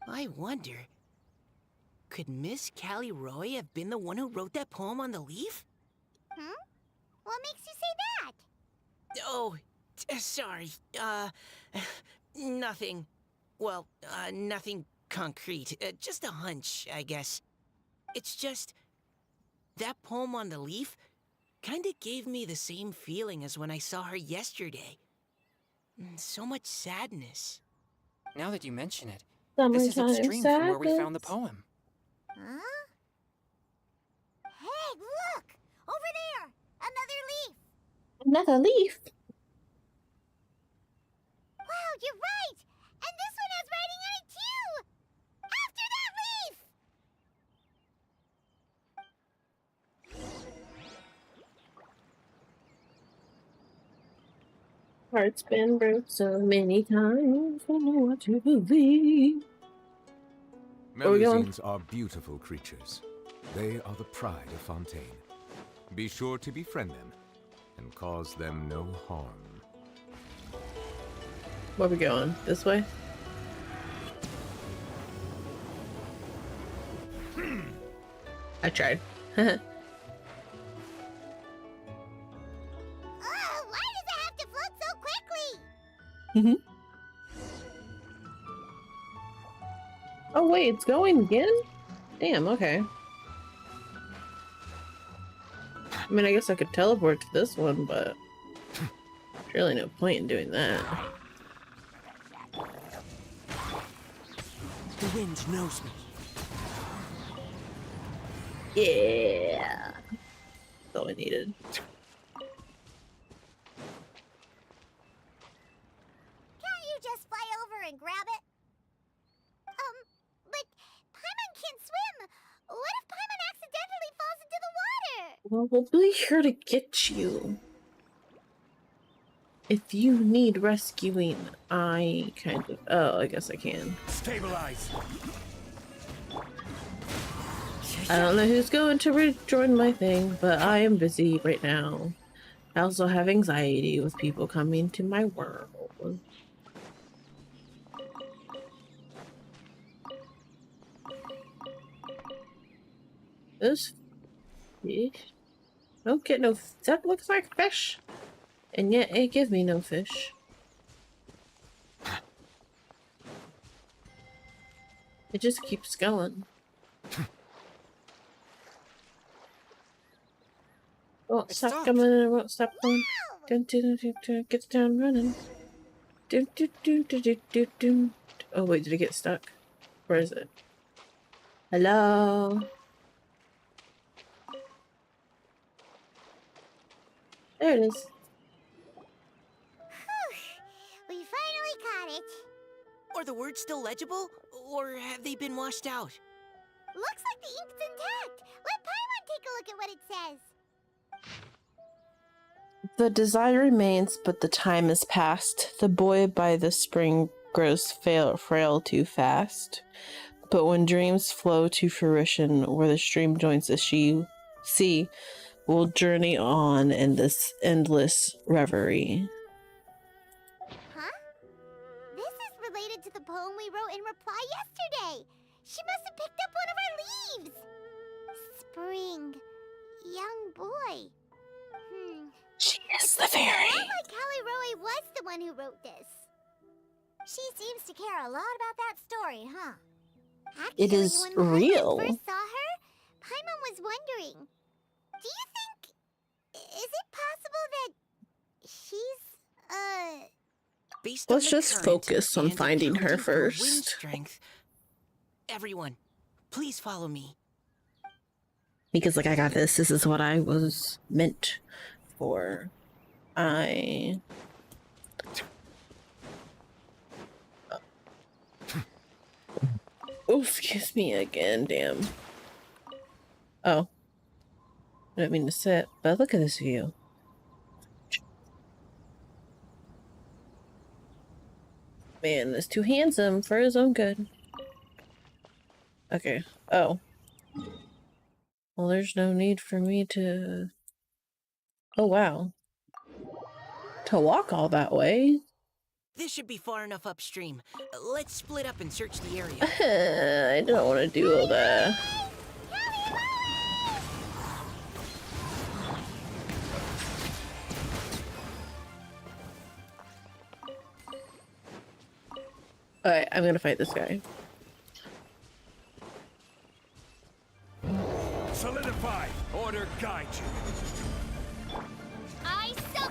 I wonder, could Miss Callie Roy have been the one who wrote that poem on the leaf? What makes you say that? Oh, sorry. Nothing. Well, nothing concrete. Just a hunch, I guess. It's just, that poem on the leaf kinda gave me the same feeling as when I saw her yesterday. So much sadness. Now that you mention it, this is upstream from where we found the poem. Huh? Hey, look! Over there! Another leaf! Another leaf? Wow, you're right! And this one has writing on it too! After that leaf! Heart's been broke so many times, I don't know what to believe. Melusines are beautiful creatures. They are the pride of Fontaine. Be sure to befriend them and cause them no harm. Where are we going? This way? I tried. Why does it have to float so quickly? Oh wait, it's going again? Damn, okay. I mean, I guess I could teleport to this one, but there's really no point in doing that. The wind knows me. Yeah. That's all I needed. Can't you just fly over and grab it? But Paimon can't swim. What if Paimon accidentally falls into the water? Well, we'll be here to get you. If you need rescuing, I kind of... Oh, I guess I can. Stabilize. I don't know who's going to rejoin my thing, but I am busy right now. I also have anxiety with people coming to my world. This fish? Don't get no... That looks like fish. And yet it gives me no fish. It just keeps going. Won't stop coming and it won't stop going. Dun, dun, dun, dun, gets down running. Dun, dun, dun, dun, dun, dun, dun. Oh wait, did it get stuck? Where is it? Hello? There it is. We finally caught it. Are the words still legible? Or have they been washed out? Looks like the ink's intact. Let Paimon take a look at what it says. The desire remains, but the time is past. The boy by the spring grows frail too fast. But when dreams flow to fruition, where the stream joins the sea, we'll journey on in this endless reverie. Huh? This is related to the poem we wrote in reply yesterday. She must have picked up one of our leaves. Spring. Young boy. She is the fairy. It sounds like Callie Roe was the one who wrote this. She seems to care a lot about that story, huh? Actually, It is when real. Paimon first saw her, Paimon was wondering, do you think... Is it possible that she's, Based Let's on the just current focus on and finding her accounting for wind first. strength. Everyone, please follow me. Because, like, I got this. This is what I was meant for. Oh, excuse me again, damn. Oh. I didn't mean to sit, but look at this view. Man, is too handsome for his own good. Okay. Oh. Well, there's no need for me to... Oh, wow. To walk all that way? This should be far enough upstream. Let's split up and search the area. I don't want to do all that. Alright, I'm gonna fight this guy. Solidify. Order guide you. I so...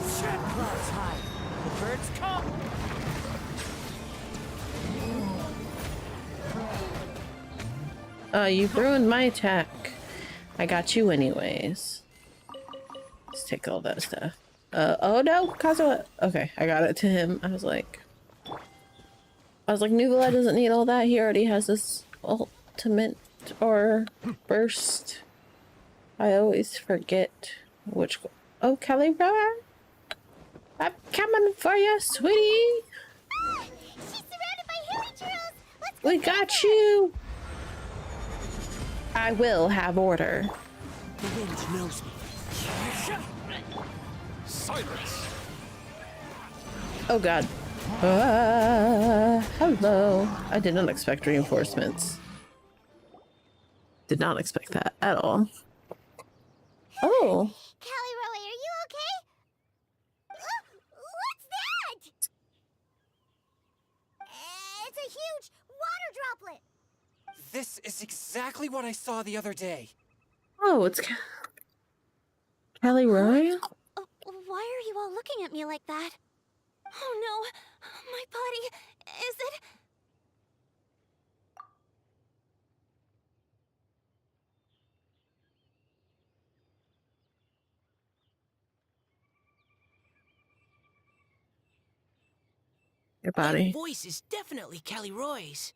Set clouds high. The birds come. You've ruined my attack. I got you anyways. Let's take all that stuff. Oh no, Kazuha. Okay, I got it to him. I was like, Nuvola doesn't need all that. He already has this ultimate or burst. I always forget which. Oh, Kelly Roar, I'm coming for you, sweetie. She's surrounded by hairy trolls. Let's We got you. I will have order. The wind knows me. Silence. Oh god. Hello. I did not expect reinforcements. Did not expect that at all. Oh. Callie Roe, are you okay? What's that? It's a huge water droplet. This is exactly what I saw the other day. Oh, it's Callie Roy? Why are you all looking at me like that? Oh no, my body, is it? Your That body. voice is definitely Callie Roy's.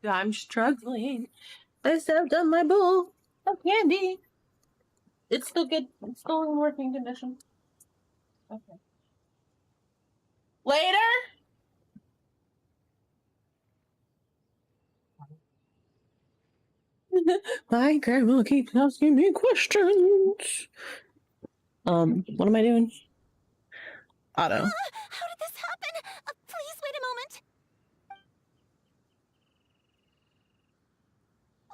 I'm struggling. I stepped on my bowl of candy. It's still good. It's still in working condition. Okay. Later? My grandma keeps asking me questions. What am I doing? Auto. How did this happen? Please wait a moment.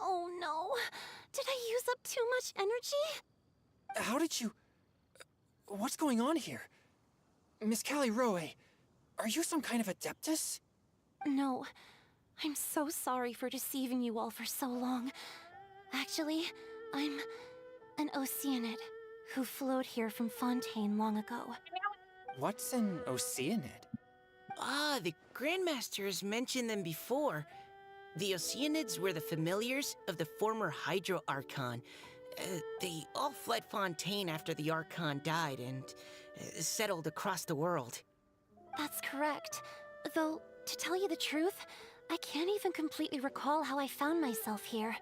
Oh no. Did I use up too much energy? How did you... What's going on here? Miss Callie Roe, are you some kind of adeptus? No. I'm so sorry for deceiving you all for so long. Actually, I'm an Oceanid who flowed here from Fontaine long ago. What's an Oceanid? Ah, the Grandmasters mentioned them before. The Oceanids were the familiars of the former Hydro Archon. They all fled Fontaine after the Archon died and settled across the world. That's correct. Though, to tell you the truth, I can't even completely recall how I found myself here.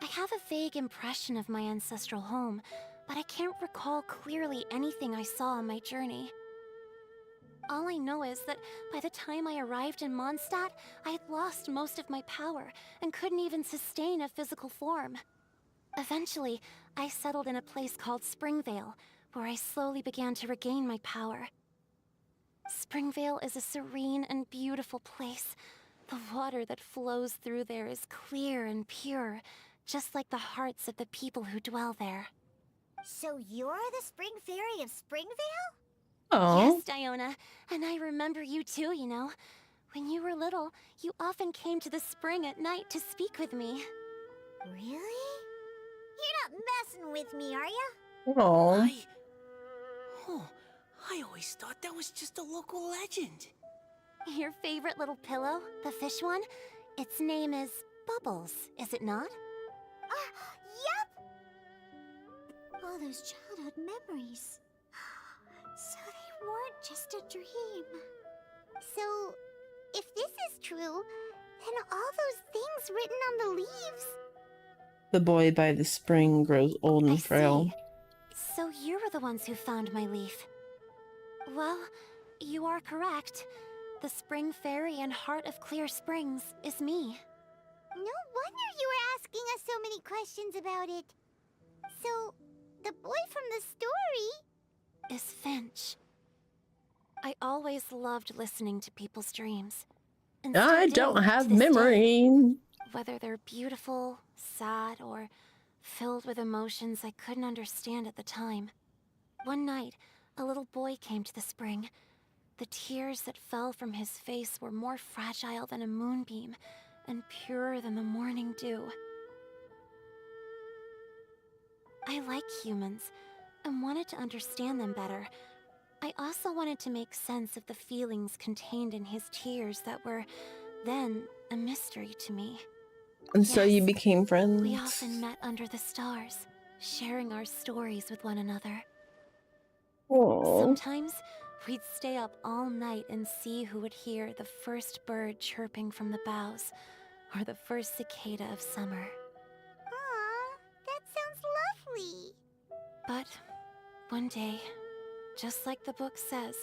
I have a vague impression of my ancestral home, but I can't recall clearly anything I saw on my journey. All I know is that by the time I arrived in Mondstadt, I had lost most of my power and couldn't even sustain a physical form. Eventually, I settled in a place called Springvale, where I slowly began to regain my power. Springvale is a serene and beautiful place. The water that flows through there is clear and pure, just like the hearts of the people who dwell there. So you're the Spring Fairy of Springvale? Oh. Yes, Diona, and I remember you too, you know. When you were little, you often came to the spring at night to speak with me. Really? You're not messing with me, are ya? Oh. I always thought that was just a local legend. Your favorite little pillow, the fish one? Its name is Bubbles, is it not? Yep! All those childhood memories. So they weren't just a dream. So, if this is true, then all those things written on the leaves... The boy by the spring grows old and frail. So you were the ones who found my leaf. Well, you are correct. The Spring Fairy and Heart of Clear Springs is me. No wonder you were asking us so many questions about it. So, the boy from the story... is Finch. I always loved listening to people's dreams. And I still don't do, have to this memory. day. Whether they're beautiful, sad, or filled with emotions I couldn't understand at the time. One night, a little boy came to the spring. The tears that fell from his face were more fragile than a moonbeam, and purer than the morning dew. I like humans, and wanted to understand them better. I also wanted to make sense of the feelings contained in his tears that were, then, a mystery to me. And so you became friends. We often met under the stars, sharing our stories with one another. Aww. Sometimes, we'd stay up all night and see who would hear the first bird chirping from the boughs, or the first cicada of summer. Aw, that sounds lovely. But one day, just like the book says,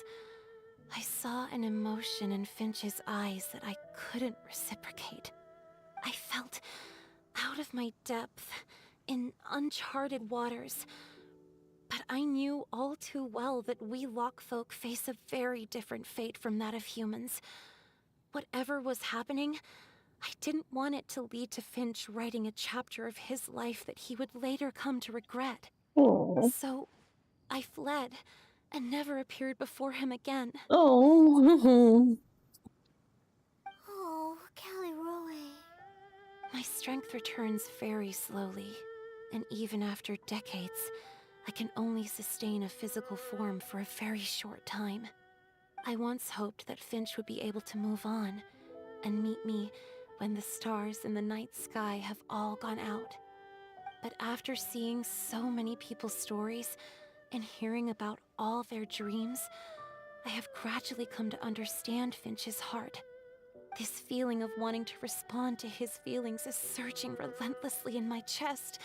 I saw an emotion in Finch's eyes that I couldn't reciprocate. I felt out of my depth, in uncharted waters. But I knew all too well that we Lockfolk face a very different fate from that of humans. Whatever was happening, I didn't want it to lead to Finch writing a chapter of his life that he would later come to regret. Aww. So, I fled, and never appeared before him again. Oh. Oh, Callie Roe. My strength returns very slowly, and even after decades, I can only sustain a physical form for a very short time. I once hoped that Finch would be able to move on, and meet me when the stars in the night sky have all gone out. But after seeing so many people's stories, and hearing about all their dreams, I have gradually come to understand Finch's heart. This feeling of wanting to respond to his feelings is surging relentlessly in my chest,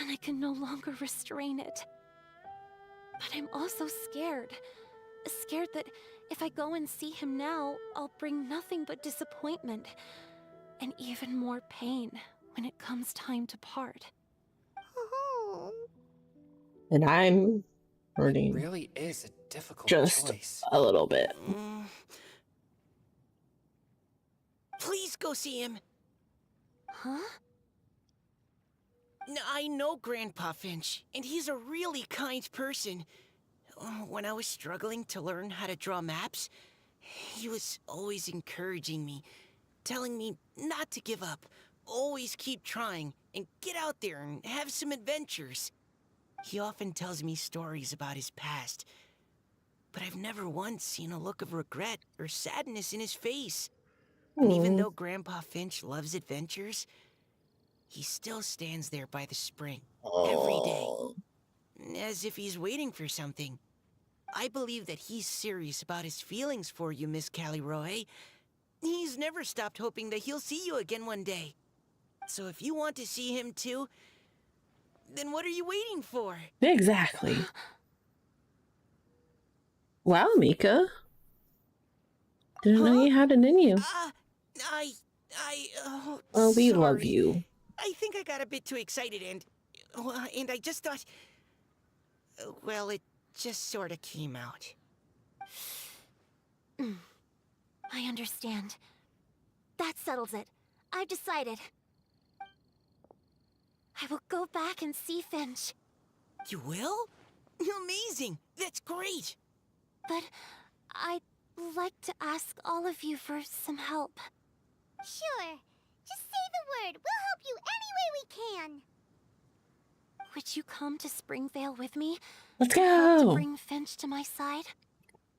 and I can no longer restrain it. But I'm also scared. Scared that if I go and see him now, I'll bring nothing but disappointment and even more pain when it comes time to part. And I'm hurting. It really is a difficult just choice. a little bit. Please go see him. Huh? I know Grandpa Finch, and he's a really kind person. When I was struggling to learn how to draw maps, he was always encouraging me, telling me not to give up, always keep trying, and get out there and have some adventures. He often tells me stories about his past, but I've never once seen a look of regret or sadness in his face. And even though Grandpa Finch loves adventures, he still stands there by the spring every day, as if he's waiting for something. I believe that he's serious about his feelings for you, Miss Callie-Roe. He's never stopped hoping that he'll see you again one day. So if you want to see him too, then what are you waiting for? Exactly. Wow, Mika. Didn't know you had it in you. Oh, we love you. I think I got a bit too excited and I just thought, well, it just sort of came out. I understand. That settles it. I've decided. I will go back and see Finch. You will? Amazing! That's great! But I'd like to ask all of you for some help. Sure. Just say the word. We'll help you any way we can. Would you come to Springvale with me? Let's Help to go! bring Finch to my side?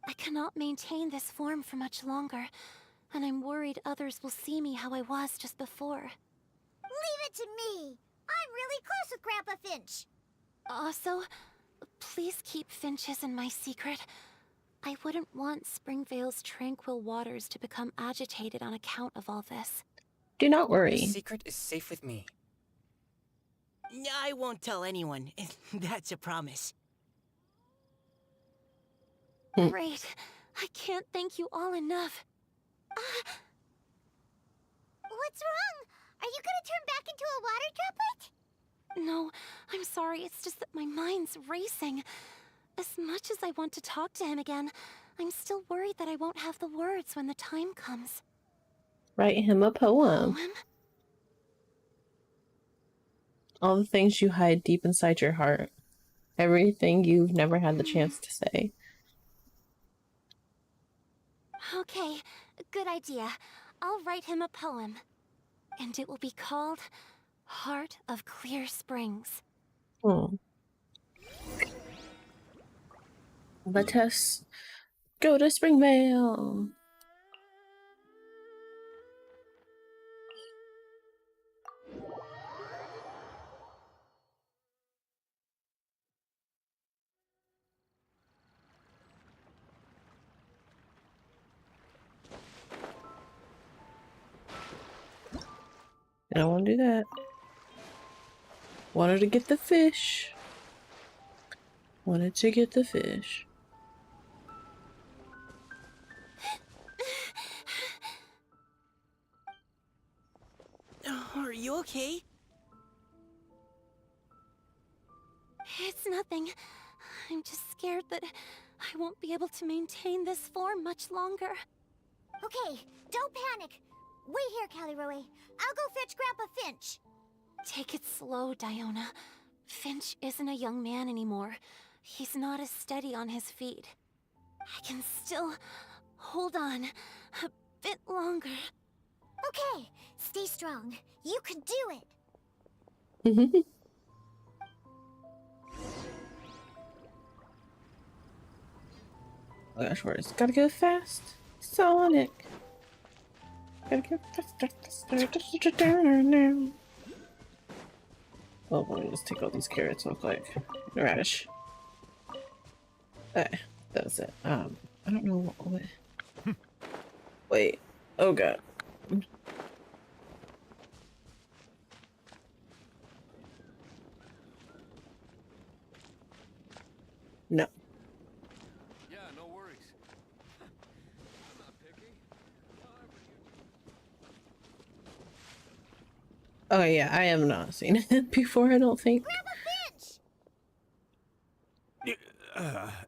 I cannot maintain this form for much longer, and I'm worried others will see me how I was just before. Leave it to me. I'm really close with Grandpa Finch. Also, please keep Finch's in my secret. I wouldn't want Springvale's tranquil waters to become agitated on account of all this. Do not The worry. secret is safe with me. I won't tell anyone. That's a promise. Great. I can't thank you all enough. What's wrong? Are you gonna turn back into a water droplet? No, I'm sorry. It's just that my mind's racing. As much as I want to talk to him again, I'm still worried that I won't have the words when the time comes. Write him a poem. All the things you hide deep inside your heart. Everything you've never had the chance to say. Okay, good idea. I'll write him a poem. And it will be called Heart of Clear Springs. Let us go to Springvale. I don't want to do that. Wanted to get the fish. Wanted to get the fish. Are you okay? It's nothing. I'm just scared that I won't be able to maintain this form much longer. Okay, don't panic. Wait here, Callie-Roe. I'll go fetch Grandpa Finch. Take it slow, Diona. Finch isn't a young man anymore. He's not as steady on his feet. I can still hold on a bit longer. Okay, stay strong. You can do it. Oh gosh, where's gotta go fast? Sonic. Gotta go faster now. Oh boy, let's take all these carrots real quick. Radish. Okay, that was it. I don't know what. Wait. Oh god. No. Yeah, no worries. I'm not picky. Oh yeah, I have not seen it before, I don't think.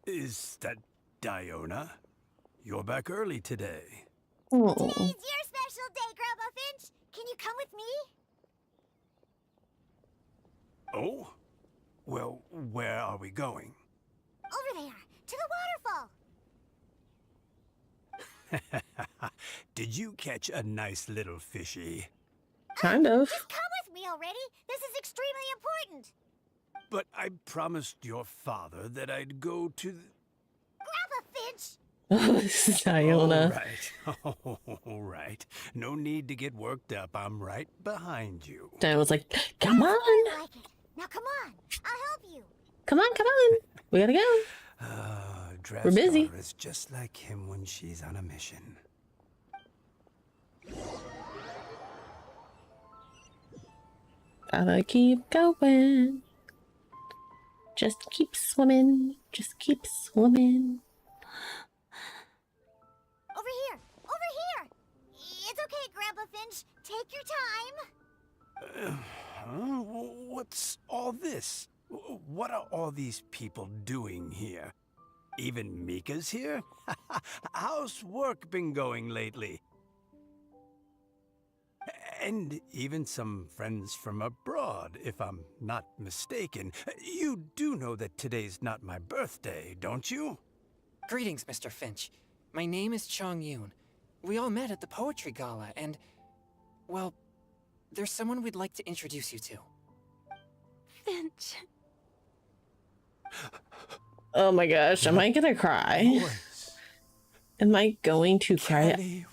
Is that Diona? You're back early today. Oh. Today's your special day, Grandpa Finch. Can you come with me? Oh? Well, where are we going? Over there, to the waterfall. Did you catch a nice little fishy? Kind of. Just come with me already. This is extremely important. But I promised your father that I'd go to Grandpa Finch! Oh, this is Diona. All right. No need to get worked up. I'm right behind you. Diana was like, come on. I like it. Now come on. I'll help you. Come on. We gotta go. We're busy. Is just like him when she's on a mission. Gotta keep going. Just keep swimming. Just keep swimming. Over here. Over here. It's okay, Grandpa Finch. Take your time. What's all this? What are all these people doing here? Even Mika's here? How's work been going lately? And even some friends from abroad, if I'm not mistaken. You do know that today's not my birthday, don't you? Greetings, Mr. Finch. My name is Chong Yoon. We all met at the poetry gala, and, well, there's someone we'd like to introduce you to. Finch. Oh my gosh, am I gonna cry? Am I going to cry?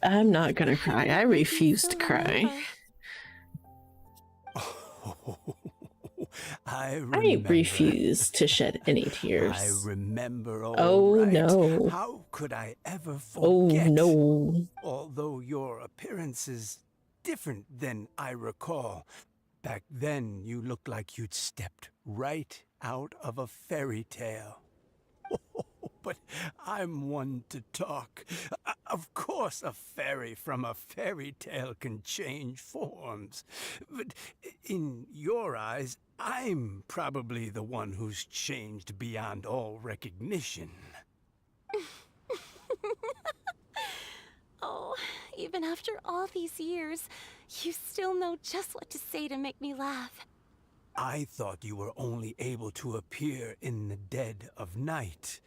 I'm not gonna cry. I refuse to cry. I refuse to shed any tears. I remember. Oh no. How could I ever Oh forget? no. Although your appearance is different than I recall. Back then, you looked like you'd stepped right out of a fairy tale. But I'm one to talk. Of course, a fairy from a fairy tale can change forms. But in your eyes, I'm probably the one who's changed beyond all recognition. Oh, even after all these years, you still know just what to say to make me laugh. I thought you were only able to appear in the dead of night.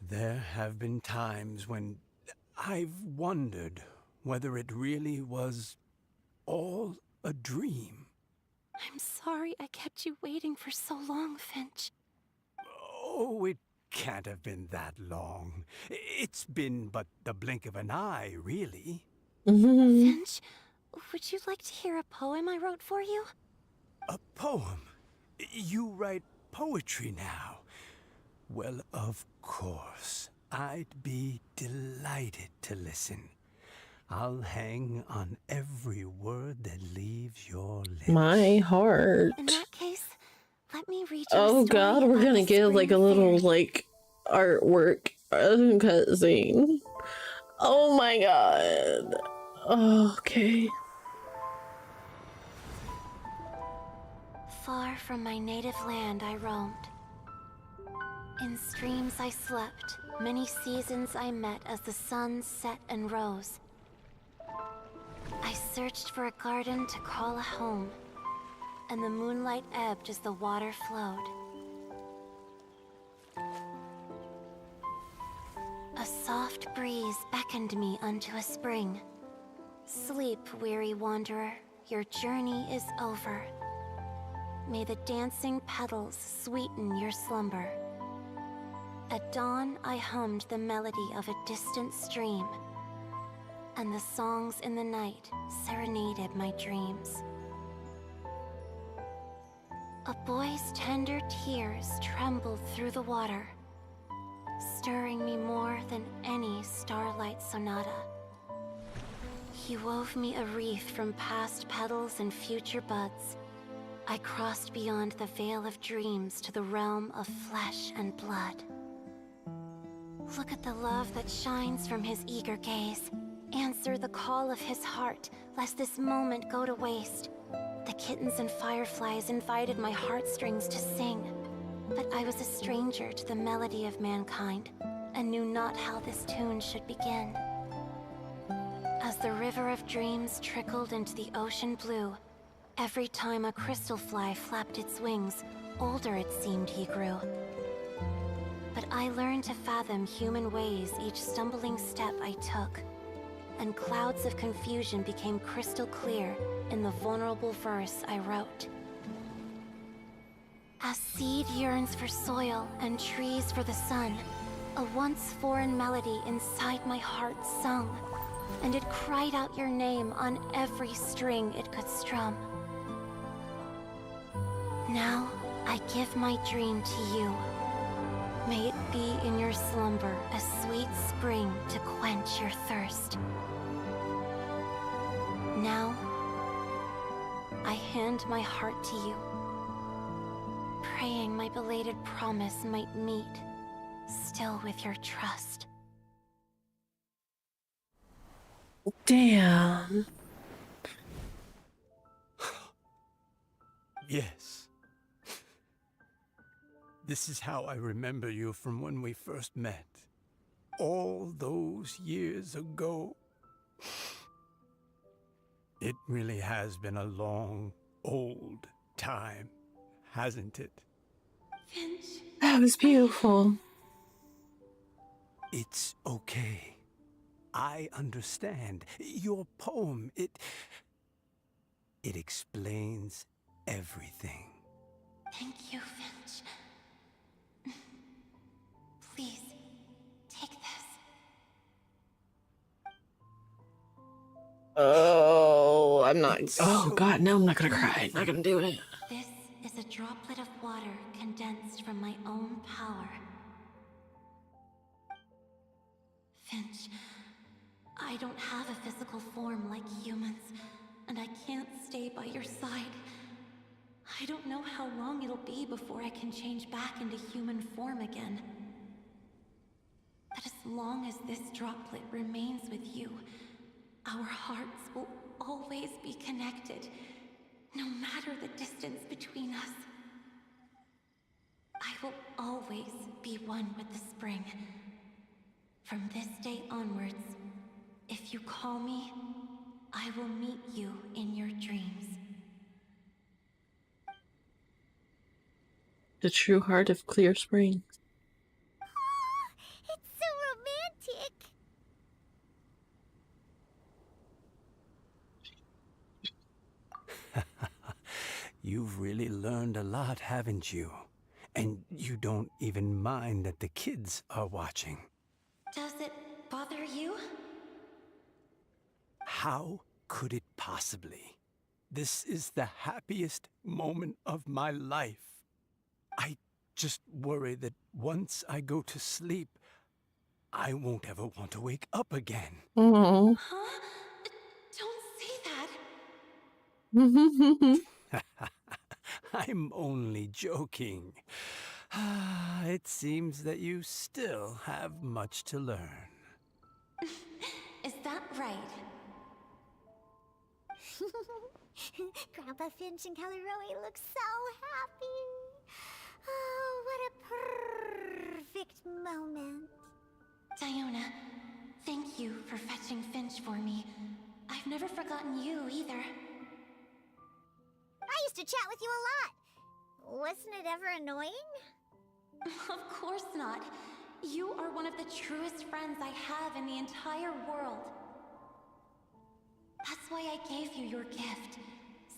There have been times when I've wondered whether it really was all a dream. I'm sorry I kept you waiting for so long, Finch. Oh, it can't have been that long. It's been but the blink of an eye, really. Finch, would you like to hear a poem I wrote for you? A poem? You write poetry now? Well, of course. I'd be delighted to listen. I'll hang on every word that leaves your lips. My heart. In that case, let me read you Oh a story god, we're about gonna the get like a spring little fairy. like artwork cutscene. Oh my god. Okay. Far from my native land I roamed. In streams I slept, many seasons I met as the sun set and rose. I searched for a garden to call a home, and the moonlight ebbed as the water flowed. A soft breeze beckoned me unto a spring. Sleep, weary wanderer, your journey is over. May the dancing petals sweeten your slumber. At dawn, I hummed the melody of a distant stream, and the songs in the night serenaded my dreams. A boy's tender tears trembled through the water, stirring me more than any starlight sonata. He wove me a wreath from past petals and future buds. I crossed beyond the veil of dreams to the realm of flesh and blood. Look at the love that shines from his eager gaze. Answer the call of his heart, lest this moment go to waste. The kittens and fireflies invited my heartstrings to sing, but I was a stranger to the melody of mankind, and knew not how this tune should begin. As the river of dreams trickled into the ocean blue, every time a crystal fly flapped its wings, older it seemed he grew. But I learned to fathom human ways each stumbling step I took, and clouds of confusion became crystal clear in the vulnerable verse I wrote. As seed yearns for soil and trees for the sun, a once foreign melody inside my heart sung, and it cried out your name on every string it could strum. Now I give my dream to you. May it be in your slumber a sweet spring to quench your thirst. Now, I hand my heart to you, praying my belated promise might meet, still with your trust. Damn. Yes. This is how I remember you from when we first met. All those years ago. It really has been a long, old time, hasn't it? Finch. That was beautiful. It's okay. I understand. Your poem, it explains everything. Thank you, Finch. Please, take this. Oh, I'm not. It's Oh, so God, no, I'm not gonna cry. I'm not gonna do it. This is a droplet of water condensed from my own power. Finch, I don't have a physical form like humans, and I can't stay by your side. I don't know how long it'll be before I can change back into human form again. But as long as this droplet remains with you, our hearts will always be connected, no matter the distance between us. I will always be one with the spring. From this day onwards, if you call me, I will meet you in your dreams. The true heart of Clear Springs. It's so romantic. You've really learned a lot, haven't you? And you don't even mind that the kids are watching. Does it bother you? How could it possibly? This is the happiest moment of my life. I just worry that once I go to sleep, I won't ever want to wake up again. Oh. Huh? Don't say that. I'm only joking. It seems that you still have much to learn. Is that right? Grandpa Finch and Kelly look so happy. Oh, what a perfect moment. Diona, thank you for fetching Finch for me. I've never forgotten you either. I used to chat with you a lot. Wasn't it ever annoying? Of course not. You are one of the truest friends I have in the entire world. That's why I gave you your gift,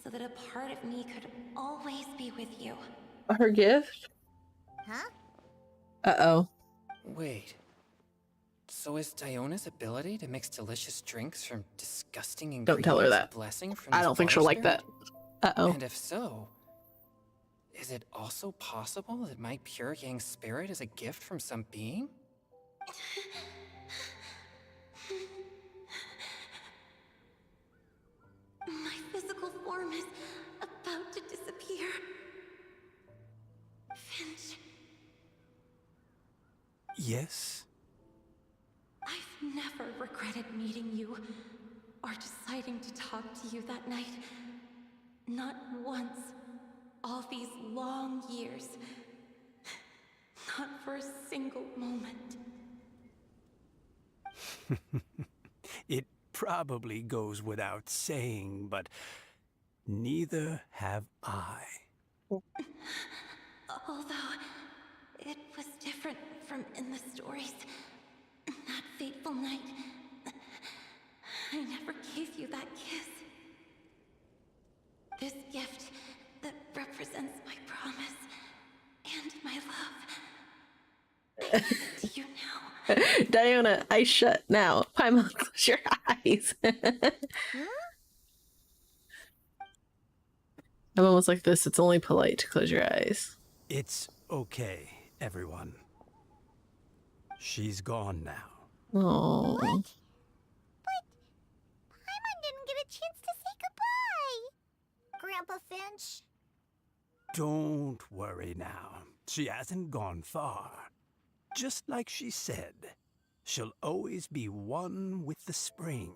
so that a part of me could always be with you. Her gift? Huh? Uh-oh. Wait. So is Diona's ability to mix delicious drinks from disgusting ingredients Don't tell her that. a blessing from I this don't think she'll water like that. spirit? Uh-oh. And if so, is it also possible that my pure yang spirit is a gift from some being? form is about to disappear. Finch, Yes? I've never regretted meeting you or deciding to talk to you that night. Not once. All these long years. Not for a single moment. It probably goes without saying, but neither have I. Although it was different from in the stories. That fateful night, I never gave you that kiss. This gift that represents my promise and my love. Do you know? Diona, eyes shut now. Paimon, close your eyes. I'm almost like this. It's only polite to close your eyes. It's okay, everyone. She's gone now. Oh. What? But Paimon didn't get a chance to say goodbye. Grandpa Finch. Don't worry now. She hasn't gone far. Just like she said, she'll always be one with the spring,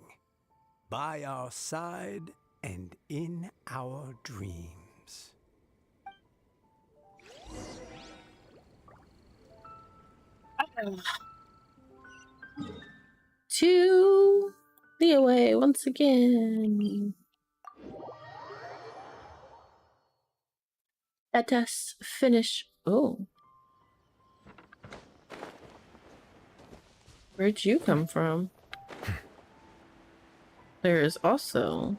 by our side and in our dreams. To the away once again. Let us finish. Oh. Where'd you come from? There is also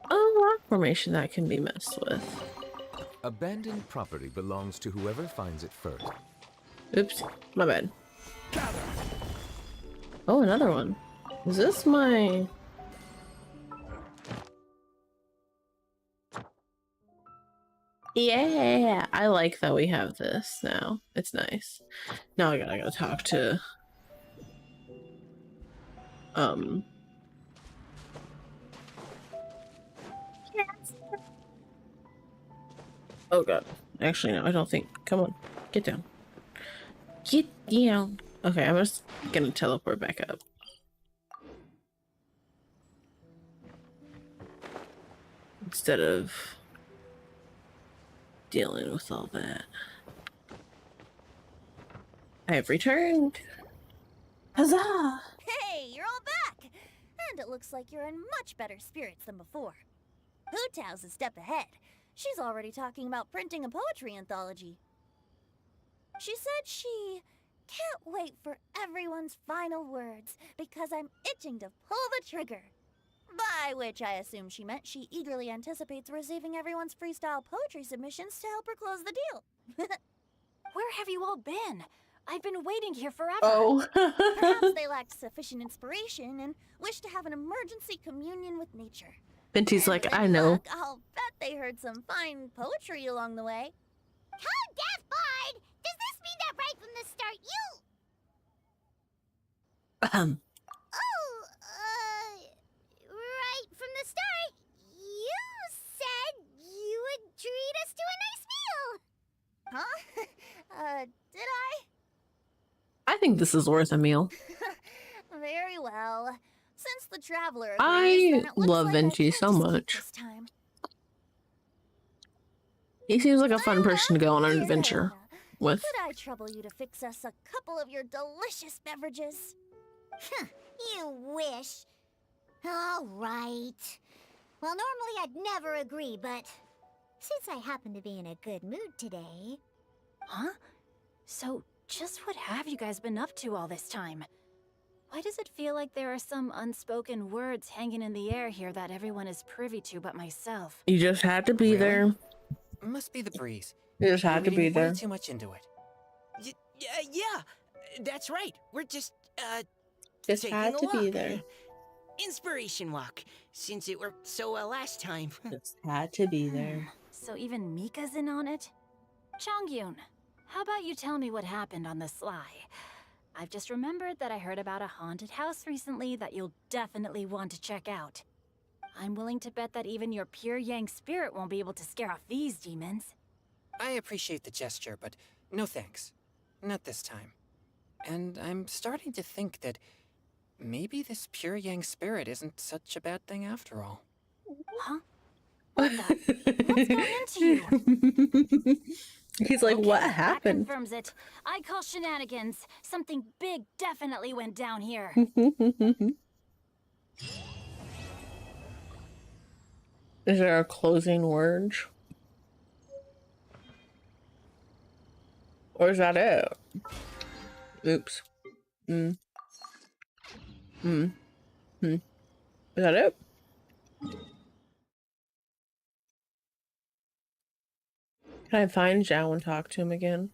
a rock formation that can be messed with. Abandoned property belongs to whoever finds it first. Oops, my bad. Oh, another one. Is this my... Yeah, I like that we have this now. It's nice. Now I gotta go talk to... Oh god. Actually, no, I don't think. Come on. Get down. Get down. Okay, I'm just gonna teleport back up. Instead of dealing with all that. I have returned. Huzzah! Hey, you're all back! And it looks like you're in much better spirits than before. Hu-Tao's a step ahead. She's already talking about printing a poetry anthology. She said she can't wait for everyone's final words because I'm itching to pull the trigger. By which I assume she meant she eagerly anticipates receiving everyone's freestyle poetry submissions to help her close the deal. Where have you all been? I've been waiting here forever. Oh. Perhaps they lacked sufficient inspiration and wished to have an emergency communion with nature. Binty's like, With I know. luck, I'll bet they heard some fine poetry along the way. Code Death Bard! Does this mean that right from the start you... right from the start, you said you would treat us to a nice meal! Huh? Did I? I think this is worth a meal. Very well. Since the traveler agrees, I then it looks love like I Vinci can't so escape much. this time. He seems like a fun person to go on an Dear adventure Diana, with. could I trouble you to fix us a couple of your delicious beverages? You wish. All right. Well, normally I'd never agree, but since I happen to be in a good mood today... Huh? So, just what have you guys been up to all this time? Why does it feel like there are some unspoken words hanging in the air here that everyone is privy to but myself? You just had to be there. Must be the breeze. You just had We're to be reading way there. too much into it. Yeah, that's right. We're just Just taking had a to be walk. there. Inspiration walk, since it worked so well last time. Just had to be there. So even Mika's in on it? Chongyun, how about you tell me what happened on the sly? I've just remembered that I heard about a haunted house recently that you'll definitely want to check out. I'm willing to bet that even your pure yang spirit won't be able to scare off these demons. I appreciate the gesture, but no thanks. Not this time. And I'm starting to think that maybe this pure yang spirit isn't such a bad thing after all. Huh? What the? What's gotten into you? He's like, okay, what that happened? confirms it. I call shenanigans. Something big definitely went down here. Is there a closing word? Or is that it? Oops. Is that it? Can I find Zhao and talk to him again?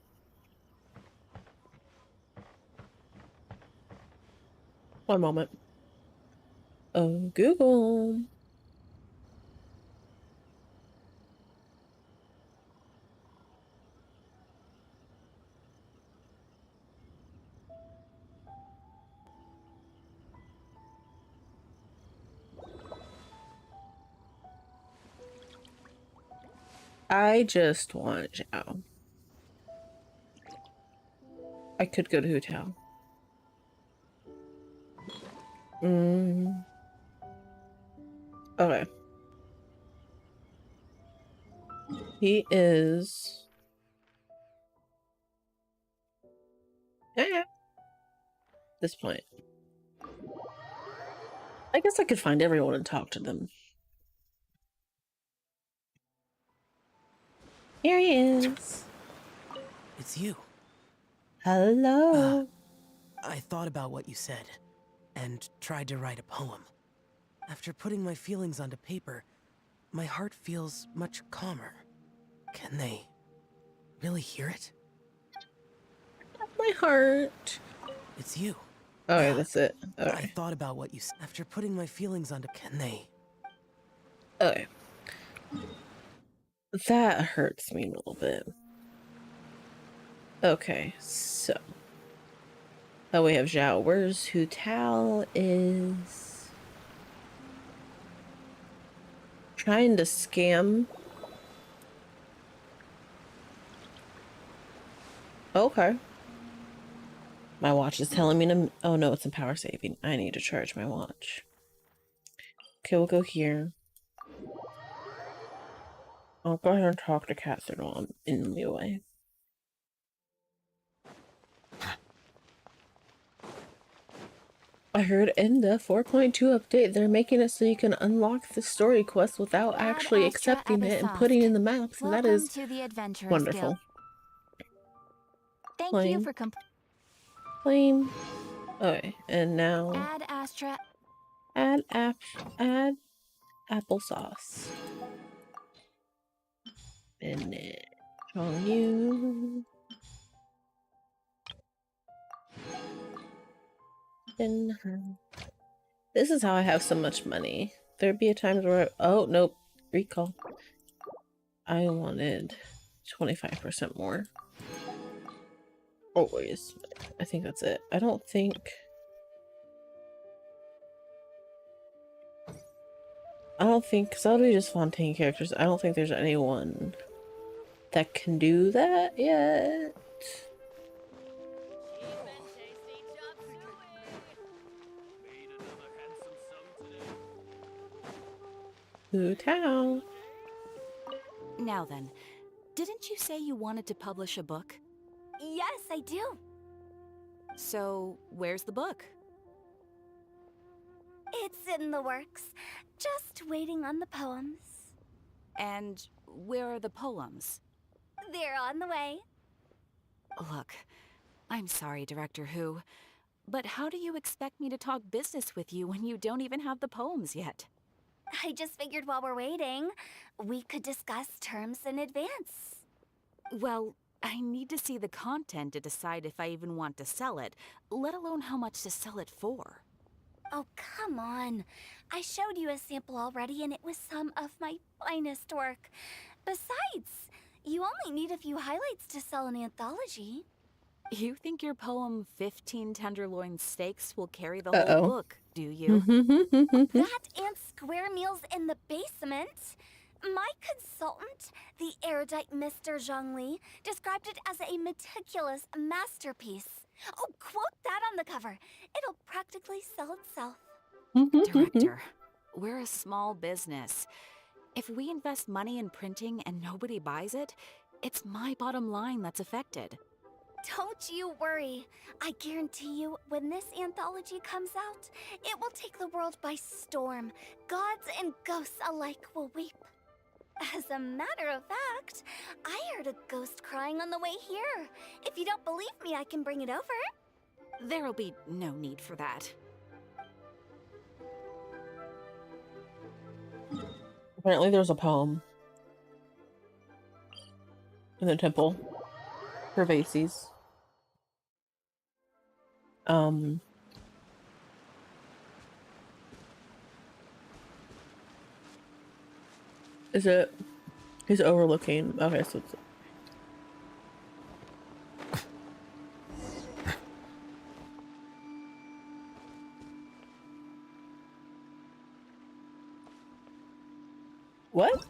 One moment. Oh, Google. I just want Zhao. I could go to Hotel. Okay. He is... Yeah. This point. I guess I could find everyone and talk to them. Here he is. It's you. Hello. I thought about what you said, and tried to write a poem. After putting my feelings onto paper, my heart feels much calmer. Can they really hear it? My heart. It's you. Okay, that's it. Okay. I thought about what you said. After putting my feelings onto... Can they? Okay. That hurts me a little bit. Okay, so... Oh, we have Zhao. Where's Hu Tao is... trying to scam. Okay. My watch is telling me to... Oh no, it's in power saving. I need to charge my watch. Okay, we'll go here. I'll go ahead and talk to Catherine while I'm in the way. I heard in the 4.2 update they're making it so you can unlock the story quest without actually accepting it and putting in the maps, and that is to the Adventurers wonderful. Thank Claim. you for Claim. Okay, and now Add Astra. add applesauce. Spinach on you. Spin her. This is how I have so much money. There'd be a time where oh nope, recall. I wanted 25% more. Always. I think that's it. I don't think because that'll be just Fontaine characters. I don't think there's anyone that can do that yet. Hu Tao. Now then, didn't you say you wanted to publish a book? Yes, I do. So, where's the book? It's in the works. Just waiting on the poems. And where are the poems? They're on the way. Look, I'm sorry, Director Who, but how do you expect me to talk business with you when you don't even have the poems yet? I just figured while we're waiting, we could discuss terms in advance. Well, I need to see the content to decide if I even want to sell it, let alone how much to sell it for. Oh, come on. I showed you a sample already, and it was some of my finest work. Besides, you only need a few highlights to sell an anthology. You think your poem 15 Tenderloin Steaks will carry the whole book, do you? That and square meals in the basement. My consultant, the erudite Mr. Zhongli, described it as a meticulous masterpiece. Oh, quote that on the cover. It'll practically sell itself. Director, we're a small business. If we invest money in printing and nobody buys it, it's my bottom line that's affected. Don't you worry. I guarantee you, when this anthology comes out, it will take the world by storm. Gods and ghosts alike will weep. As a matter of fact, I heard a ghost crying on the way here. If you don't believe me, I can bring it over. There'll be no need for that. Apparently there's a poem in the temple for Vases. Is it? He's overlooking. Okay, so it's... What?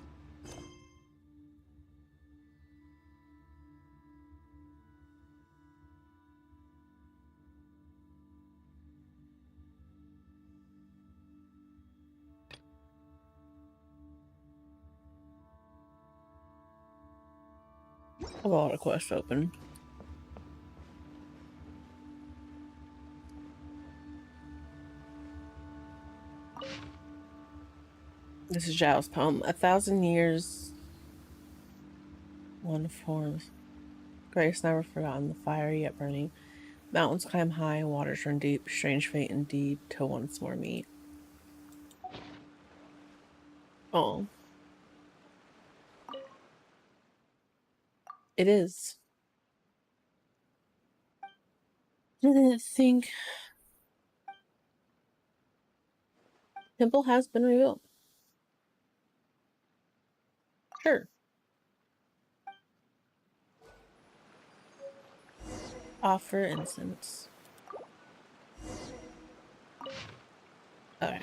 I have a lot of quests open. This is Zhao's poem. 1,000 years, one forms. Grace never forgotten the fire yet burning. Mountains climb high, waters run deep. Strange fate indeed, till once more meet. Oh. It is. I didn't think... Temple has been rebuilt. Sure. Offer incense. Okay.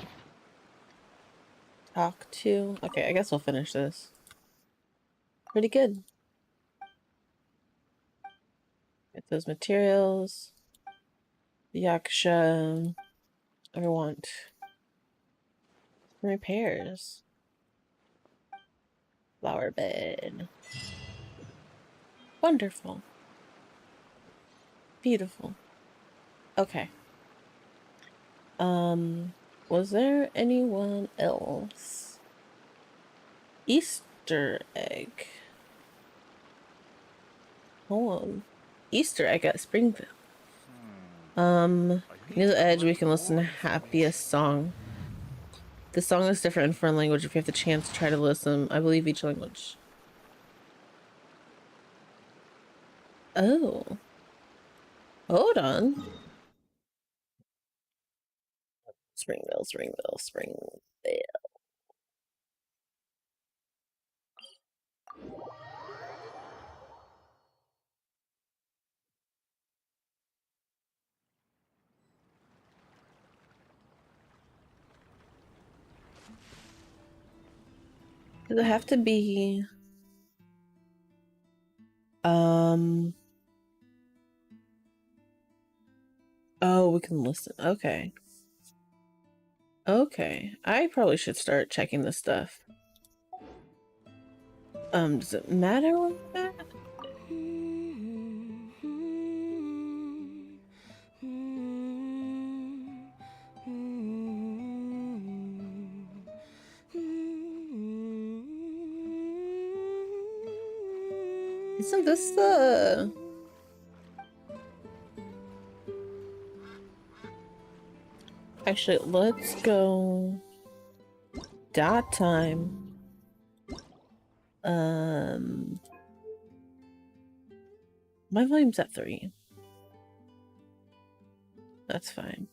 Talk to... Okay, I guess we'll finish this. Pretty good. Get those materials. Yaksha. I want repairs. Flower bed. Wonderful. Beautiful. Okay. Was there anyone else? Easter egg. Hold on. Easter egg at Springville. Near the edge we can listen to happiest song. The song is different in foreign language. If you have the chance, try to listen. I believe each language. Oh. Hold on. Springville, Springville, Springville. Does it have to be... Oh, we can listen. Okay. Okay. I probably should start checking this stuff. Does it matter with that? Isn't this the... Actually, let's go... Dot time. My volume's at 3. That's fine.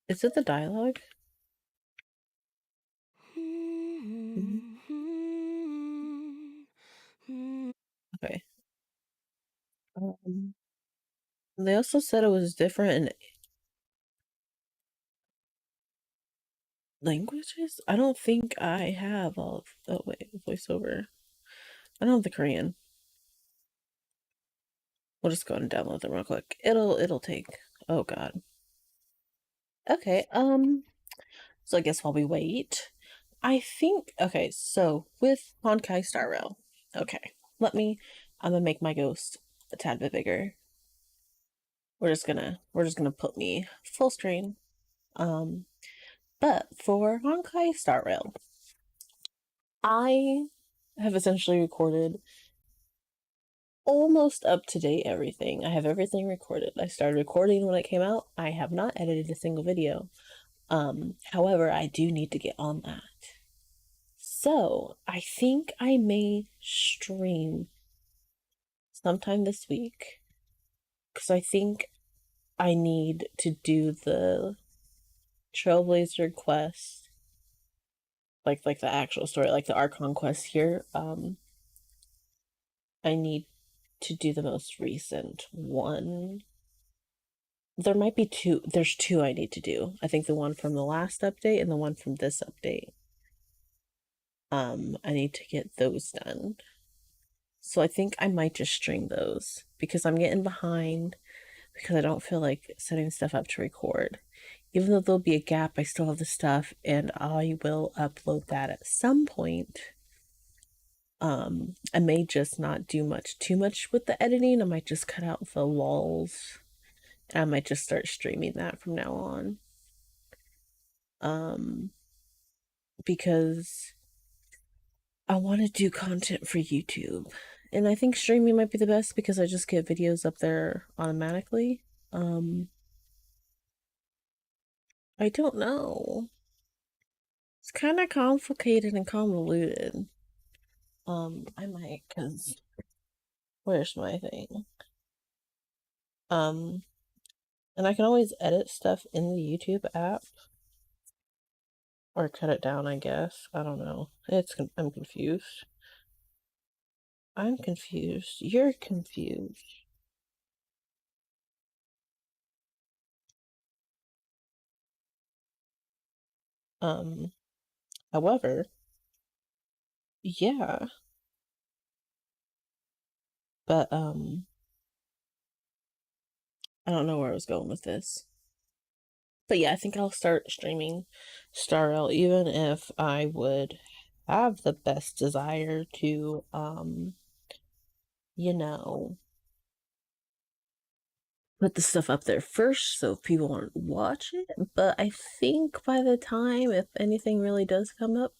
Is it the dialogue? Okay. They also said it was different in languages? I don't think I have all of the voiceover. I don't have the Korean. We'll just go and download them real quick. It'll take. Oh God. Okay. So I guess while we wait, I think. Okay. So with Honkai Star Rail. Okay. I'm gonna make my ghost a tad bit bigger. We're just gonna put me full screen. But for Honkai Star Rail, I have essentially recorded almost up to date everything. I have everything recorded. I started recording when it came out. I have not edited a single video. However, I do need to get on that. So I think I may stream sometime this week because I think I need to do the Trailblazer quest, like the actual story, like the Archon quest here. I need to do the most recent one. There might be two. There's two I need to do. I think the one from the last update and the one from this update. I need to get those done. So I think I might just stream those because I'm getting behind because I don't feel like setting stuff up to record. Even though there'll be a gap, I still have the stuff and I will upload that at some point. I may just not do too much with the editing. I might just cut out the walls. I might just start streaming that from now on. Because I want to do content for YouTube. And I think streaming might be the best because I just get videos up there automatically. I don't know. It's kind of complicated and convoluted. I might, cause where's my thing? And I can always edit stuff in the YouTube app. Or cut it down, I guess. I don't know. I'm confused. I'm confused. You're confused. However, yeah. But, I don't know where I was going with this. But yeah, I think I'll start streaming Star Rail, even if I would have the best desire to, you know, put the stuff up there first so people want to watch it. But I think by the time, if anything really does come up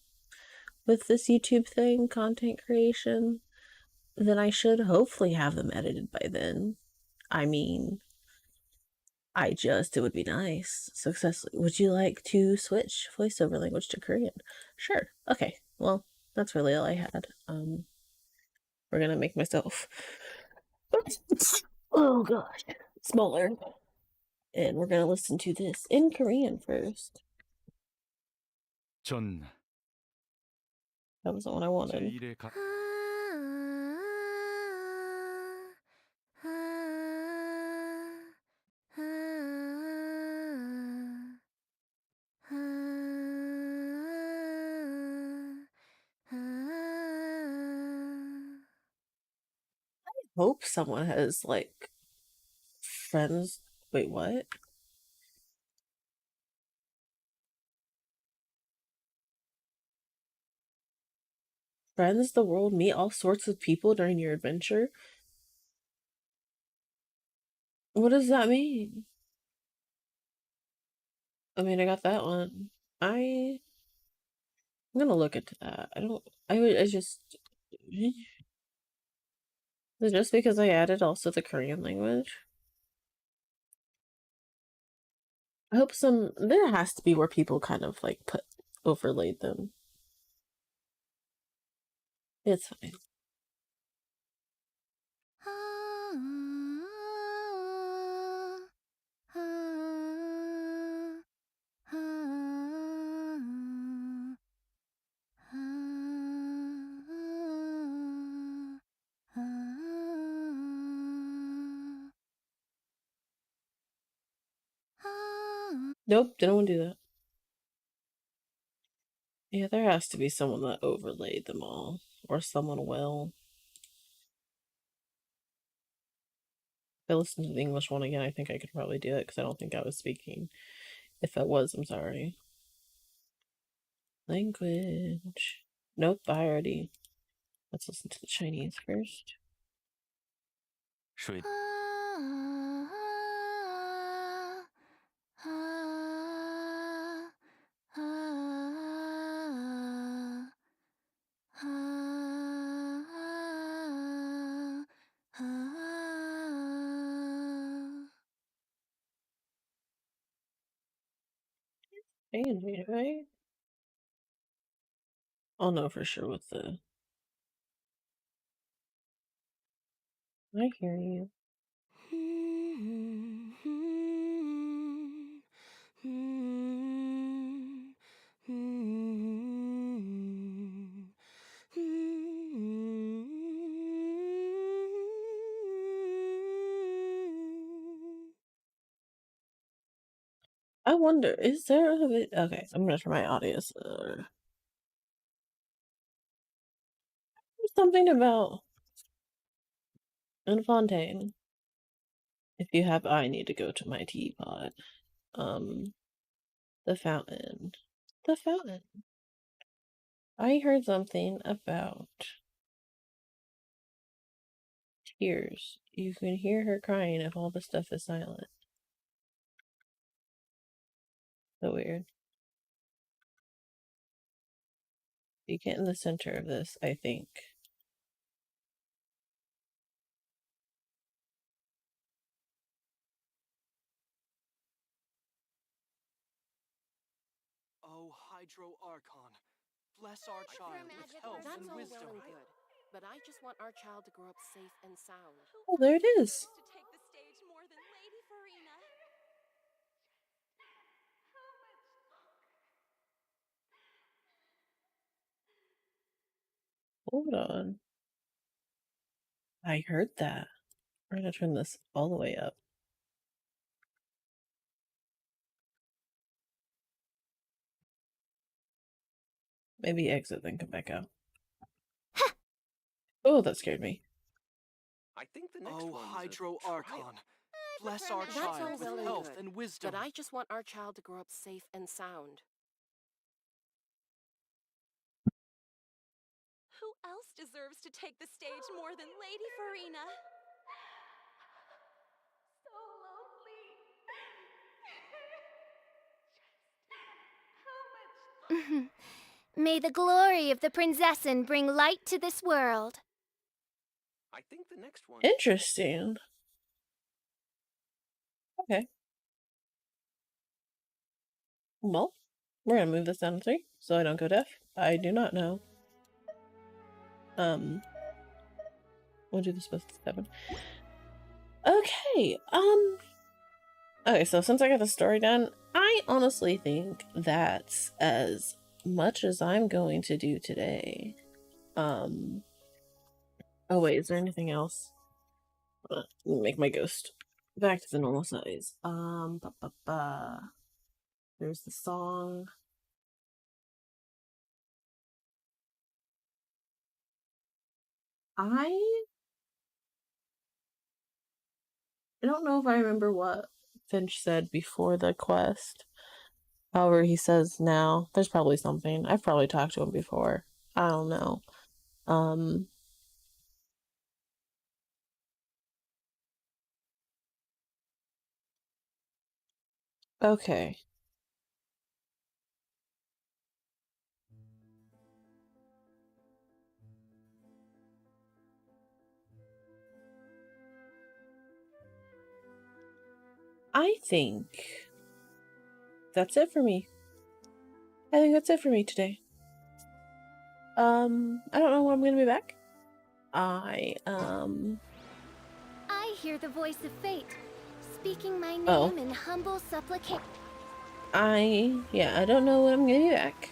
with this YouTube thing, content creation, then I should hopefully have them edited by then. I mean, it would be nice. Successfully. Would you like to switch voiceover language to Korean? Sure. Okay. Well, that's really all I had. We're gonna make myself oh gosh, smaller. And we're gonna listen to this in Korean first. 전 That was the one I wanted. 제1의 Hope someone has like friends. Wait, what? Friends the world, meet all sorts of people during your adventure. What does that mean? I mean, I got that one. I'm gonna look into that. I just is it just because I added also the Korean language? I hope there has to be where people kind of like overlaid them. It's fine. Nope, didn't want to do that. Yeah, there has to be someone that overlaid them all. Or someone will. If I listen to the English one again, I think I could probably do it, because I don't think I was speaking. If I was, I'm sorry. Language. Nope, I already... Let's listen to the Chinese first. Should Andy, right? I'll know for sure with the... I hear you. I wonder, is there a bit... Okay, I'm gonna turn my audio. There's something about in Fontaine. If you have, I need to go to my teapot. The fountain. The fountain. I heard something about tears. You can hear her crying if all the stuff is silent. So weird. You get in the center of this, I think. Oh, Hydro Archon, bless our child with health and wisdom. That's all well and good, but I just want our child to grow up safe and sound. Oh, there it is. To take the stage more than Lady Farina. Hold on. I heard that. We're gonna turn this all the way up. Maybe exit, then come back out. Oh, that scared me. I think the next one. Hydro Archon, bless our That's all child well with and health good, and wisdom. but I just want our child to grow up safe and sound. Who else deserves to take the stage more than Lady Farina? So lonely. May the glory of the Prinzessin bring light to this world. I think the next one. Interesting. Okay. Well, we're gonna move this down to 3 so I don't go deaf. I do not know. We'll do this with 7. Okay, okay, so since I got the story done, I honestly think that's as much as I'm going to do today. Oh wait, is there anything else? Make my ghost back to the normal size. There's the song. I don't know if I remember what Finch said before the quest. However, he says now. There's probably something. I've probably talked to him before. I don't know. Okay. I think that's it for me. I think that's it for me today. I don't know when I'm gonna be back. I hear the voice of fate, speaking my name in humble supplication. I don't know when I'm gonna be back.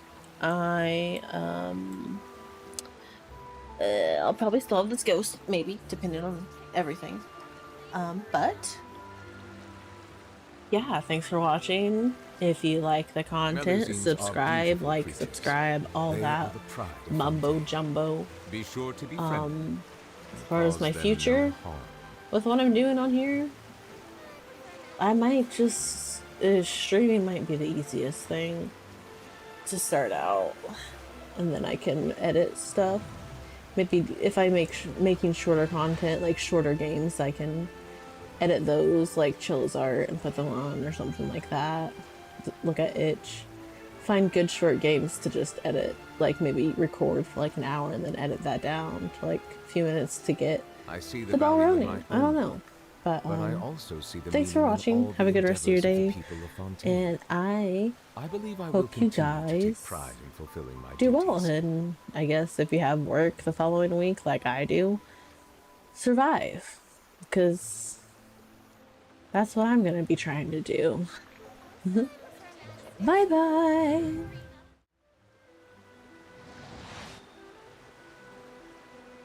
I'll probably still have this ghost, maybe, depending on everything. But yeah, thanks for watching. If you like the content, Melazines are subscribe, beautiful like, creatures. subscribe, all They that are the pride of mumbo Fontaine. jumbo. Be sure to be friendly. As far as Cause my them future no harm. with what I'm doing on here, I might just streaming might be the easiest thing to start out, and then I can edit stuff. Maybe if I making shorter content, like shorter games, I can edit those like Chilla's art and put them on or something like that. Look at itch. Find good short games to just edit, like maybe record for like an hour and then edit that down to like a few minutes to get I see the ball value in rolling. my I don't own know. work, But I also see the thanks for meaning in watching. all Have a the good rest of your endeavors day. the people of Fontaine. And I believe I will hope you continue to take guys pride in fulfilling my do duties. well. And I guess if you have work the following week like I do, survive. Because that's what I'm going to be trying to do. Bye-bye.